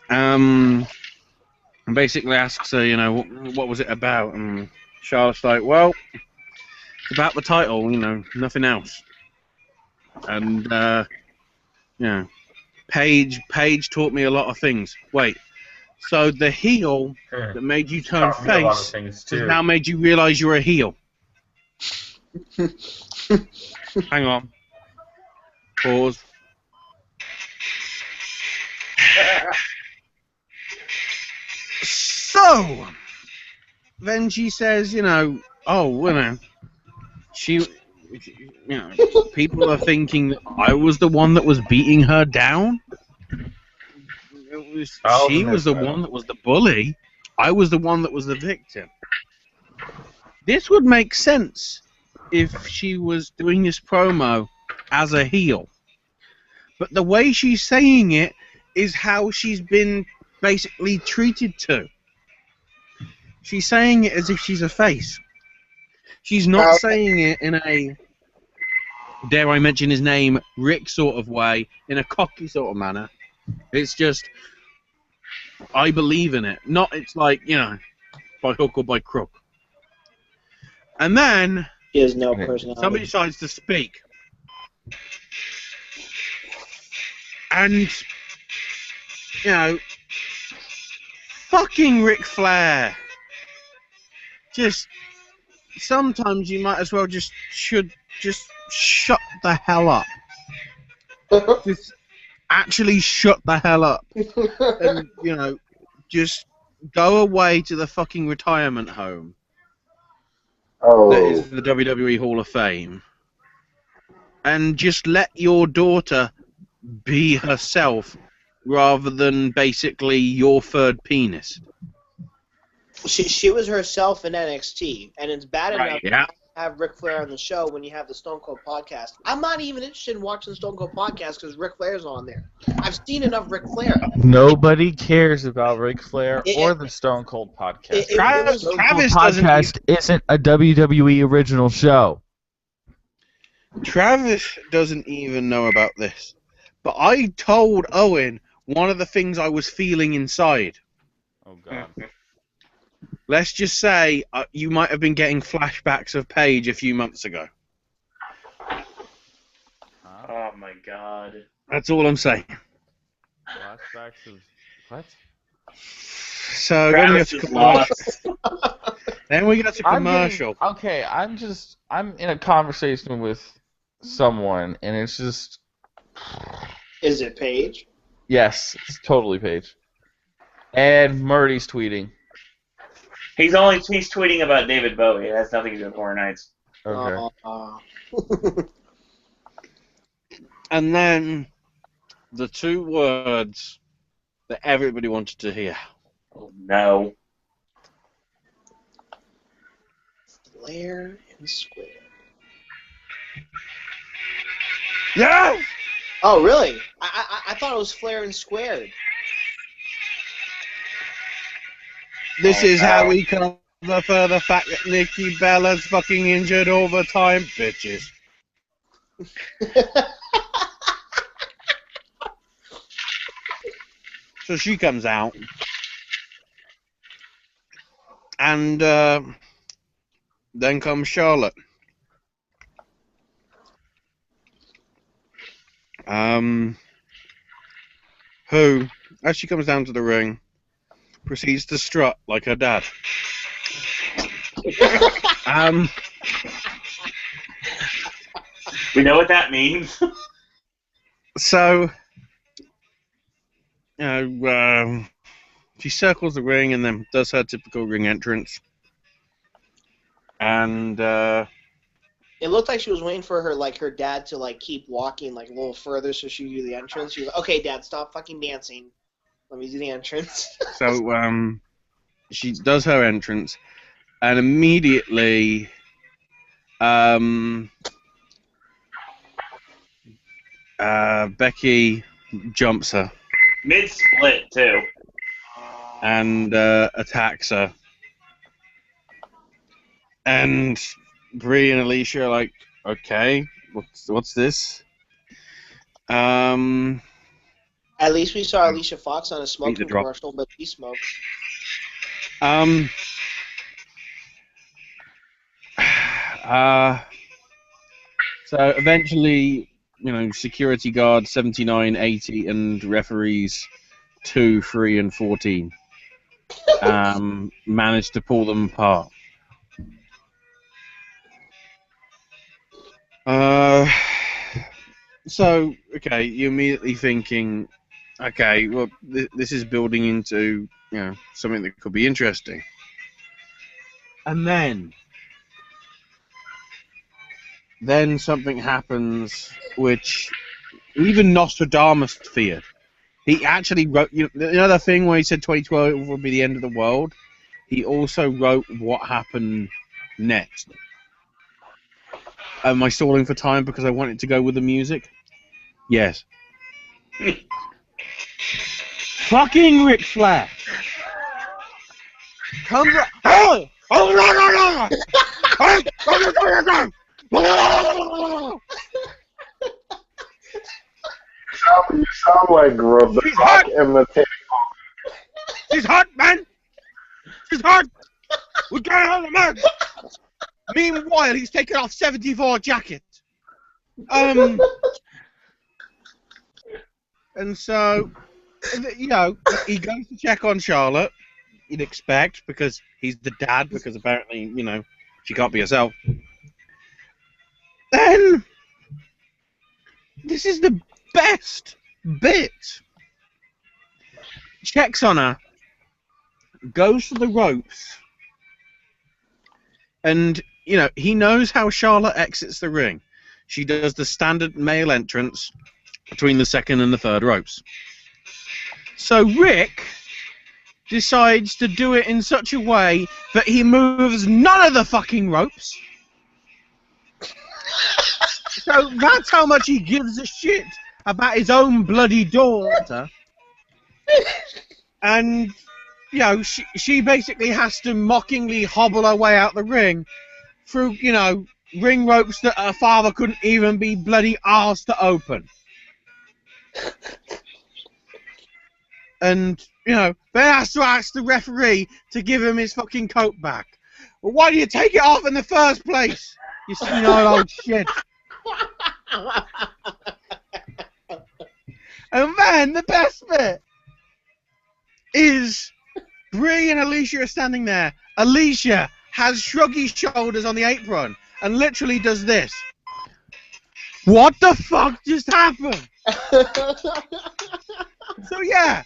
Speaker 3: And basically asks her, what was it about? And Charlotte's like, well, it's about the title, nothing else. And, Paige taught me a lot of things. Wait, so the heel that made you turn face has now made you realize you're a heel. Hang on. Pause. So, then she says, she You know, people are thinking that I was the one that was beating her down. She was the one that was the bully. I was the one that was the victim. This would make sense if she was doing this promo as a heel. But the way she's saying it is how she's been basically treated to. She's saying it as if she's a face. She's not saying it in a, dare I mention his name, Rick sort of way, in a cocky sort of manner. It's just, I believe in it. Not, it's like, you know, by hook or by crook. And then,
Speaker 6: She has no personality.
Speaker 3: somebody decides to speak. And, you know, fucking Ric Flair. Just, sometimes you might as well just shut the hell up. Just actually shut the hell up. And, you know, just go away to the fucking retirement home. That is the WWE Hall of Fame. And just let your daughter be herself rather than basically your third penis.
Speaker 6: She was herself in NXT, and it's bad enough
Speaker 3: Yeah.
Speaker 6: to have Ric Flair on the show when you have the Stone Cold podcast. I'm not even interested in watching the Stone Cold podcast because Ric Flair's on there. I've seen enough Ric Flair.
Speaker 4: Nobody cares about Ric Flair or the Stone Cold podcast.
Speaker 3: Travis
Speaker 4: Podcast isn't a WWE original show.
Speaker 3: Travis doesn't even know about this. But I told Owen one of the things I was feeling inside.
Speaker 4: Oh, God.
Speaker 3: Let's just say you might have been getting flashbacks of Paige a few months ago.
Speaker 1: Oh my God.
Speaker 3: That's all I'm saying.
Speaker 4: Flashbacks of what?
Speaker 3: So then we got to commercial. Then we got to commercial.
Speaker 4: I'm in a conversation with someone, and it's just.
Speaker 6: Is it Paige?
Speaker 4: Yes, it's totally Paige. And Murdy's tweeting.
Speaker 1: He's tweeting about David Bowie. It has nothing to do with Horror Nights.
Speaker 4: Okay.
Speaker 3: And then the two words that everybody wanted to hear.
Speaker 1: Oh, no.
Speaker 6: Flair and Square.
Speaker 3: Yeah!
Speaker 6: Oh, really? I thought it was Flair and Squared.
Speaker 3: This is how we cover for the fact that Nikki Bella's fucking injured all the time, bitches. So she comes out. And then comes Charlotte. Who, as she comes down to the ring, proceeds to strut like her dad.
Speaker 1: We know what that means.
Speaker 3: So, you know, she circles the ring and then does her typical ring entrance. And
Speaker 6: it looked like she was waiting for her dad to keep walking a little further so she could do the entrance. She was like, "Okay, Dad, stop fucking dancing. Let me do the entrance."
Speaker 3: So she does her entrance, and immediately Becky jumps her.
Speaker 1: Mid-split, too.
Speaker 3: And attacks her. And Brie and Alicia are like, okay, what's this?
Speaker 6: At least we saw Alicia Fox on a smoking commercial, but he smokes.
Speaker 3: So eventually, security guard 79, 80, and referees 2, 3, and 14 managed to pull them apart. So, okay, you're immediately thinking, okay, well, this is building into, something that could be interesting. And then, then something happens which even Nostradamus feared. He actually wrote, the other thing where he said 2012 would be the end of the world, he also wrote what happened next. Am I stalling for time because I wanted to go with the music? Yes. Fucking Ric Flair comes up.
Speaker 5: You sound like Grub the Rock imitating.
Speaker 3: She's hot, man. She's hot. We're going on the man. Meanwhile, he's taken off 74 jacket. And so, he goes to check on Charlotte. You'd expect, because he's the dad, because apparently, she can't be herself. Then, this is the best bit. Checks on her, goes to the ropes, and, he knows how Charlotte exits the ring. She does the standard male entrance between the second and the third ropes. So Rick decides to do it in such a way that he moves none of the fucking ropes. So that's how much he gives a shit about his own bloody daughter. And, she basically has to mockingly hobble her way out the ring through, ring ropes that her father couldn't even be bloody arsed to open. And, then has to ask the referee to give him his fucking coat back. Well, why do you take it off in the first place? You senile old shit. And then the best bit is Brie and Alicia are standing there. Alicia has shruggy shoulders on the apron and literally does this. What the fuck just happened? So yeah,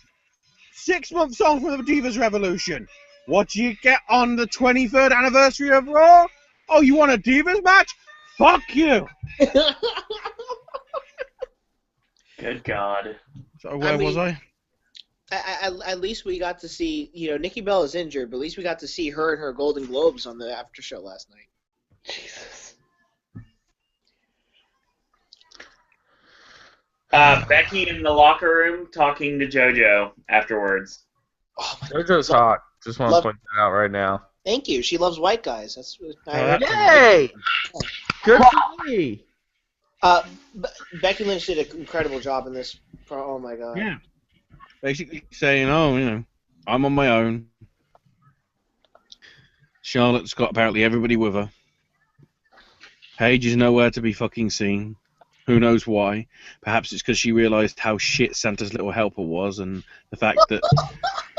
Speaker 3: 6 months on from the Divas Revolution. What do you get on the 23rd anniversary of Raw? Oh, you want a Divas match? Fuck you!
Speaker 1: Good God.
Speaker 3: So where was I?
Speaker 6: At least we got to see, Nikki Bella is injured, but at least we got to see her and her Golden Globes on the after show last night.
Speaker 1: Jesus. Becky in the locker room talking to JoJo afterwards.
Speaker 6: Oh my
Speaker 2: JoJo's hot. Just want to point that out right now.
Speaker 6: Thank you. She loves white guys. That's
Speaker 2: Yay! Good for me.
Speaker 6: Becky Lynch did an incredible job in this. Oh my God.
Speaker 3: Yeah. Basically saying, I'm on my own. Charlotte's got apparently everybody with her. Paige is nowhere to be fucking seen. Who knows why? Perhaps it's because she realised how shit Santa's Little Helper was, and the fact that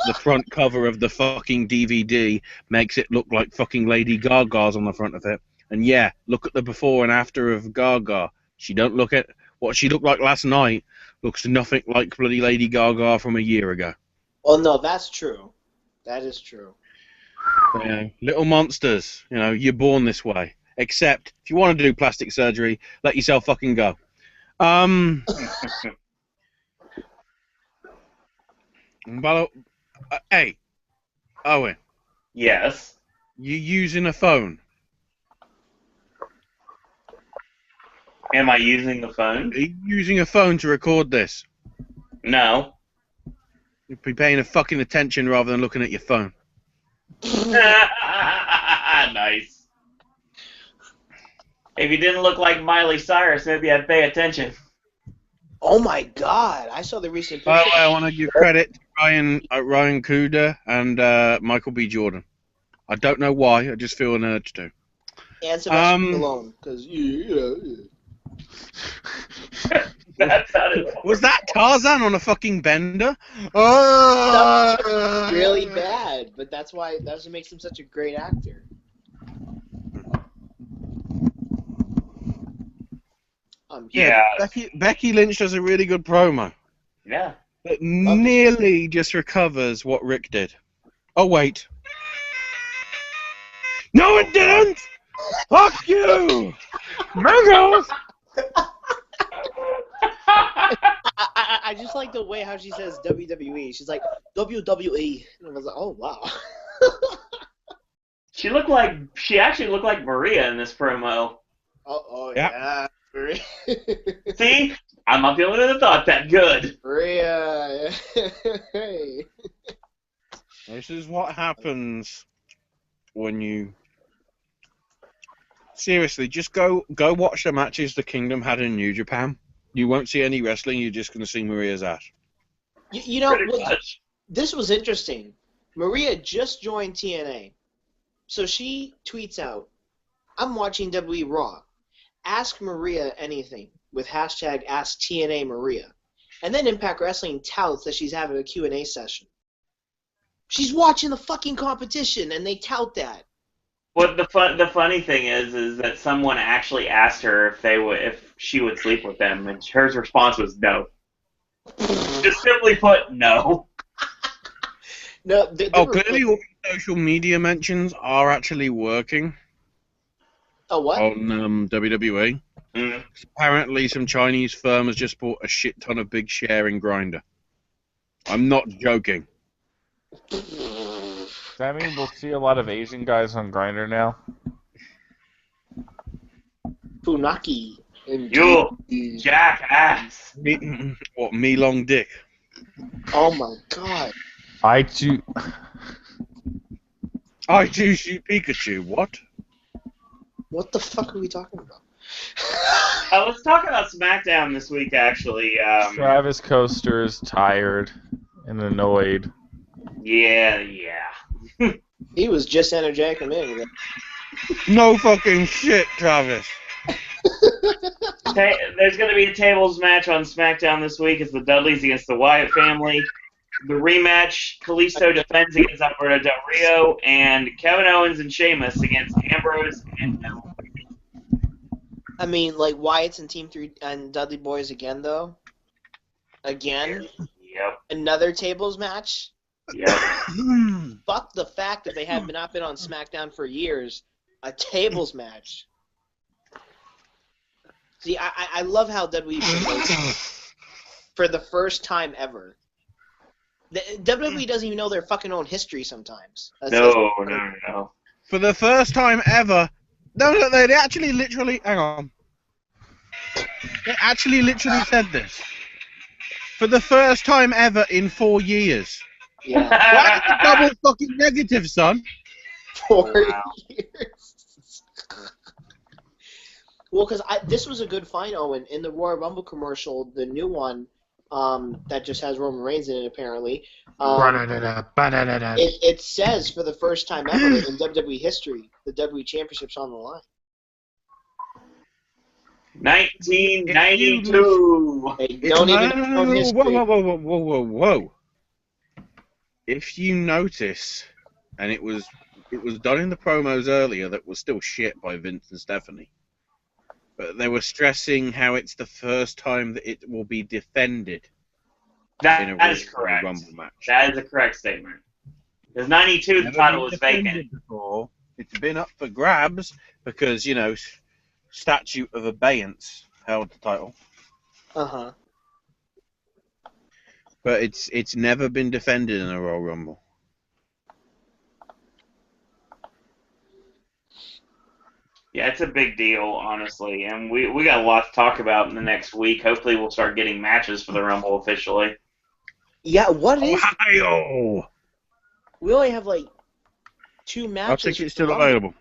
Speaker 3: the front cover of the fucking DVD makes it look like fucking Lady Gaga's on the front of it. And yeah, look at the before and after of Gaga. She don't look at what she looked like last night. Looks nothing like bloody Lady Gaga from a year ago.
Speaker 6: Oh no, that's true. That is true.
Speaker 3: So, little monsters, you're born this way. Except, if you want to do plastic surgery, let yourself fucking go. Hey, Owen.
Speaker 1: Yes.
Speaker 3: You using a phone?
Speaker 1: Am I using the phone?
Speaker 3: Are you using a phone to record this?
Speaker 1: No.
Speaker 3: You'd be paying a fucking attention rather than looking at your phone.
Speaker 1: Nice. If you didn't look like Miley Cyrus, maybe I'd pay attention.
Speaker 6: Oh my God! I saw the recent picture.
Speaker 3: By the way, I want to give credit to Ryan Kuder and Michael B. Jordan. I don't know why. I just feel an urge to.
Speaker 6: And Sebastian Malone, because
Speaker 3: Was that Tarzan on a fucking bender?
Speaker 6: That was really bad, but that's what makes him such a great actor.
Speaker 1: Yeah.
Speaker 3: Becky Lynch does a really good promo.
Speaker 1: Yeah.
Speaker 3: It nearly just recovers what Rick did. Oh, wait. No, it didn't! Fuck you!
Speaker 4: Mangoes!
Speaker 6: I just like the way how she says WWE. She's like WWE, and I was like, oh wow.
Speaker 1: She actually looked like Maria in this promo.
Speaker 6: Oh
Speaker 3: Yep.
Speaker 6: yeah.
Speaker 1: See? I'm not the only one that thought that. Good.
Speaker 6: Maria. Hey.
Speaker 3: This is what happens when you... Seriously, just go watch the matches the Kingdom had in New Japan. You won't see any wrestling, you're just going to see Maria's ass.
Speaker 6: You know,
Speaker 1: Pretty much.
Speaker 6: this was interesting. Maria just joined TNA. So she tweets out, I'm watching WWE Raw. Ask Maria anything with hashtag AskTNAMaria. And then Impact Wrestling touts that she's having a Q&A session. She's watching the fucking competition, and they tout that.
Speaker 1: What the funny thing is that someone actually asked her if she would sleep with them, and her response was no. Just simply put, no.
Speaker 6: No.
Speaker 3: Clearly all the social media mentions are actually working
Speaker 6: Oh, what?
Speaker 3: on WWE.
Speaker 1: Mm.
Speaker 3: Apparently some Chinese firm has just bought a shit ton of big share in Grindr. I'm not joking.
Speaker 4: Does that mean we'll see a lot of Asian guys on Grindr now?
Speaker 6: Funaki.
Speaker 1: You jackass.
Speaker 3: Me long dick.
Speaker 6: Oh my god.
Speaker 4: I choose
Speaker 3: you Pikachu, what?
Speaker 6: What the fuck are we talking about?
Speaker 1: Let's talk about SmackDown this week, actually.
Speaker 4: Travis Coaster is tired and annoyed.
Speaker 1: Yeah.
Speaker 6: He was just energetic a minute ago.
Speaker 3: No fucking shit, Travis.
Speaker 1: There's going to be a tables match on SmackDown this week. It's the Dudleys against the Wyatt family. The rematch, Kalisto defends against Alberto Del Rio, and Kevin Owens and Sheamus against Ambrose and Mel.
Speaker 6: I mean, like Wyatts and Team 3 and Dudley Boys again, though. Again?
Speaker 1: Yep.
Speaker 6: Another tables match?
Speaker 1: Yep.
Speaker 6: Fuck the fact that they have not been on SmackDown for years. A tables match. See, I love how WWE promotes for the first time ever. The WWE doesn't even know their fucking own history sometimes.
Speaker 1: No.
Speaker 3: For the first time ever. No, they actually literally... Hang on. They actually literally said this. For the first time ever in 4 years.
Speaker 6: Yeah.
Speaker 3: Why the double fucking negative, son?
Speaker 6: 4 years. Well, because this was a good find, Owen. In the Royal Rumble commercial, the new one, that just has Roman Reigns in it, apparently. It says for the first time ever in WWE history, the WWE Championship's on the line.
Speaker 1: 1992.
Speaker 6: They don't even know history.
Speaker 3: Whoa. If you notice, and it was done in the promos earlier that was still shit by Vince and Stephanie, but they were stressing how it's the first time that it will be defended.
Speaker 1: That is correct.
Speaker 3: Rumble match.
Speaker 1: That is a correct statement. Because 92, the title was vacant.
Speaker 3: Before. It's been up for grabs because, statute of abeyance held the title.
Speaker 6: Uh-huh.
Speaker 3: But it's never been defended in a Royal Rumble.
Speaker 1: Yeah, it's a big deal, honestly. And we got a lot to talk about in the next week. Hopefully we'll start getting matches for the Rumble officially.
Speaker 6: Yeah, what is...
Speaker 3: Ohio!
Speaker 6: We only have, 2 matches.
Speaker 3: Our ticket's still available.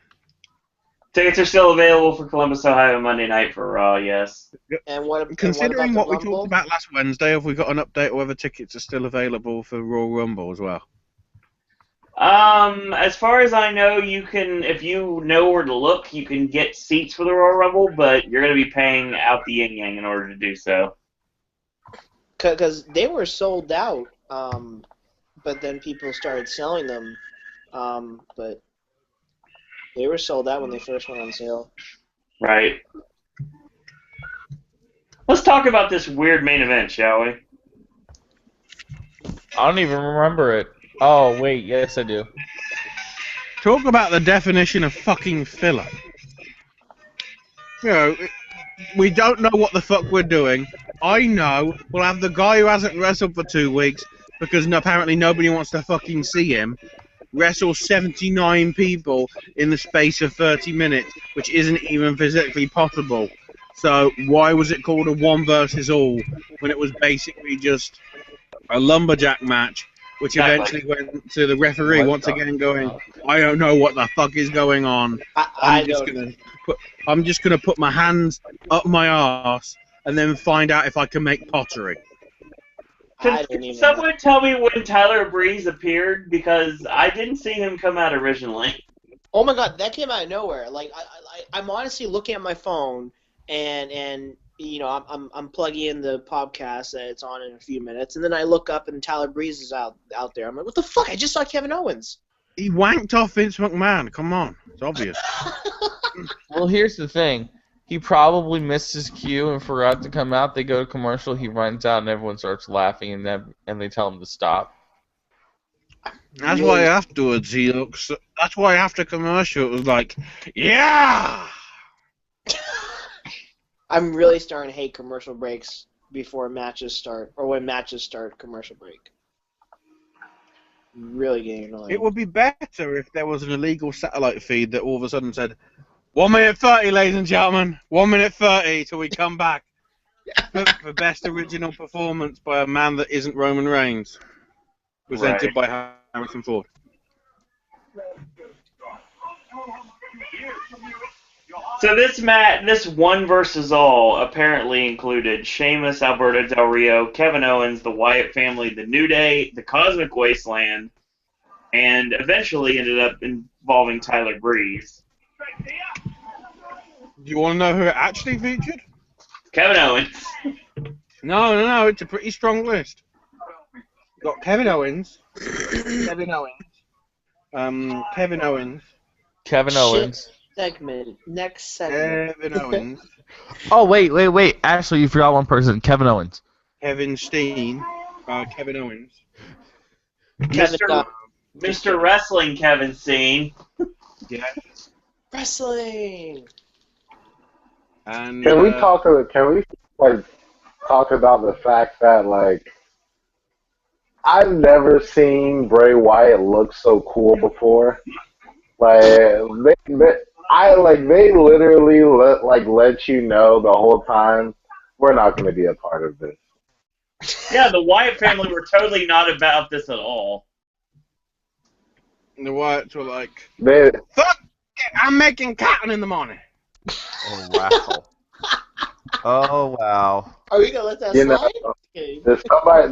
Speaker 1: Tickets are still available for Columbus, Ohio, Monday night for Raw, yes.
Speaker 6: And what?
Speaker 3: Considering
Speaker 6: what
Speaker 3: we talked about last Wednesday, have we got an update on whether tickets are still available for Royal Rumble as well?
Speaker 1: As far as I know, you can, if you know where to look, you can get seats for the Royal Rumble, but you're going to be paying out the yin-yang in order to do so.
Speaker 6: Because they were sold out, but then people started selling them, but they were sold out when they first went on sale.
Speaker 1: Right. Let's talk about this weird main event, shall we?
Speaker 4: I don't even remember it. Oh, wait, yes I do.
Speaker 3: Talk about the definition of fucking filler. You know, we don't know what the fuck we're doing. I know we'll have the guy who hasn't wrestled for 2 weeks because apparently nobody wants to fucking see him wrestle 79 people in the space of 30 minutes, which isn't even physically possible. So why was it called a 1 versus all when it was basically just a lumberjack match, which eventually went to the referee once again going, I don't know what the fuck is going on. I'm just gonna put my hands up my arse and then find out if I can make pottery.
Speaker 1: Can someone tell me when Tyler Breeze appeared? Because I didn't see him come out originally.
Speaker 6: Oh my god, that came out of nowhere. Like I'm honestly looking at my phone and you know I'm plugging in the podcast that it's on in a few minutes, and then I look up and Tyler Breeze is out there. I'm like, what the fuck? I just saw Kevin Owens.
Speaker 3: He wanked off Vince McMahon. Come on, it's obvious.
Speaker 9: Well, here's the thing. He probably missed his cue and forgot to come out. They go to commercial. He runs out and everyone starts laughing and they tell him to stop.
Speaker 3: That's why afterwards he looks. That's why after commercial it was like, yeah.
Speaker 6: I'm really starting to hate commercial breaks before matches start, or when matches start. Commercial break. Really getting annoying.
Speaker 3: It would be better if there was an illegal satellite feed that all of a sudden said, 1 minute 30, ladies and gentlemen. 1 minute 30 till we come back for best original performance by a man that isn't Roman Reigns. Presented by Harrison Ford.
Speaker 1: So this 1 versus all apparently included Sheamus, Alberto Del Rio, Kevin Owens, the Wyatt family, the New Day, the Cosmic Wasteland, and eventually ended up involving Tyler Breeze.
Speaker 3: Do you want to know who it actually featured?
Speaker 1: Kevin Owens.
Speaker 3: No, it's a pretty strong list. You've got Kevin Owens. Kevin Owens.
Speaker 6: Next segment.
Speaker 3: Kevin Owens.
Speaker 4: Oh, wait. Actually, you forgot one person. Kevin Owens.
Speaker 3: Kevin Steen. Kevin Owens.
Speaker 1: Mr. Wrestling Kevin Steen.
Speaker 3: Yeah.
Speaker 6: Wrestling.
Speaker 3: And
Speaker 5: Can we talk about the fact that like I've never seen Bray Wyatt look so cool before. Like they literally let you know the whole time we're not going to be a part of this.
Speaker 1: Yeah, the Wyatt family were totally not about this at all.
Speaker 3: And the Wyatts were like,
Speaker 5: fuck
Speaker 3: it, I'm making cotton in the morning.
Speaker 4: Oh, wow. Oh, wow.
Speaker 6: Are we going to let that slide? Okay.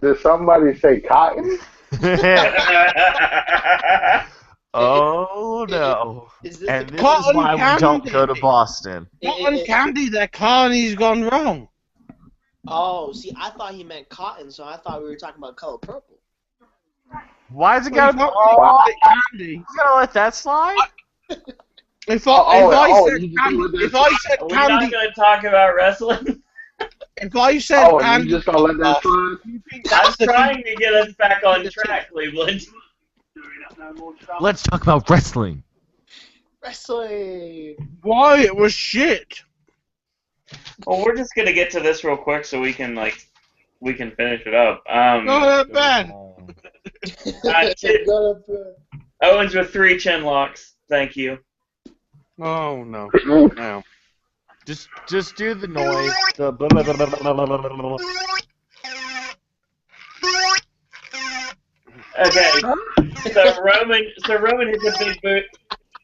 Speaker 5: Did somebody say cotton?
Speaker 4: Oh, no.
Speaker 6: Is this
Speaker 4: and this
Speaker 3: Cotton
Speaker 4: is why
Speaker 3: candy.
Speaker 4: we don't go to Boston.
Speaker 3: Cotton candy, their colony's gone wrong.
Speaker 6: Oh, see, I thought he meant cotton, so I thought we were talking about color purple.
Speaker 4: Why is it
Speaker 3: Well,
Speaker 4: gotta
Speaker 3: it's not candy.
Speaker 4: You gonna let that slide?
Speaker 3: If I said
Speaker 1: Are we
Speaker 3: candy,
Speaker 1: not going to talk about wrestling?
Speaker 3: if I said candy,
Speaker 5: you just gonna let that slide?
Speaker 1: I'm trying to get us back on track, Cleveland.
Speaker 4: Let's talk about wrestling.
Speaker 6: Wrestling.
Speaker 3: Why it was shit.
Speaker 1: Well, we're just going to get to this real quick so we can finish it up.
Speaker 3: Not that bad.
Speaker 1: Owens with 3 chin locks. Thank you.
Speaker 3: Oh no. No.
Speaker 4: Just do the noise. The blah, blah, blah, blah, blah, blah, blah, blah, blah.
Speaker 1: Okay. So Roman hits a big boot.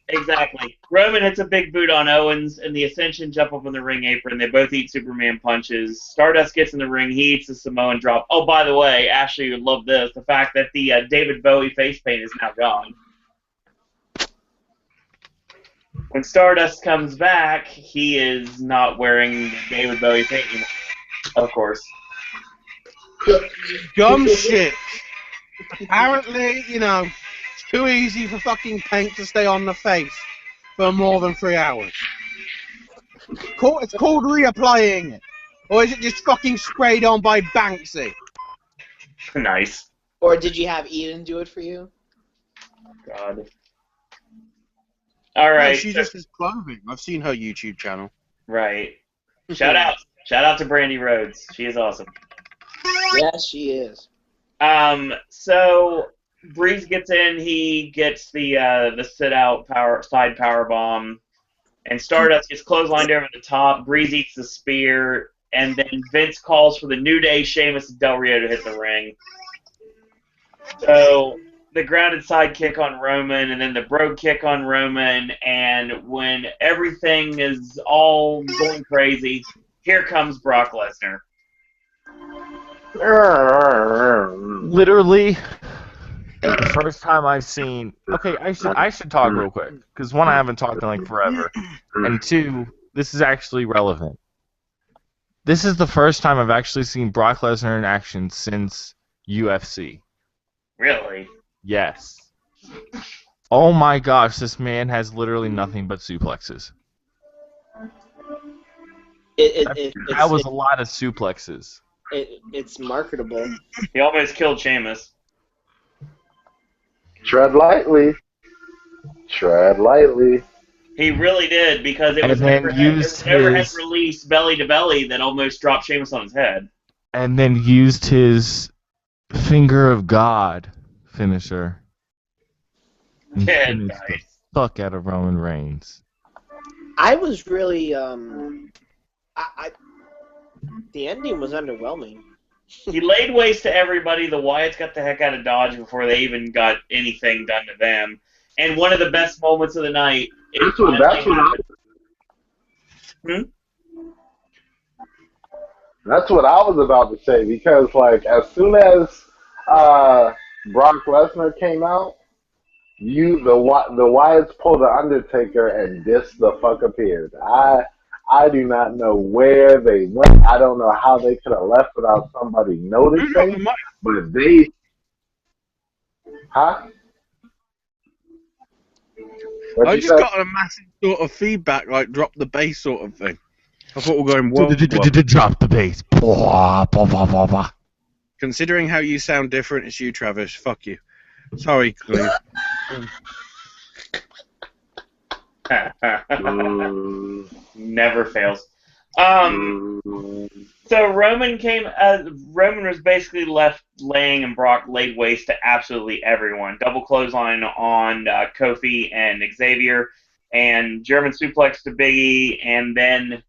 Speaker 1: Exactly. Roman hits a big boot on Owens, and the Ascension jump up on the ring apron. They both eat Superman punches. Stardust gets in the ring. He eats the Samoan drop. Oh, by the way, Ashley would love this. The fact that the David Bowie face paint is now gone. When Stardust comes back, he is not wearing the David Bowie paint anymore. Of course.
Speaker 3: Dumb shit. Apparently, it's too easy for fucking paint to stay on the face for more than 3 hours. It's called reapplying it. Or is it just fucking sprayed on by Banksy?
Speaker 1: Nice.
Speaker 6: Or did you have Eden do it for you?
Speaker 1: God. All right.
Speaker 3: No, she just has clothing. I've seen her YouTube channel.
Speaker 1: Right. Shout out to Brandy Rhodes. She is awesome.
Speaker 6: Yes, she is.
Speaker 1: So Breeze gets in. He gets the sit out side power bomb, and Stardust gets clotheslined over the top. Breeze eats the spear, and then Vince calls for the New Day, Sheamus, and Del Rio to hit the ring. So the grounded side kick on Roman, and then the brogue kick on Roman, and when everything is all going crazy, here comes Brock Lesnar.
Speaker 4: Literally, the first time I've seen. Okay, I should talk real quick because one, I haven't talked in like forever, and two, this is actually relevant. This is the first time I've actually seen Brock Lesnar in action since UFC.
Speaker 1: Really?
Speaker 4: Yes. Oh my gosh, this man has literally nothing but suplexes. That was a lot of suplexes.
Speaker 6: It's marketable.
Speaker 1: He almost killed Sheamus.
Speaker 5: Tread lightly. Tread lightly.
Speaker 1: He really did, because it
Speaker 4: And
Speaker 1: was
Speaker 4: then
Speaker 1: overhead release belly to belly that almost dropped Sheamus on his head.
Speaker 4: And then used his finger of God finisher. And
Speaker 1: Yeah,
Speaker 4: finished the
Speaker 1: nice.
Speaker 4: fuck out of Roman Reigns.
Speaker 6: I was really the ending was underwhelming.
Speaker 1: He laid waste to everybody. The Wyatts got the heck out of Dodge before they even got anything done to them. And one of the best moments of the night.
Speaker 5: That's what I was about to say, because like as soon as Brock Lesnar came out, the Wyatts pulled the Undertaker and this the fuck appeared. I do not know where they went. I don't know how they could have left without somebody noticing. But they,
Speaker 3: I just got a massive sort of feedback, like drop the bass sort of thing. I thought we were going, whoa.
Speaker 4: Drop the bass.
Speaker 3: Considering how you sound different, it's you, Travis. Fuck you. Sorry, Cleve.
Speaker 1: Never fails. So Roman was basically left laying, and Brock laid waste to absolutely everyone. Double clothesline on Kofi and Xavier, and German suplex to Big E, and then,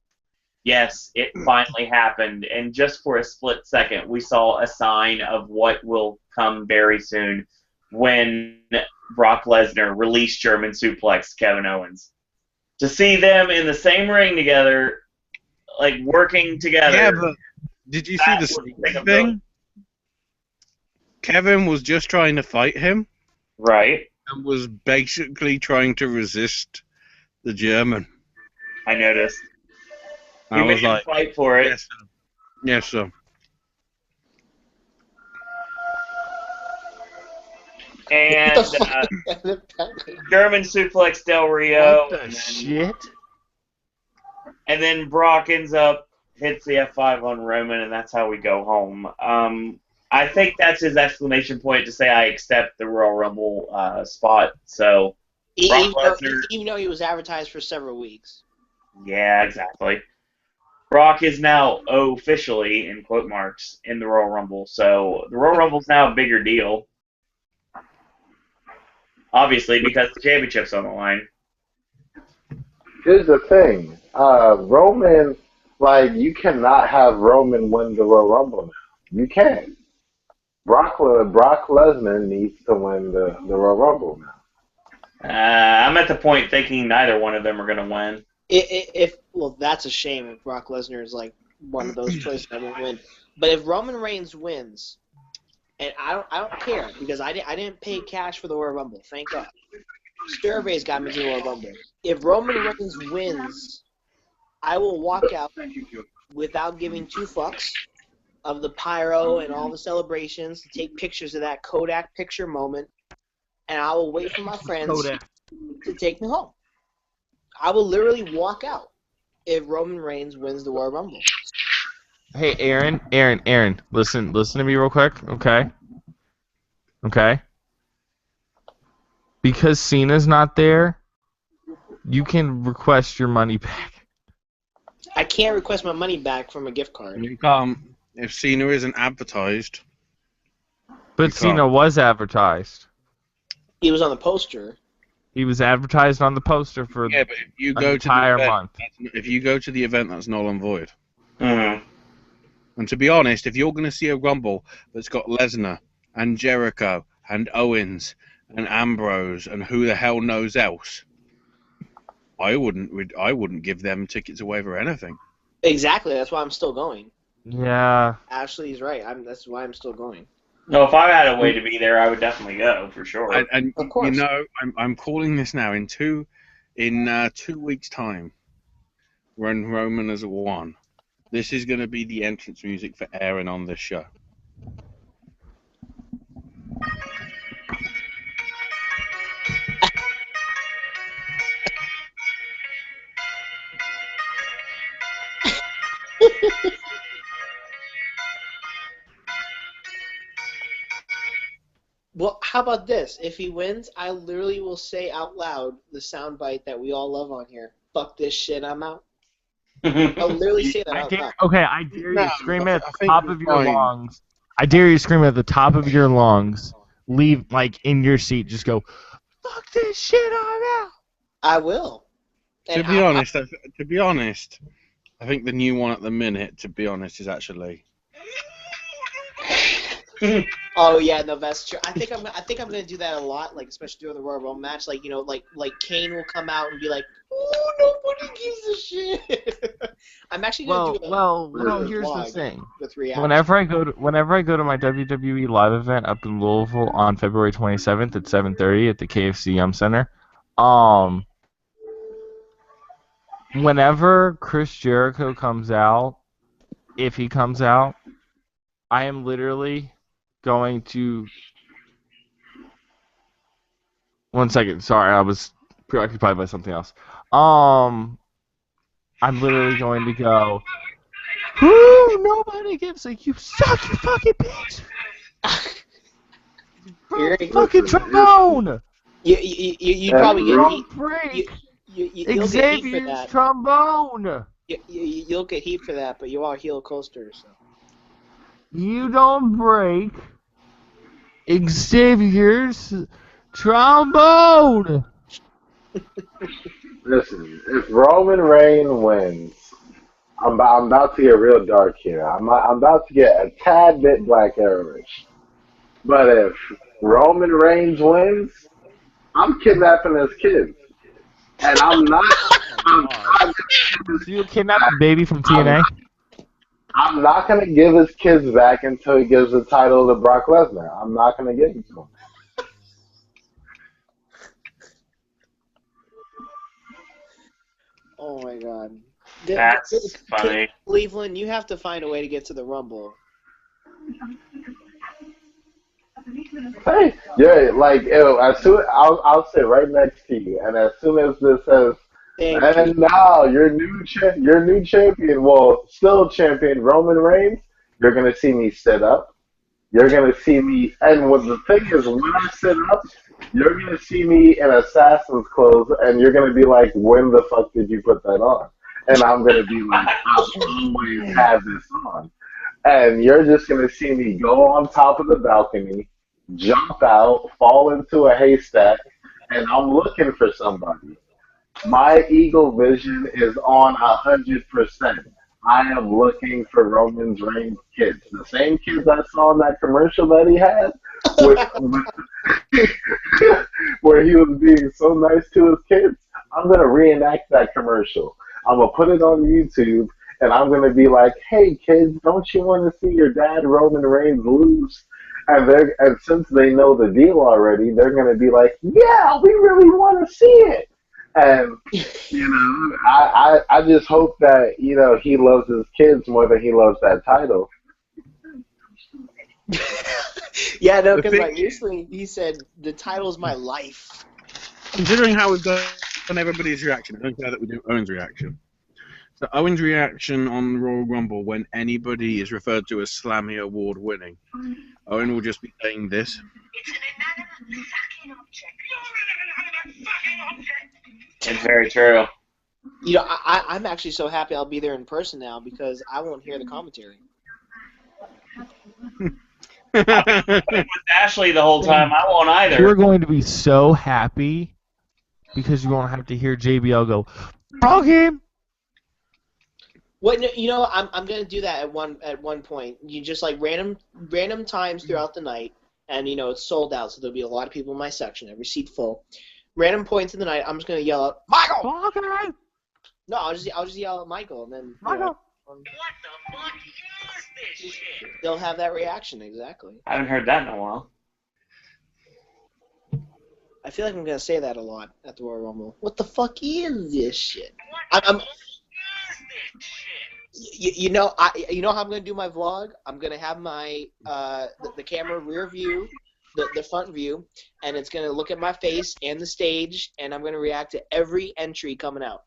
Speaker 1: yes, it finally happened. And just for a split second, we saw a sign of what will come very soon when Brock Lesnar released German suplex Kevin Owens. To see them in the same ring together, like working together.
Speaker 3: Yeah, but did you see the thing? Kevin was just trying to fight him.
Speaker 1: Right.
Speaker 3: And was basically trying to resist the German.
Speaker 1: I noticed.
Speaker 3: I
Speaker 1: He
Speaker 3: was
Speaker 1: made him
Speaker 3: like,
Speaker 1: fight for it.
Speaker 3: yes, sir. Yes, sir.
Speaker 1: And German suplex Del Rio.
Speaker 4: What the shit?
Speaker 1: And then Brock hits the F5 on Roman, and that's how we go home. I think that's his exclamation point to say, I accept the Royal Rumble spot. So,
Speaker 6: Even though he was advertised for several weeks.
Speaker 1: Yeah, exactly. Brock is now officially, in quote marks, in the Royal Rumble. So the Royal Rumble's now a bigger deal. Obviously, because the championship's on the line.
Speaker 5: Here's the thing. Roman, like, you cannot have Roman win the Royal Rumble now. You can't. Brock Lesnar needs to win the Royal Rumble now.
Speaker 1: I'm at the point thinking neither one of them are going to win.
Speaker 6: Well, that's a shame if Brock Lesnar is like one of those choices that won't win. But if Roman Reigns wins, and I don't care because I didn't pay cash for the Royal Rumble, thank God. Surveys got me to the Royal Rumble. If Roman Reigns wins, I will walk out without giving two fucks of the pyro and all the celebrations to take pictures of that Kodak picture moment, and I will wait for my friends to take me home. I will literally walk out if Roman Reigns wins the Royal Rumble.
Speaker 4: Hey, Aaron, listen to me real quick, okay? Because Cena's not there, you can request your money back.
Speaker 6: I can't request my money back from a gift card.
Speaker 3: You can't. If Cena isn't advertised.
Speaker 4: But Cena was advertised.
Speaker 6: He was on the poster.
Speaker 4: He was advertised on the poster for
Speaker 3: but if you
Speaker 4: an
Speaker 3: go
Speaker 4: entire
Speaker 3: to the event,
Speaker 4: month.
Speaker 3: if you go to the event, that's null and void.
Speaker 1: Mm.
Speaker 3: And to be honest, if you're going to see a Rumble that's got Lesnar and Jericho and Owens and Ambrose and who the hell knows else, I wouldn't give them tickets away for anything.
Speaker 6: Exactly. That's why I'm still going.
Speaker 4: Yeah.
Speaker 6: Ashley's right. That's why I'm still going.
Speaker 1: No, if I had a way to be there, I would definitely go for sure.
Speaker 3: And
Speaker 6: Of course.
Speaker 3: you know, I'm calling this now in 2 weeks' time. When Roman has won, this is going to be the entrance music for Aaron on this show.
Speaker 6: Well, how about this? If he wins, I literally will say out loud the soundbite that we all love on here. Fuck this shit, I'm out. I'll literally say that out loud.
Speaker 4: Okay, I dare you to scream at the top of your
Speaker 3: fine.
Speaker 4: lungs. I dare you to scream at the top of your lungs. Leave, like, in your seat. Just go, fuck this shit, I'm out.
Speaker 6: I will.
Speaker 3: To be honest, I think the new one at the minute, to be honest, is actually.
Speaker 6: Oh yeah, no, that's true. I think I'm gonna do that a lot, like especially during the Royal Rumble match. Like like Kane will come out and be like, "Oh, nobody gives a shit." I'm actually gonna do a
Speaker 4: here's the
Speaker 6: vlog
Speaker 4: thing.
Speaker 6: with reaction.
Speaker 4: Whenever I go to my WWE live event up in Louisville on February 27th at 7:30 at the KFC Yum Center, whenever Chris Jericho comes out, if he comes out, I am literally going to... One second, sorry, I was preoccupied by something else. I'm literally going to go, "Whoo, nobody gives a you suck, you fucking bitch! Fucking trombone!
Speaker 6: You probably get heat.
Speaker 4: Break!
Speaker 6: You'll get heat for
Speaker 4: Xavier's
Speaker 6: that.
Speaker 4: trombone!
Speaker 6: You'll get heat for that, but you are heel coasters. So.
Speaker 4: You don't break Xavier's trombone!
Speaker 5: Listen, if Roman Reigns wins, I'm about to get real dark here. I'm about to get a tad bit Black Arrowish. But if Roman Reigns wins, I'm kidnapping his kids. And I'm not.
Speaker 4: So you kidnap the baby from TNA?
Speaker 5: I'm not going to give his kids back until he gives the title to Brock Lesnar. I'm not going to give it to him.
Speaker 6: Oh my god.
Speaker 1: That's funny.
Speaker 6: Cleveland, you have to find a way to get to the Rumble.
Speaker 5: Hey, yeah, like as soon I'll sit right next to you, and as soon as this says, and now your new champion, well, still champion Roman Reigns, you're gonna see me sit up. You're gonna see me, and what the thing is, when I sit up, you're gonna see me in assassin's clothes, and you're gonna be like, when the fuck did you put that on? And I'm gonna be like, I've always had this on. And you're just going to see me go on top of the balcony, jump out, fall into a haystack, and I'm looking for somebody. My eagle vision is on 100%. I am looking for Roman Reigns' kids. The same kids I saw in that commercial that he had, where he was being so nice to his kids. I'm going to reenact that commercial. I'm going to put it on YouTube. And I'm going to be like, hey, kids, don't you want to see your dad, Roman Reigns, lose? And since they know the deal already, they're going to be like, yeah, we really want to see it. And, I just hope that, he loves his kids more than he loves that title.
Speaker 6: Yeah, no, because recently he said, the title's my life.
Speaker 3: Considering how we've done everybody's reaction, I don't care that we do Owen's reaction. So Owen's reaction on Royal Rumble when anybody is referred to as Slammy Award winning, Owen will just be saying this.
Speaker 8: It's an inanimate fucking object. You're an inanimate fucking object.
Speaker 1: It's very true.
Speaker 6: You know, I'm actually so happy I'll be there in person now because I won't hear the commentary.
Speaker 1: With Ashley the whole time, I won't either.
Speaker 4: You're going to be so happy because you won't have to hear JBL go, "Wrong game."
Speaker 6: What you know, I'm gonna do that at one point. You just like random times throughout the night, and you know it's sold out, so there'll be a lot of people in my section, every seat full. Random points in the night, I'm just gonna yell out, "Michael!"
Speaker 4: Wrong game.
Speaker 6: No, I'll just yell at Michael, and then you
Speaker 4: Michael.
Speaker 6: know,
Speaker 8: What the fuck is this shit?
Speaker 6: they'll have that reaction exactly.
Speaker 1: I haven't heard that in a while.
Speaker 6: I feel like I'm gonna say that a lot at the Royal Rumble. What the fuck is this shit?
Speaker 8: What
Speaker 6: I'm
Speaker 8: the fuck is this shit?
Speaker 6: you know how I'm gonna do my vlog. I'm gonna have my the camera rear view, the front view, and it's gonna look at my face and the stage, and I'm gonna react to every entry coming out.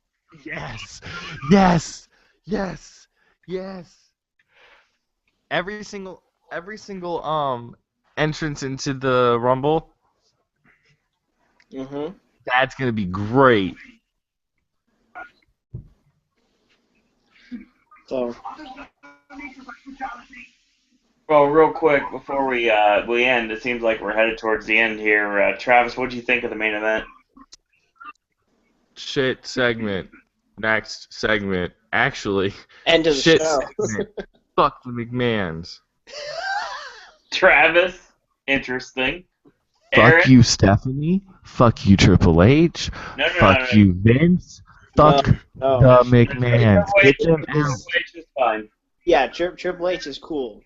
Speaker 4: Yes. Yes. Yes. Yes. Every single entrance into the Rumble,
Speaker 6: Mm-hmm.
Speaker 4: that's gonna be great.
Speaker 6: So
Speaker 1: Well, real quick before we end, it seems like we're headed towards the end here. Travis, what do you think of the main event?
Speaker 4: Shit segment. Next segment. Actually,
Speaker 6: end of the
Speaker 4: shit
Speaker 6: show.
Speaker 4: segment. Fuck the McMahons.
Speaker 1: Travis, interesting.
Speaker 4: Fuck
Speaker 1: Aaron?
Speaker 4: you, Stephanie. Fuck you, Triple H.
Speaker 1: No,
Speaker 4: Fuck you, Vince. Fuck
Speaker 6: No.
Speaker 4: the McMahons.
Speaker 1: Triple
Speaker 4: Get
Speaker 1: H,
Speaker 4: them
Speaker 1: Triple
Speaker 4: out.
Speaker 1: H is fine.
Speaker 6: Yeah, Triple H is cool.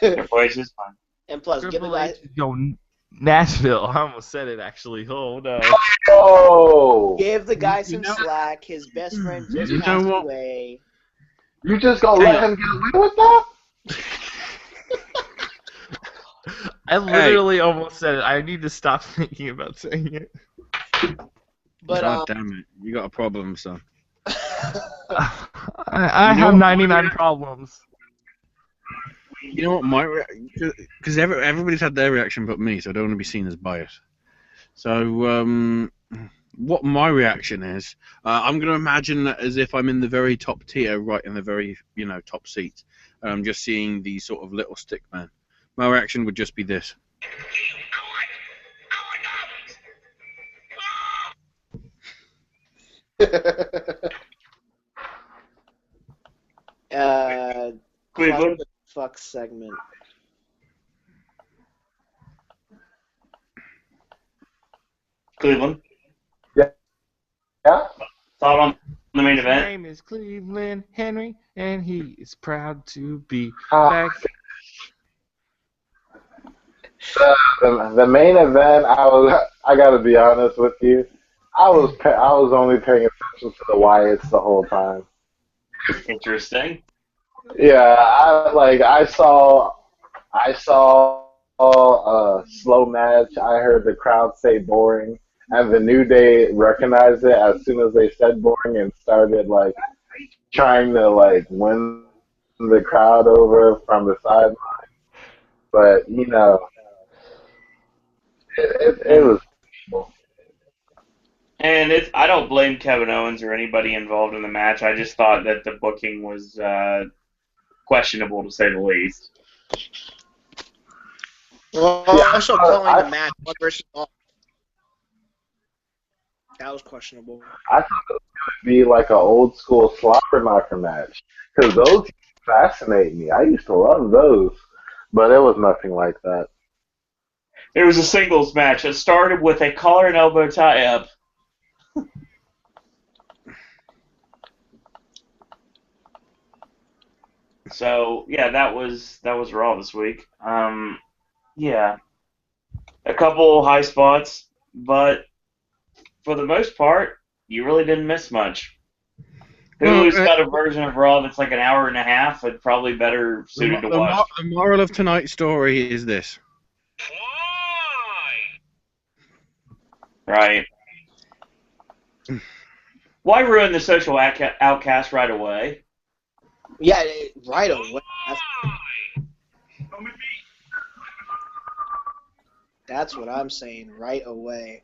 Speaker 1: Triple H is fine.
Speaker 6: And plus, give the
Speaker 4: Triple
Speaker 6: guy
Speaker 4: H is going Nashville. I almost said it actually. Oh no.
Speaker 5: Oh,
Speaker 6: give the guy
Speaker 3: You
Speaker 6: some
Speaker 3: know-
Speaker 6: slack. His best friend just
Speaker 3: You know
Speaker 6: passed
Speaker 3: what?
Speaker 6: away.
Speaker 5: you just gonna let him get away with that?
Speaker 4: I literally almost said it. I need to stop thinking about saying it.
Speaker 6: But
Speaker 3: God damn it. You got a problem, son.
Speaker 4: I
Speaker 3: You know
Speaker 4: have
Speaker 3: what?
Speaker 4: 99 problems.
Speaker 3: You know what my because everybody's had their reaction but me, so I don't want to be seen as biased. So what my reaction is, I'm going to imagine that as if I'm in the very top tier, right in the very top seat, and I'm just seeing the sort of little stick man. My reaction would just be this.
Speaker 1: Cleveland?
Speaker 6: fuck segment.
Speaker 1: Cleveland?
Speaker 5: Yeah.
Speaker 1: Thought on the main
Speaker 4: His
Speaker 1: event?
Speaker 4: name is Cleveland Henry, and he is proud to be
Speaker 5: Uh,
Speaker 4: back.
Speaker 5: The main event, I gotta be honest with you, I was only paying attention to the Wyatts the whole time.
Speaker 1: Interesting.
Speaker 5: Yeah, I saw a slow match. I heard the crowd say boring, and the New Day recognized it as soon as they said boring and started trying to win the crowd over from the sideline. But it was.
Speaker 1: And I don't blame Kevin Owens or anybody involved in the match. I just thought that the booking was questionable, to say the least.
Speaker 6: Well,
Speaker 5: Yeah,
Speaker 6: also calling the match one versus all. That was questionable.
Speaker 5: I thought it was going to be like an old school slobber knocker match because those fascinate me. I used to love those, but it was nothing like that.
Speaker 1: It was a singles match. It started with a collar and elbow tie-up. So yeah, that was Raw this week. Yeah, a couple high spots, but for the most part, you really didn't miss much. Who's got a version of Raw that's like an hour and a half and probably better suited to watch?
Speaker 3: The moral of tonight's story is this.
Speaker 1: Right. Why ruin the social outcast right away?
Speaker 6: Yeah, right away. That's what I'm saying. Right away.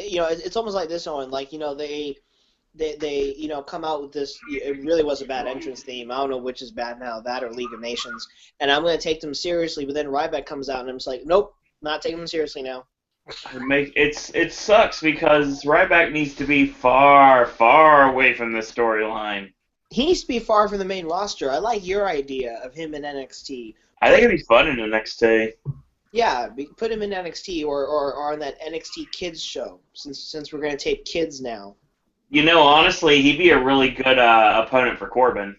Speaker 6: it's almost like this, Owen. Like, they come out with this. It really was a bad entrance theme. I don't know which is bad now, that or League of Nations. And I'm going to take them seriously, but then Ryback comes out, and I'm just like, nope, not taking them seriously now.
Speaker 1: It sucks because Ryback needs to be far, far away from this storyline.
Speaker 6: He needs to be far from the main roster. I like your idea of him in NXT.
Speaker 1: I think it'd be fun in NXT.
Speaker 6: Yeah, put him in NXT or on that NXT Kids show, since we're going to tape kids now.
Speaker 1: Honestly, he'd be a really good opponent for Corbin.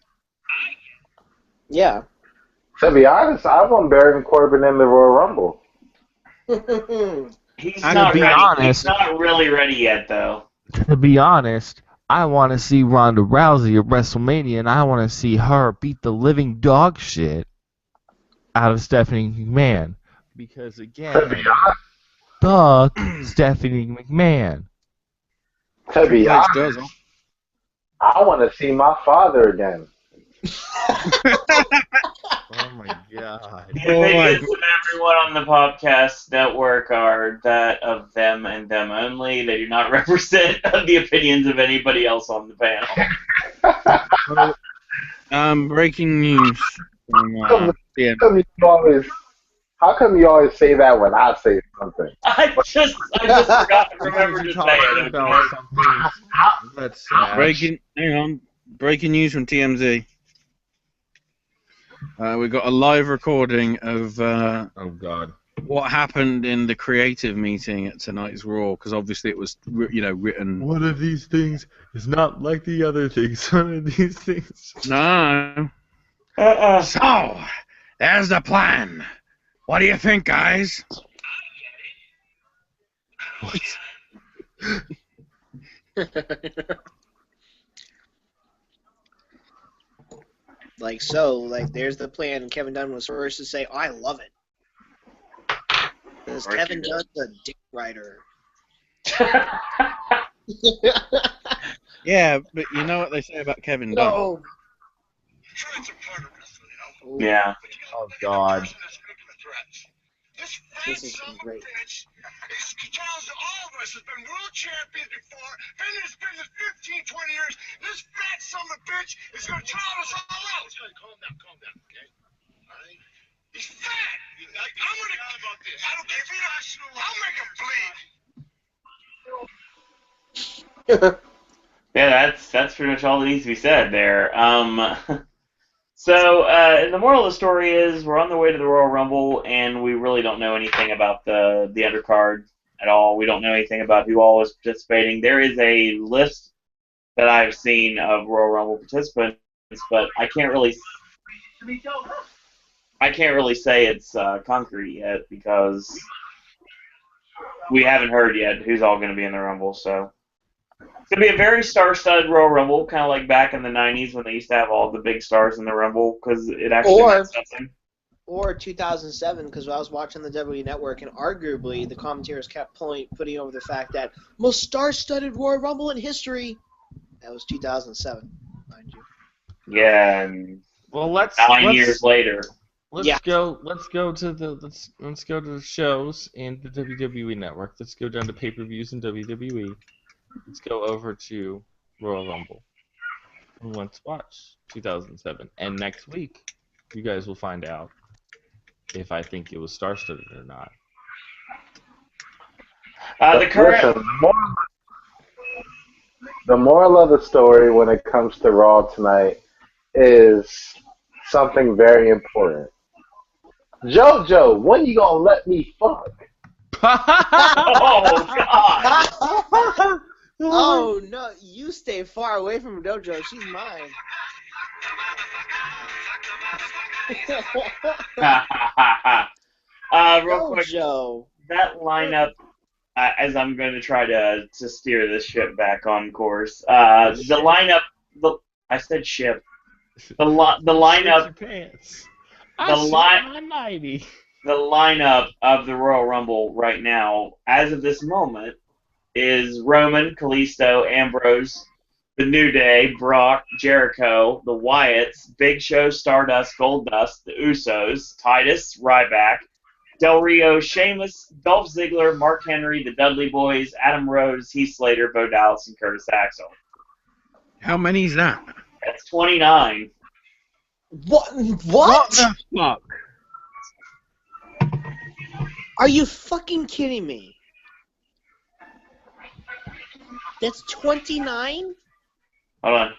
Speaker 6: Yeah.
Speaker 5: To be honest, I want Baron Corbin in the Royal Rumble.
Speaker 1: He's
Speaker 4: To
Speaker 1: not
Speaker 4: be
Speaker 1: ready.
Speaker 4: honest-
Speaker 1: He's not really ready yet, though.
Speaker 4: To be honest, I want to see Ronda Rousey at WrestleMania, and I want to see her beat the living dog shit out of Stephanie McMahon. Because, again, fuck Stephanie McMahon.
Speaker 5: To be
Speaker 3: Triple H
Speaker 5: honest,
Speaker 3: does, huh?
Speaker 5: I want to see my father again.
Speaker 4: Oh my god.
Speaker 1: The opinions of everyone on the podcast network are that of them and them only. They do not represent the opinions of anybody else on the panel.
Speaker 3: Breaking news from TM.
Speaker 5: How come you always say that when I say something?
Speaker 1: I just forgot to remember to say it.
Speaker 4: About something that's sad.
Speaker 3: Breaking news from TMZ. We got a live recording of
Speaker 4: Oh god.
Speaker 3: what happened in the creative meeting at tonight's Raw, because obviously it was written.
Speaker 4: One of these things is not like the other things. One of these things.
Speaker 3: No. So there's the plan. What do you think, guys?
Speaker 6: There's the plan, and Kevin Dunn was first to say, I love it. Because Kevin Dunn's a dick writer.
Speaker 3: Yeah, but you know what they say about Kevin Dunn?
Speaker 6: No.
Speaker 1: Yeah.
Speaker 4: Oh god.
Speaker 6: This is great.
Speaker 10: He's challenged all of us, has been world champion before, been in this business 15, 20 years. This fat son of a bitch is going to tire us all out. Calm down, okay? All right? He's fat. I'm going to... I don't care if he's national. I'll make him bleed.
Speaker 1: Yeah, that's pretty much all that needs to be said there. So, the moral of the story is we're on the way to the Royal Rumble, and we really don't know anything about the undercard at all. We don't know anything about who all is participating. There is a list that I've seen of Royal Rumble participants, but I can't really say it's concrete yet because we haven't heard yet who's all going to be in the Rumble. So it's going to be a very star-studded Royal Rumble, kind of like back in the 90s when they used to have all the big stars in the Rumble, because it actually meant something.
Speaker 6: Or 2007, because I was watching the WWE Network, and arguably the commentators kept putting over the fact that most star-studded Royal Rumble in history. That was 2007, mind you.
Speaker 1: Yeah, and
Speaker 9: Well, let's
Speaker 1: 9 years later.
Speaker 9: Let's go to the shows in the WWE Network. Let's go down to pay-per-views in WWE. Let's go over to Royal Rumble. And let's watch 2007. And next week, you guys will find out if I think it was star-studded or not.
Speaker 5: Listen, the moral of the story when it comes to Raw tonight is something very important. JoJo, when you gonna let me fuck?
Speaker 1: Oh, God!
Speaker 6: Oh, no, you stay far away from Dojo. She's mine.
Speaker 1: Real quick,
Speaker 6: Dojo.
Speaker 1: that lineup, as I'm going to try to steer this ship back on course, the lineup, I said ship. The lineup, the lineup of the Royal Rumble right now, as of this moment, is Roman, Kalisto, Ambrose, The New Day, Brock, Jericho, the Wyatts, Big Show, Stardust, Goldust, the Usos, Titus, Ryback, Del Rio, Sheamus, Dolph Ziggler, Mark Henry, the Dudley Boys, Adam Rose, Heath Slater, Bo Dallas, and Curtis Axel.
Speaker 3: How many is that?
Speaker 1: That's 29.
Speaker 6: What?
Speaker 3: What the fuck?
Speaker 6: Are you fucking kidding me? That's 29?
Speaker 1: Hold on.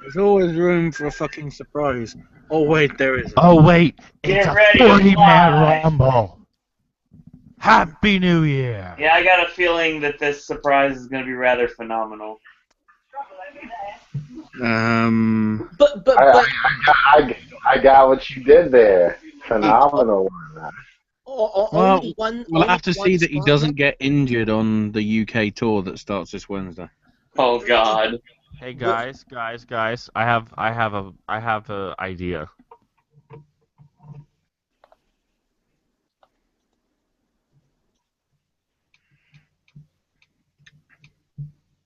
Speaker 3: There's always room for a fucking surprise. Oh wait, there isn't.
Speaker 7: Oh wait, it's
Speaker 1: Get
Speaker 7: a
Speaker 1: ready to
Speaker 7: 40-man
Speaker 1: fly.
Speaker 7: Rumble. Happy New Year.
Speaker 1: Yeah, I got a feeling that this surprise is going to be rather phenomenal.
Speaker 6: But
Speaker 5: I got what you did there. Phenomenal.
Speaker 3: Well, we'll have to see that he doesn't
Speaker 6: left?
Speaker 3: get injured on the UK tour that starts this Wednesday.
Speaker 1: Oh, God.
Speaker 4: Hey guys. I have a idea.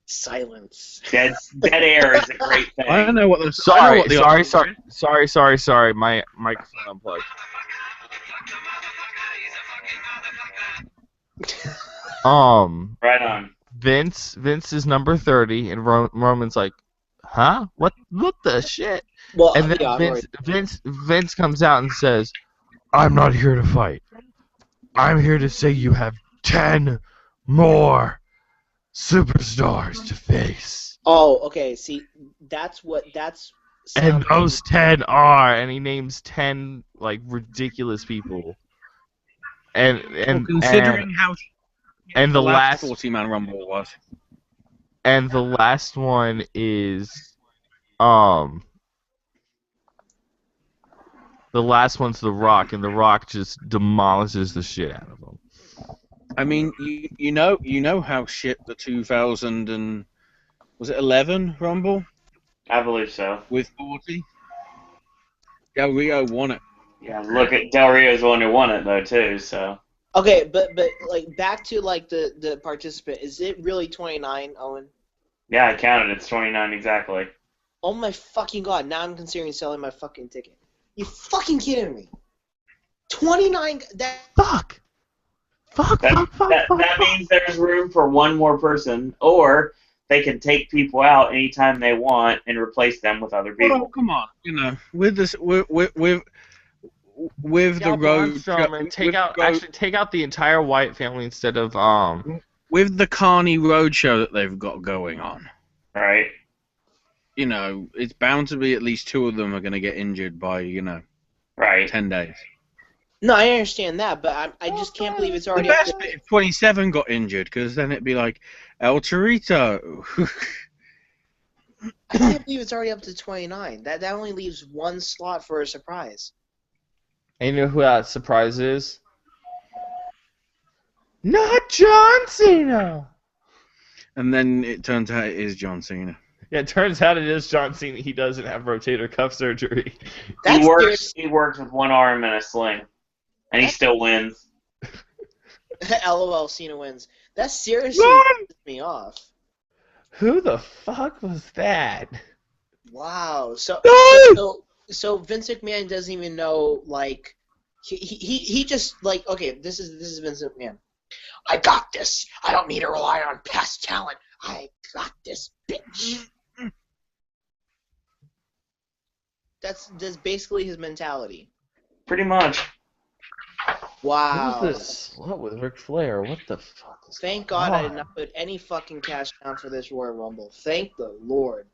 Speaker 6: Silence.
Speaker 1: Dead air is a great thing.
Speaker 3: I don't know what the
Speaker 4: Sorry. My microphone unplugged.
Speaker 1: Right on.
Speaker 4: Vince is number 30, and Roman's like, huh? What the shit?
Speaker 6: Well,
Speaker 4: And then
Speaker 6: yeah,
Speaker 4: Vince comes out and says, I'm not here to fight. I'm here to say you have 10 more superstars to face.
Speaker 6: Oh, okay. See, that's.
Speaker 4: And those 10 are, and he names 10 like ridiculous people. And
Speaker 3: considering how
Speaker 4: and the last
Speaker 3: 40-man Rumble was.
Speaker 4: And the last one is the last one's The Rock, and The Rock just demolishes the shit out of him.
Speaker 3: I mean, you know how shit the 2000 and was it 11 Rumble
Speaker 1: I believe so.
Speaker 3: with 40? Del Rio won it.
Speaker 1: Yeah, look at Del Rio's the one who won it, though, too, so.
Speaker 6: Okay, but like back to like the participant. Is it really 29, Owen?
Speaker 1: Yeah, I counted. It's 29 exactly.
Speaker 6: Oh my fucking god! Now I'm considering selling my fucking ticket. You fucking kidding me? 29.
Speaker 4: Fuck.
Speaker 1: That means there's room for one more person, or they can take people out anytime they want and replace them with other people.
Speaker 3: Oh, come on. You know, with this, with the road
Speaker 4: Strowman, take out the entire Wyatt family instead of
Speaker 3: with the Carney Road show that they've got going on.
Speaker 1: Right.
Speaker 3: You know, it's bound to be at least 2 of them are going to get injured by,
Speaker 1: right,
Speaker 3: 10 days.
Speaker 6: No, I understand that, but I just can't believe it's already.
Speaker 3: The best bit if 27 got injured, because then it'd be like El Torito.
Speaker 6: I can't believe it's already up to 29. That only leaves one slot for a surprise.
Speaker 4: And you know who that surprise is? Not John Cena!
Speaker 3: And then it turns out it is John Cena.
Speaker 4: Yeah, it turns out it is John Cena. He doesn't have rotator cuff surgery.
Speaker 1: He works with one arm and a sling, and he still wins.
Speaker 6: LOL, Cena wins. That seriously pissed me off.
Speaker 4: Who the fuck was that?
Speaker 6: Wow. So Vince McMahon doesn't even know, like, he just, like, okay, this is Vince McMahon. I got this. I don't need to rely on past talent. I got this, bitch. That's basically his mentality.
Speaker 1: Pretty much.
Speaker 6: Wow.
Speaker 4: Who's this slut with Ric Flair? What the fuck is
Speaker 6: Thank
Speaker 4: going
Speaker 6: God
Speaker 4: on?
Speaker 6: I did not put any fucking cash down for this Royal Rumble. Thank the Lord.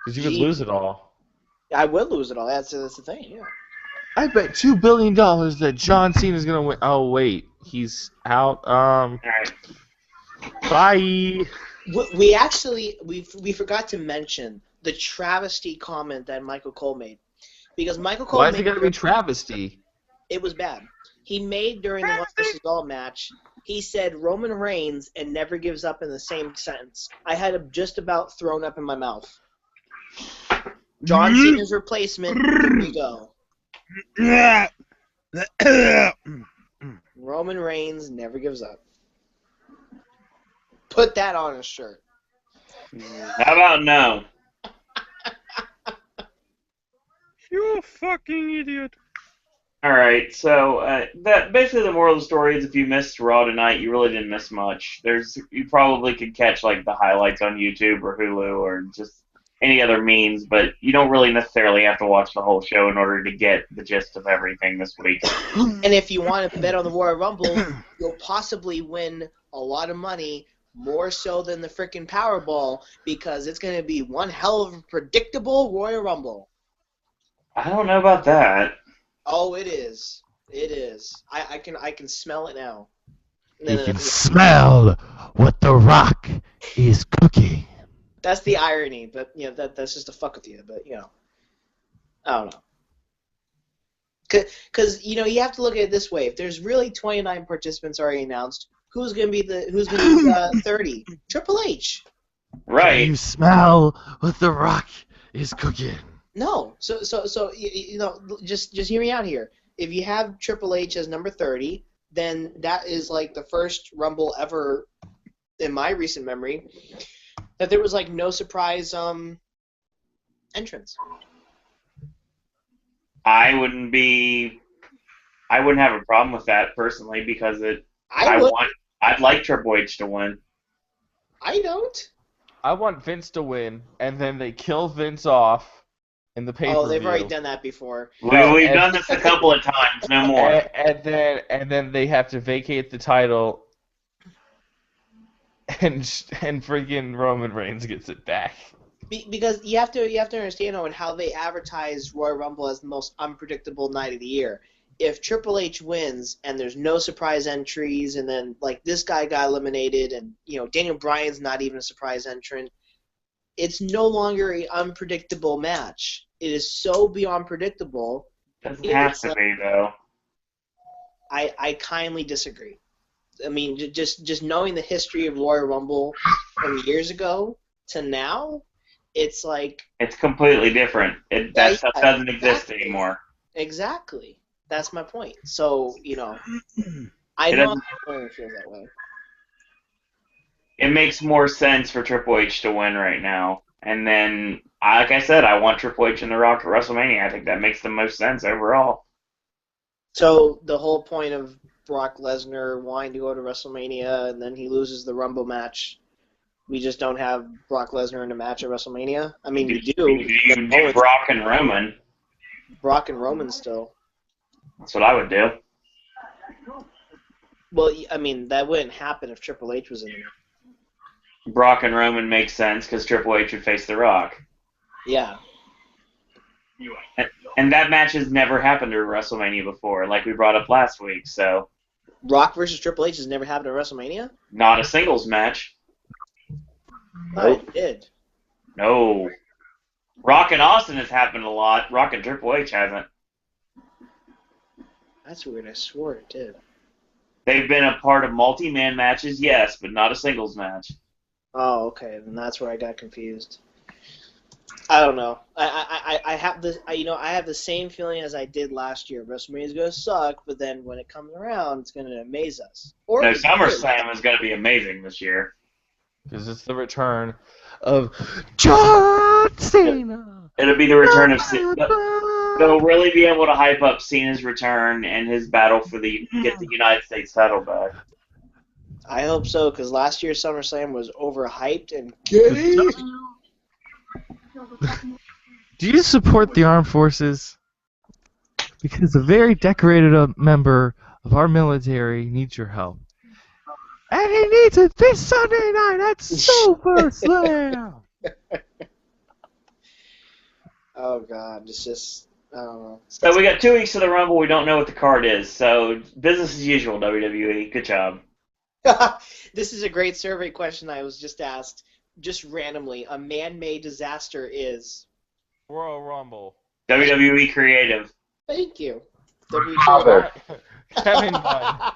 Speaker 4: Because you would lose it all.
Speaker 6: I would lose it all. That's the thing, yeah.
Speaker 4: I bet $2 billion that John Cena's gonna win. Oh wait, he's out.
Speaker 1: Alright.
Speaker 4: Bye.
Speaker 6: We actually we forgot to mention the travesty comment that Michael Cole made, because Michael Cole.
Speaker 4: Why is it gonna be travesty?
Speaker 6: It was bad. He made during the One vs. All match. He said Roman Reigns and never gives up in the same sentence. I had him just about thrown up in my mouth. John Cena's replacement. Here we go. Roman Reigns never gives up. Put that on a shirt.
Speaker 1: How about no?
Speaker 3: You fucking idiot.
Speaker 1: All right, so that basically the moral of the story is if you missed Raw tonight, you really didn't miss much. You probably could catch like the highlights on YouTube or Hulu or just any other means, but you don't really necessarily have to watch the whole show in order to get the gist of everything this week.
Speaker 6: And if you want to bet on the Royal Rumble, you'll possibly win a lot of money, more so than the freaking Powerball, because it's going to be one hell of a predictable Royal Rumble.
Speaker 1: I don't know about that.
Speaker 6: Oh, it is. It is. I can smell it now.
Speaker 7: You can smell what the Rock is cooking.
Speaker 6: That's the irony, but that's just to fuck with you. But I don't know. Because you have to look at it this way: if there's really 29 participants already announced, who's gonna be 30? Triple H.
Speaker 1: Right.
Speaker 7: You smell what the Rock is cooking.
Speaker 6: No, so just hear me out here. If you have Triple H as number 30, then that is like the first Rumble ever in my recent memory that there was like no surprise entrance.
Speaker 1: I wouldn't have a problem with that personally because I'd like Triple H to win.
Speaker 6: I don't.
Speaker 9: I want Vince to win, and then they kill Vince off in the pay-per-view.
Speaker 6: Oh, they've already done that before.
Speaker 1: We've done this a couple of times, no more.
Speaker 9: And then they have to vacate the title, and freaking Roman Reigns gets it back.
Speaker 6: Because you have to understand how they advertise Royal Rumble as the most unpredictable night of the year. If Triple H wins and there's no surprise entries, and then like this guy got eliminated, and Daniel Bryan's not even a surprise entrant, it's no longer an unpredictable match. It is so beyond predictable.
Speaker 1: Doesn't have to be though.
Speaker 6: I kindly disagree. I mean, just knowing the history of Royal Rumble from years ago to now, it's like
Speaker 1: it's completely different. That stuff doesn't exist anymore.
Speaker 6: Exactly. That's my point. So I know I feel that way.
Speaker 1: It makes more sense for Triple H to win right now. And then, like I said, I want Triple H and The Rock at WrestleMania. I think that makes the most sense overall.
Speaker 6: So the whole point of Brock Lesnar wanting to go to WrestleMania and then he loses the Rumble match, we just don't have Brock Lesnar in a match at WrestleMania? I mean, we do.
Speaker 1: You do Brock and Roman.
Speaker 6: Brock and Roman still.
Speaker 1: That's what I would do.
Speaker 6: Well, I mean, that wouldn't happen if Triple H was in there.
Speaker 1: Brock and Roman makes sense because Triple H would face The Rock.
Speaker 6: Yeah.
Speaker 1: And that match has never happened at WrestleMania before, like we brought up last week. So
Speaker 6: Rock versus Triple H has never happened at WrestleMania?
Speaker 1: Not a singles match.
Speaker 6: Oh, it did.
Speaker 1: No. Rock and Austin has happened a lot. Rock and Triple H hasn't.
Speaker 6: That's weird. I swore it did.
Speaker 1: They've been a part of multi-man matches, yes, but not a singles match.
Speaker 6: Oh, okay. Then that's where I got confused. I don't know. I have this. I have the same feeling as I did last year. WrestleMania's gonna suck, but then when it comes around, it's gonna amaze us.
Speaker 1: No, SummerSlam is gonna be amazing this year.
Speaker 9: Because it's the return of John Cena.
Speaker 1: It'll be the return of Cena. They'll really be able to hype up Cena's return and his battle for get the United States title back.
Speaker 6: I hope so, because last year's SummerSlam was overhyped and gay.
Speaker 7: Do you support the armed forces? Because a very decorated member of our military needs your help. And he needs it this Sunday night at Super Slam!
Speaker 6: Oh, God. It's just, I don't know.
Speaker 1: So we got 2 weeks to the Rumble. We don't know what the card is. So business as usual, WWE. Good job.
Speaker 6: This is a great survey question I was just asked. Just randomly, a man-made disaster is
Speaker 9: Royal Rumble.
Speaker 1: WWE Creative.
Speaker 6: Thank you.
Speaker 9: Kevin Dunn.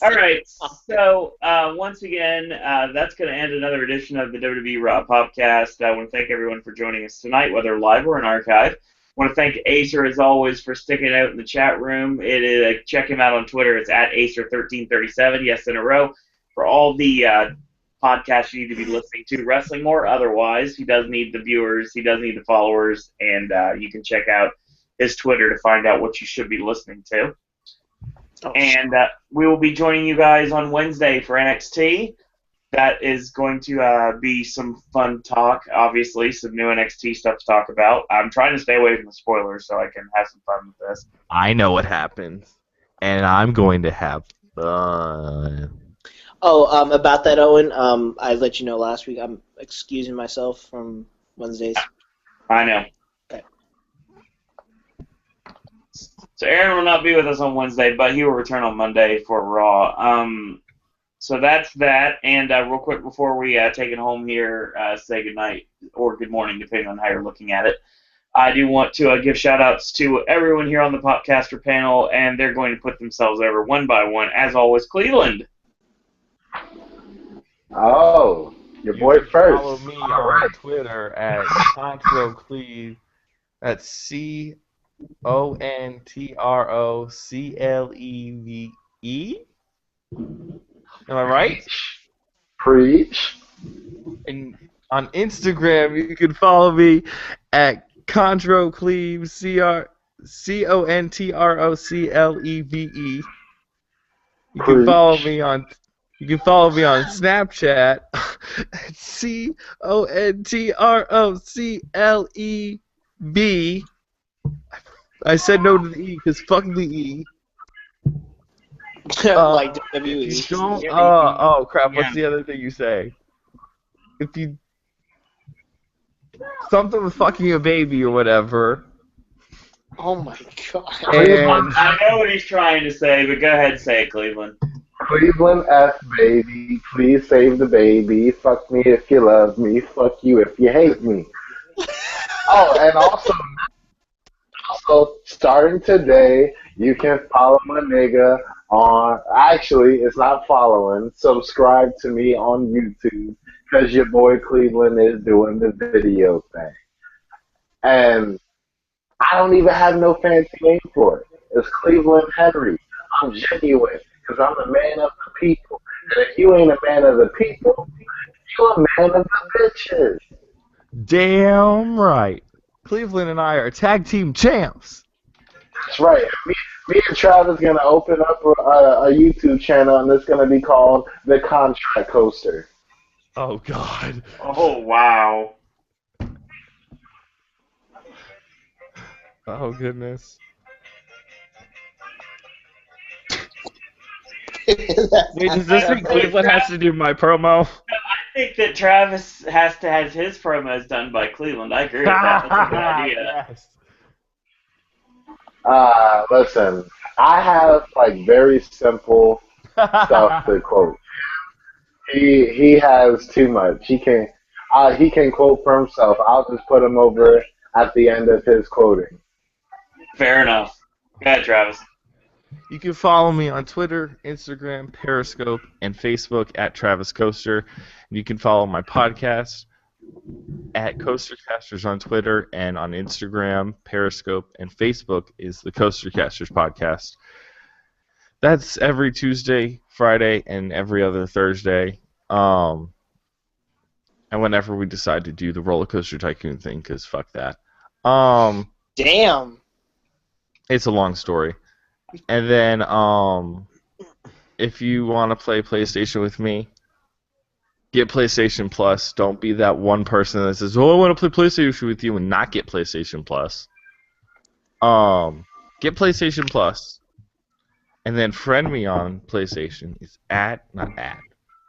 Speaker 1: All right, so once again, that's going to end another edition of the WWE Raw Popcast. I want to thank everyone for joining us tonight, whether live or in archive. I want to thank Acer, as always, for sticking out in the chat room. Check him out on Twitter. It's at Acer1337, yes, in a row, for all the podcasts you need to be listening to, wrestling or otherwise. He does need the viewers. He does need the followers, and you can check out his Twitter to find out what you should be listening to.
Speaker 6: Oh,
Speaker 1: And we will be joining you guys on Wednesday for NXT. That is going to be some fun talk, obviously, some new NXT stuff to talk about. I'm trying to stay away from the spoilers so I can have some fun with this.
Speaker 4: I know what happens, and I'm going to have fun.
Speaker 6: Oh, about that, Owen. I let you know last week. I'm excusing myself from Wednesdays.
Speaker 1: I know.
Speaker 6: Okay.
Speaker 1: So Aaron will not be with us on Wednesday, but he will return on Monday for Raw. So that's that. And real quick before we take it home here, say good night or good morning, depending on how you're looking at it. I do want to give shout-outs to everyone here on the podcaster panel, and they're going to put themselves over one by one. As always, Cleveland.
Speaker 5: Oh, your boy first.
Speaker 9: Follow me
Speaker 5: All
Speaker 9: on
Speaker 5: right.
Speaker 9: Twitter at ControCleve. That's CONTROCLEVE. Am I right?
Speaker 5: Preach.
Speaker 4: And on Instagram, you can follow me at ControCleve, CONTROCLEVE. You can follow me on Snapchat at CONTROCLEV. I said no to the E because fuck the E.
Speaker 6: Like
Speaker 4: If you
Speaker 6: WWE.
Speaker 4: don't, oh crap! What's the other thing you say? If you something with fucking a baby or whatever.
Speaker 6: Oh my god.
Speaker 4: And
Speaker 1: I know what he's trying to say, but go ahead and say it, Cleveland.
Speaker 5: Cleveland F baby, please save the baby. Fuck me if you love me. Fuck you if you hate me. Oh, and also starting today, you can follow my nigga on. Actually, it's not following. Subscribe to me on YouTube because your boy Cleveland is doing the video thing, and I don't even have no fancy name for it. It's Cleveland Henry. I'm genuine because I'm a man of the people. And if you ain't a man of the people, you're a man of the bitches.
Speaker 4: damn right, Cleveland and I are tag team champs.
Speaker 5: That's right. Me and Travis gonna open up a YouTube channel, and it's gonna be called The Contract Coaster.
Speaker 4: Oh God.
Speaker 1: Oh, wow.
Speaker 9: Oh, goodness.
Speaker 4: Wait, does this mean Cleveland has to do my promo?
Speaker 1: I think that Travis has to have his promos done by Cleveland. I agree with that. That's a good idea.
Speaker 4: Yes.
Speaker 5: Listen, I have like very simple stuff to quote. He has too much. He can quote for himself. I'll just put him over at the end of his quoting.
Speaker 1: Fair enough. Go ahead, Travis.
Speaker 4: You can follow me on Twitter, Instagram, Periscope, and Facebook at Travis Coaster. And you can follow my podcast at Coastercasters on Twitter and on Instagram, Periscope, and Facebook is the Coastercasters podcast. That's every Tuesday, Friday, and every other Thursday. And whenever we decide to do the Roller Coaster Tycoon thing, because fuck that.
Speaker 6: Damn.
Speaker 4: It's a long story. And then, if you want to play PlayStation with me, get PlayStation Plus. Don't be that one person that says, "Oh, I want to play PlayStation with you," and not get PlayStation Plus. Get PlayStation Plus, and then friend me on PlayStation. It's not at.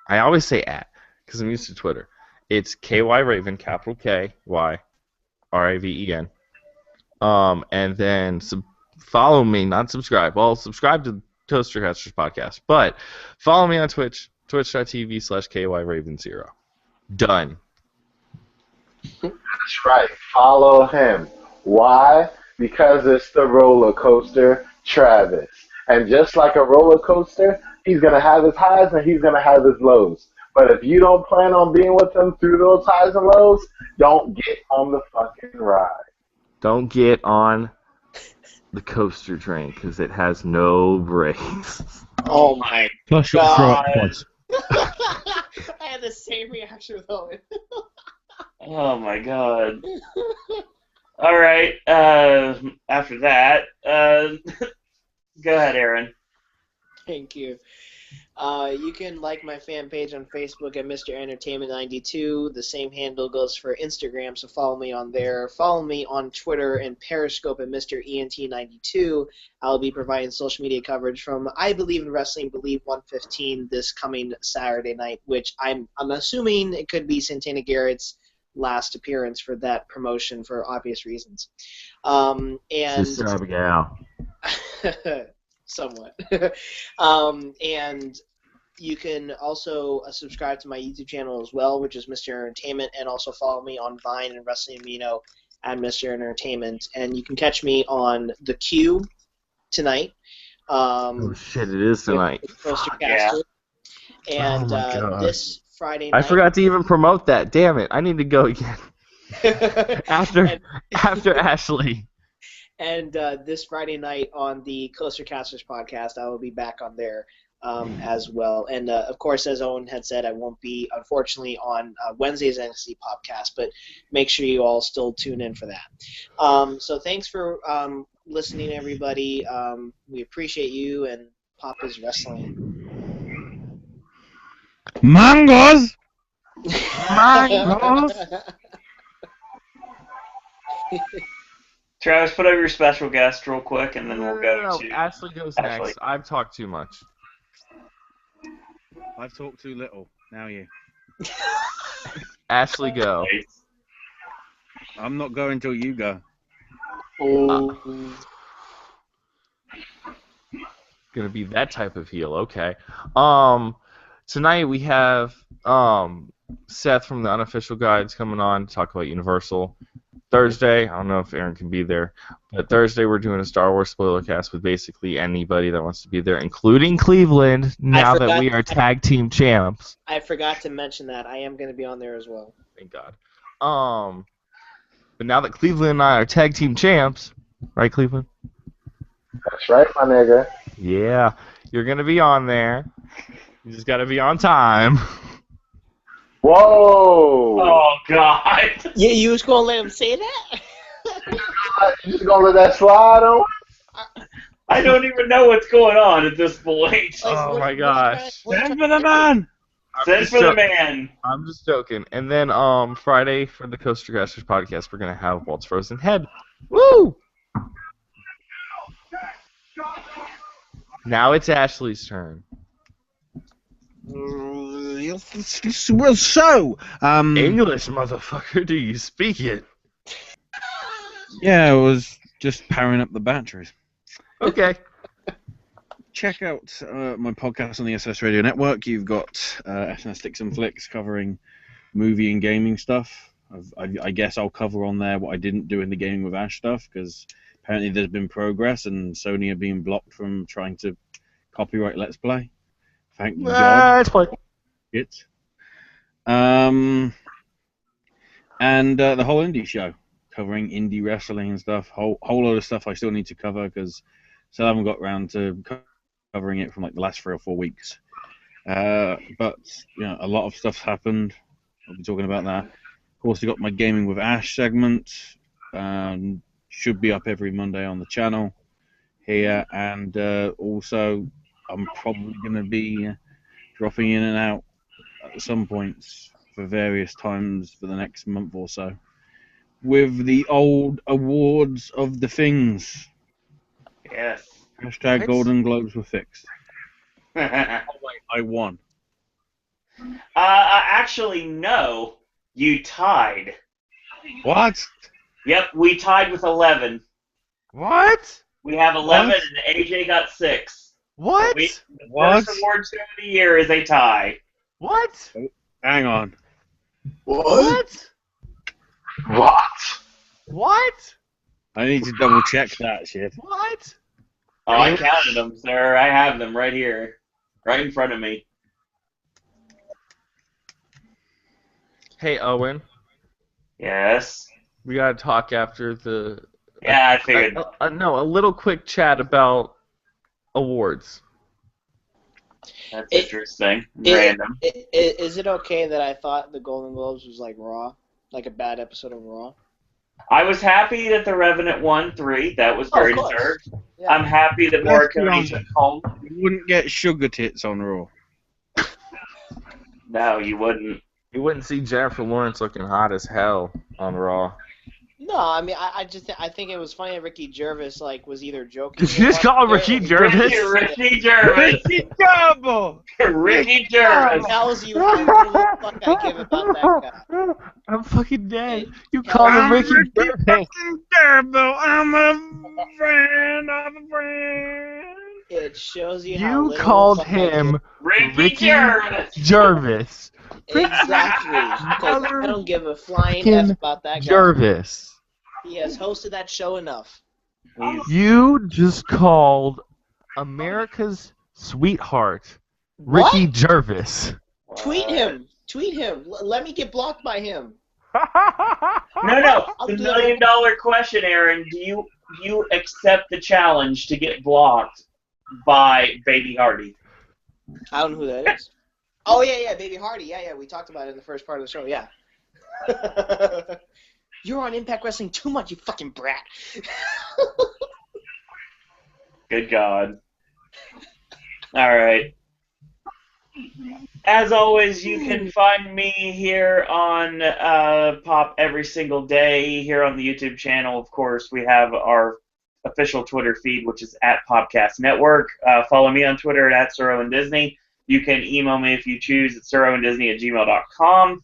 Speaker 4: I always say at because I'm used to Twitter. It's KYRaven, capital K Y RAVEN. And then follow me, not subscribe. Well, subscribe to Toastercasters podcast, but follow me on Twitch, twitch.tv/KYRaven0. Done.
Speaker 5: That's right. Follow him. Why? Because it's the roller coaster, Travis. And just like a roller coaster, he's going to have his highs and he's going to have his lows. But if you don't plan on being with him through those highs and lows, don't get on the fucking ride.
Speaker 4: Don't get on the coaster train because it has no brakes.
Speaker 6: Oh my
Speaker 3: Plus your
Speaker 6: God.
Speaker 3: pods.
Speaker 6: I had the same reaction with Owen.
Speaker 1: Oh, my God. All right. After that, go ahead, Aaron.
Speaker 6: Thank you. You can like my fan page on Facebook at Mr. Entertainment 92. The same handle goes for Instagram, so follow me on there. Follow me on Twitter and Periscope at Mr. ENT92. I'll be providing social media coverage from I Believe in Wrestling, Believe 115 this coming Saturday night, which I'm assuming it could be Santana Garrett's last appearance for that promotion for obvious reasons. And somewhat. And you can also subscribe to my YouTube channel as well, which is Mr. Entertainment, and also follow me on Vine and Wrestling Amino at Mr. Entertainment. And you can catch me on The Q tonight.
Speaker 4: Oh shit! It is tonight.
Speaker 1: Yeah.
Speaker 6: And
Speaker 4: God.
Speaker 6: this Friday night.
Speaker 4: I forgot to even promote that. Damn it! I need to go again. after Ashley.
Speaker 6: And this Friday night on the Closer Casters podcast, I will be back on there as well. And, of course, as Owen had said, I won't be, unfortunately, on Wednesday's NXT podcast, but make sure you all still tune in for that. So thanks for listening, everybody. We appreciate you, and Papa's Wrestling.
Speaker 3: Mangos!
Speaker 1: Travis, put over your special guest real quick, and then we'll go
Speaker 4: No,
Speaker 1: to
Speaker 4: Ashley goes
Speaker 1: Ashley.
Speaker 4: next. I've talked too much.
Speaker 3: I've talked too little. Now you.
Speaker 4: Ashley, go.
Speaker 3: I'm not going till you go.
Speaker 4: Gonna be that type of heel, okay. Tonight we have Seth from the Unofficial Guides coming on to talk about Universal. Thursday, I don't know if Aaron can be there, but Thursday we're doing a Star Wars spoiler cast with basically anybody that wants to be there, including Cleveland, now that we are tag team champs.
Speaker 6: I forgot to mention that. I am going to be on there as well.
Speaker 4: Thank God. But now that Cleveland and I are tag team champs, right, Cleveland?
Speaker 5: That's right, my nigga.
Speaker 4: Yeah, you're going to be on there. You just got to be on time.
Speaker 5: Whoa!
Speaker 1: Oh, God.
Speaker 6: Yeah, you was going to let him say that?
Speaker 5: You just gonna let that slide on?
Speaker 1: I don't even know what's going on at this point.
Speaker 4: Oh my gosh.
Speaker 3: Send for the man!
Speaker 1: Send for the man.
Speaker 4: I'm just joking. And then Friday for the Coaster Crashers podcast, we're going to have Walt's Frozen Head. Woo! Now it's Ashley's turn.
Speaker 3: Well, so,
Speaker 4: English, motherfucker, do you speak it?
Speaker 3: yeah, I was just powering up the batteries.
Speaker 4: Okay.
Speaker 3: Check out my podcast on the SS Radio Network. You've got SNS Sticks and Flicks covering movie and gaming stuff. I guess I'll cover on there what I didn't do in the Gaming with Ash stuff, because apparently there's been progress and Sony are being blocked from trying to copyright Let's Play. Thank God.
Speaker 4: Let's play.
Speaker 3: It. And the whole indie show, covering indie wrestling and stuff. Whole lot of stuff I still need to cover because still haven't got around to covering it from like the last 3 or 4 weeks. But you know, a lot of stuff's happened. I'll be talking about that. Of course, we got my Gaming with Ash segment. Should be up every Monday on the channel here, and also I'm probably going to be dropping in and out at some points for various times for the next month or so with the old awards of the things.
Speaker 1: Yes.
Speaker 3: Hashtag
Speaker 4: What?
Speaker 3: Golden Globes were fixed. Oh, wait, I won.
Speaker 1: Actually, no. You tied.
Speaker 3: What?
Speaker 1: Yep, we tied with 11.
Speaker 4: What?
Speaker 1: We have 11,
Speaker 3: What?
Speaker 1: and AJ got 6.
Speaker 4: What?
Speaker 1: The
Speaker 3: What?
Speaker 1: first award show of the year is a tie.
Speaker 4: What?
Speaker 3: Hang on.
Speaker 4: What?
Speaker 5: What?
Speaker 4: What?
Speaker 3: I need to double check that shit.
Speaker 4: What?
Speaker 1: Oh, I counted them, sir. I have them right here, right in front of me.
Speaker 4: Hey, Owen.
Speaker 1: Yes.
Speaker 4: We gotta talk after the.
Speaker 1: Yeah, I figured.
Speaker 4: No, a little quick chat about awards.
Speaker 1: That's
Speaker 6: It-
Speaker 1: interesting. Random.
Speaker 6: Is it okay that I thought the Golden Globes was like Raw? Like a bad episode of Raw?
Speaker 1: I was happy that the Revenant won 3. That was very deserved.
Speaker 6: Yeah.
Speaker 1: I'm happy that
Speaker 3: Let's be
Speaker 1: Morricone
Speaker 3: honest.
Speaker 1: took home.
Speaker 3: You wouldn't get sugar tits on Raw.
Speaker 1: No, you wouldn't.
Speaker 4: You wouldn't see Jennifer Lawrence looking hot as hell on Raw.
Speaker 6: No, I mean, I think it was funny that Ricky Gervais was either joking.
Speaker 7: Did you just call him Ricky Gervais?
Speaker 1: Ricky Gervais.
Speaker 3: Ricky Gervais.
Speaker 1: Ricky Gervais.
Speaker 6: Tells you how little fuck I give about that guy.
Speaker 7: I'm fucking dead. You called him Ricky Gervais.
Speaker 3: fucking Gervais. I'm a friend of a friend.
Speaker 6: It shows you how
Speaker 7: You
Speaker 6: little
Speaker 7: called
Speaker 6: fuck I
Speaker 7: him
Speaker 1: Ricky Gervais.
Speaker 7: Jervis.
Speaker 6: give. Exactly. Because I don't give a flying
Speaker 7: Fucking
Speaker 6: F about that guy.
Speaker 7: Jervis.
Speaker 6: He has hosted that show enough.
Speaker 7: You just called America's sweetheart
Speaker 6: What?
Speaker 7: Ricky Gervais.
Speaker 6: Tweet him. Tweet him. Let me get blocked by him.
Speaker 1: No.
Speaker 6: I'll
Speaker 1: The
Speaker 6: do
Speaker 1: $1 million question, Aaron. Do you accept the challenge to get blocked by Baby Hardy?
Speaker 6: I don't know who that is. Oh, yeah, Baby Hardy. Yeah, we talked about it in the first part of the show, yeah. You're on Impact Wrestling too much, you fucking brat.
Speaker 1: Good God. All right. As always, you can find me here on Pop every single day here on the YouTube channel. Of course, we have our official Twitter feed, which is @Popcast Network. Follow me on Twitter at SirOwenDisney. You can email me if you choose at SirOwenDisney@gmail.com.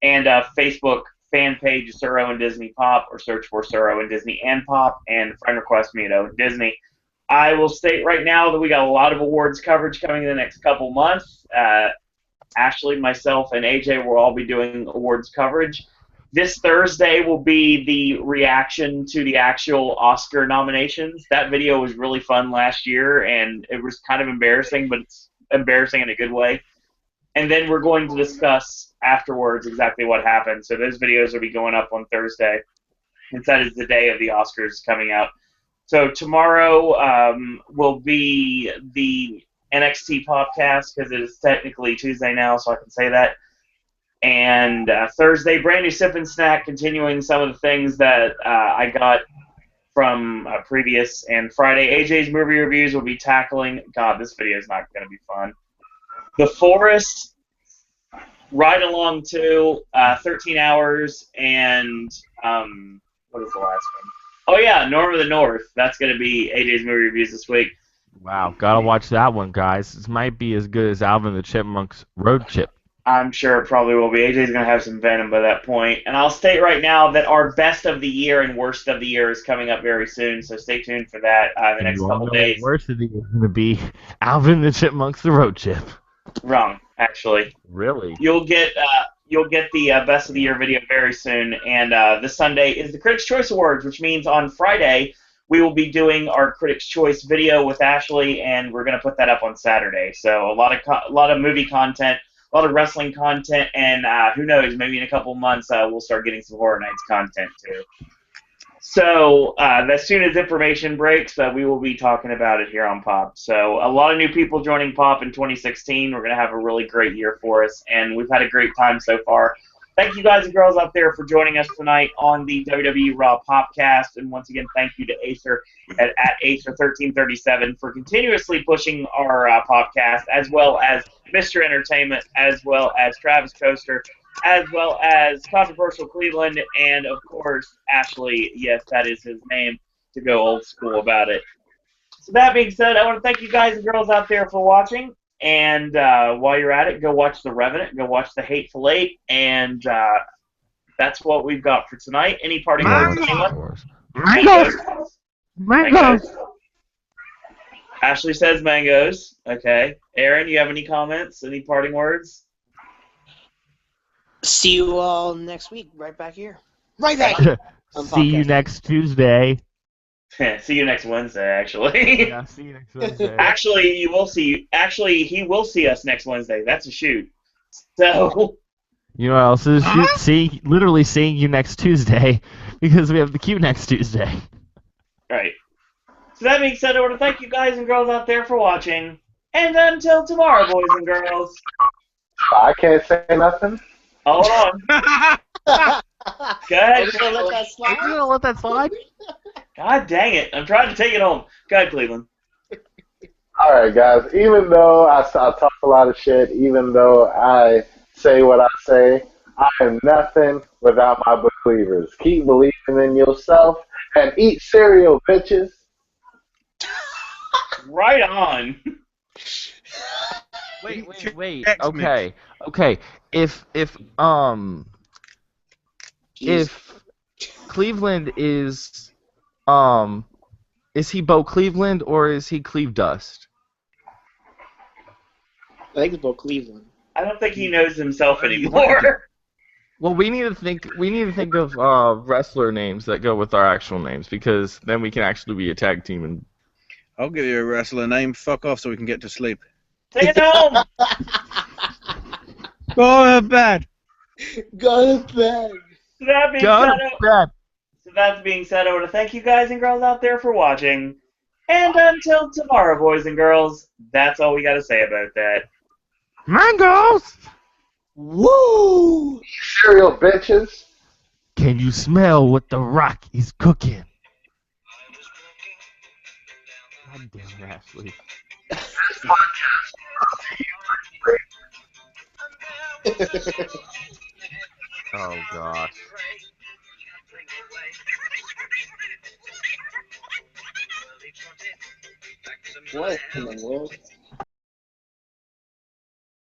Speaker 1: And Facebook fan page is Sir Owen Disney Pop, or search for Sir Owen Disney and Pop, and friend request me at Owen Disney. I will state right now that we got a lot of awards coverage coming in the next couple months. Ashley, myself, and AJ will all be doing awards coverage. This Thursday will be the reaction to the actual Oscar nominations. That video was really fun last year, and it was kind of embarrassing, but it's embarrassing in a good way. And then we're going to discuss afterwards exactly what happened. So those videos will be going up on Thursday, since that is the day of the Oscars coming out. So tomorrow will be the NXT podcast, because it is technically Tuesday now, so I can say that. And Thursday, brand new Sip and Snack, continuing some of the things that I got from previous. And Friday, AJ's movie reviews will be tackling, God, this video is not going to be fun, The Forest, Ride Along 2, 13 Hours, and what is the last one? Oh yeah, Norm of the North. That's going to be AJ's movie reviews this week.
Speaker 7: Wow, gotta watch that one, guys. This might be as good as Alvin the Chipmunk's Road Chip.
Speaker 1: I'm sure it probably will be. AJ's going to have some venom by that point. And I'll state right now that our best of the year and worst of the year is coming up very soon, so stay tuned for that the next couple days.
Speaker 7: Worst of the year is going to be Alvin the Chipmunk's The Road Chip.
Speaker 1: Wrong, actually.
Speaker 7: Really?
Speaker 1: You'll get the best of the year video very soon, and this Sunday is the Critics' Choice Awards, which means on Friday we will be doing our Critics' Choice video with Ashley, and we're going to put that up on Saturday. So a lot of movie content, a lot of wrestling content, and who knows, maybe in a couple months we'll start getting some Horror Nights content too. So as soon as information breaks, we will be talking about it here on Pop. So a lot of new people joining Pop in 2016. We're going to have a really great year for us, and we've had a great time so far. Thank you guys and girls out there for joining us tonight on the WWE Raw Popcast. And once again, thank you to Acer at Acer1337 for continuously pushing our podcast, as well as Mr. Entertainment, as well as Travis Coaster, as well as Controversial Cleveland, and of course, Ashley. Yes, that is his name, to go old school about it. So that being said, I want to thank you guys and girls out there for watching. And while you're at it, go watch The Revenant, go watch The Hateful Eight, and that's what we've got for tonight. Any parting words? Mangoes. Ashley says mangoes. Okay. Aaron, you have any comments? Any parting words?
Speaker 6: See you all next week, right back here. Right back here.
Speaker 7: See you next Tuesday.
Speaker 1: See you next Wednesday, actually.
Speaker 7: Yeah, see you next Wednesday.
Speaker 1: Actually, he will see us next Wednesday. That's a shoot. So.
Speaker 7: You know what else is a shoot? Literally seeing you next Tuesday, because we have the queue next Tuesday.
Speaker 1: Right. So that being said, I want to thank you guys and girls out there for watching. And until tomorrow, boys and girls.
Speaker 5: I can't say nothing.
Speaker 1: Hold on. Go ahead.
Speaker 6: I'm gonna let that slide.
Speaker 7: Are you gonna let that slide?
Speaker 1: God dang it! I'm trying to take it home. Go ahead, Cleveland.
Speaker 5: All right, guys. Even though I talk a lot of shit, even though I say what I say, I am nothing without my believers. Keep believing in yourself and eat cereal, bitches.
Speaker 1: Right on.
Speaker 4: Wait.
Speaker 3: X-Men.
Speaker 4: Okay. If Cleveland is he Bo Cleveland or is he Cleve Dust?
Speaker 6: I think it's about Cleveland.
Speaker 1: I don't think he knows himself anymore.
Speaker 4: Well, we need to think of wrestler names that go with our actual names because then we can actually be a tag team and
Speaker 3: I'll give you a wrestler name. Fuck off so we can get to sleep.
Speaker 1: Take it home.
Speaker 3: Go to bed.
Speaker 6: Go to bed.
Speaker 1: So that being
Speaker 4: go
Speaker 1: said,
Speaker 4: to bed.
Speaker 1: So that's being said, I want to thank you guys and girls out there for watching. And until tomorrow, boys and girls, that's all we got to say about that.
Speaker 7: Mangoes!
Speaker 6: Woo!
Speaker 5: Cereal, bitches.
Speaker 7: Can you smell what the Rock is cooking?
Speaker 4: God damn it, Ashley. Oh gosh.
Speaker 6: What in the world?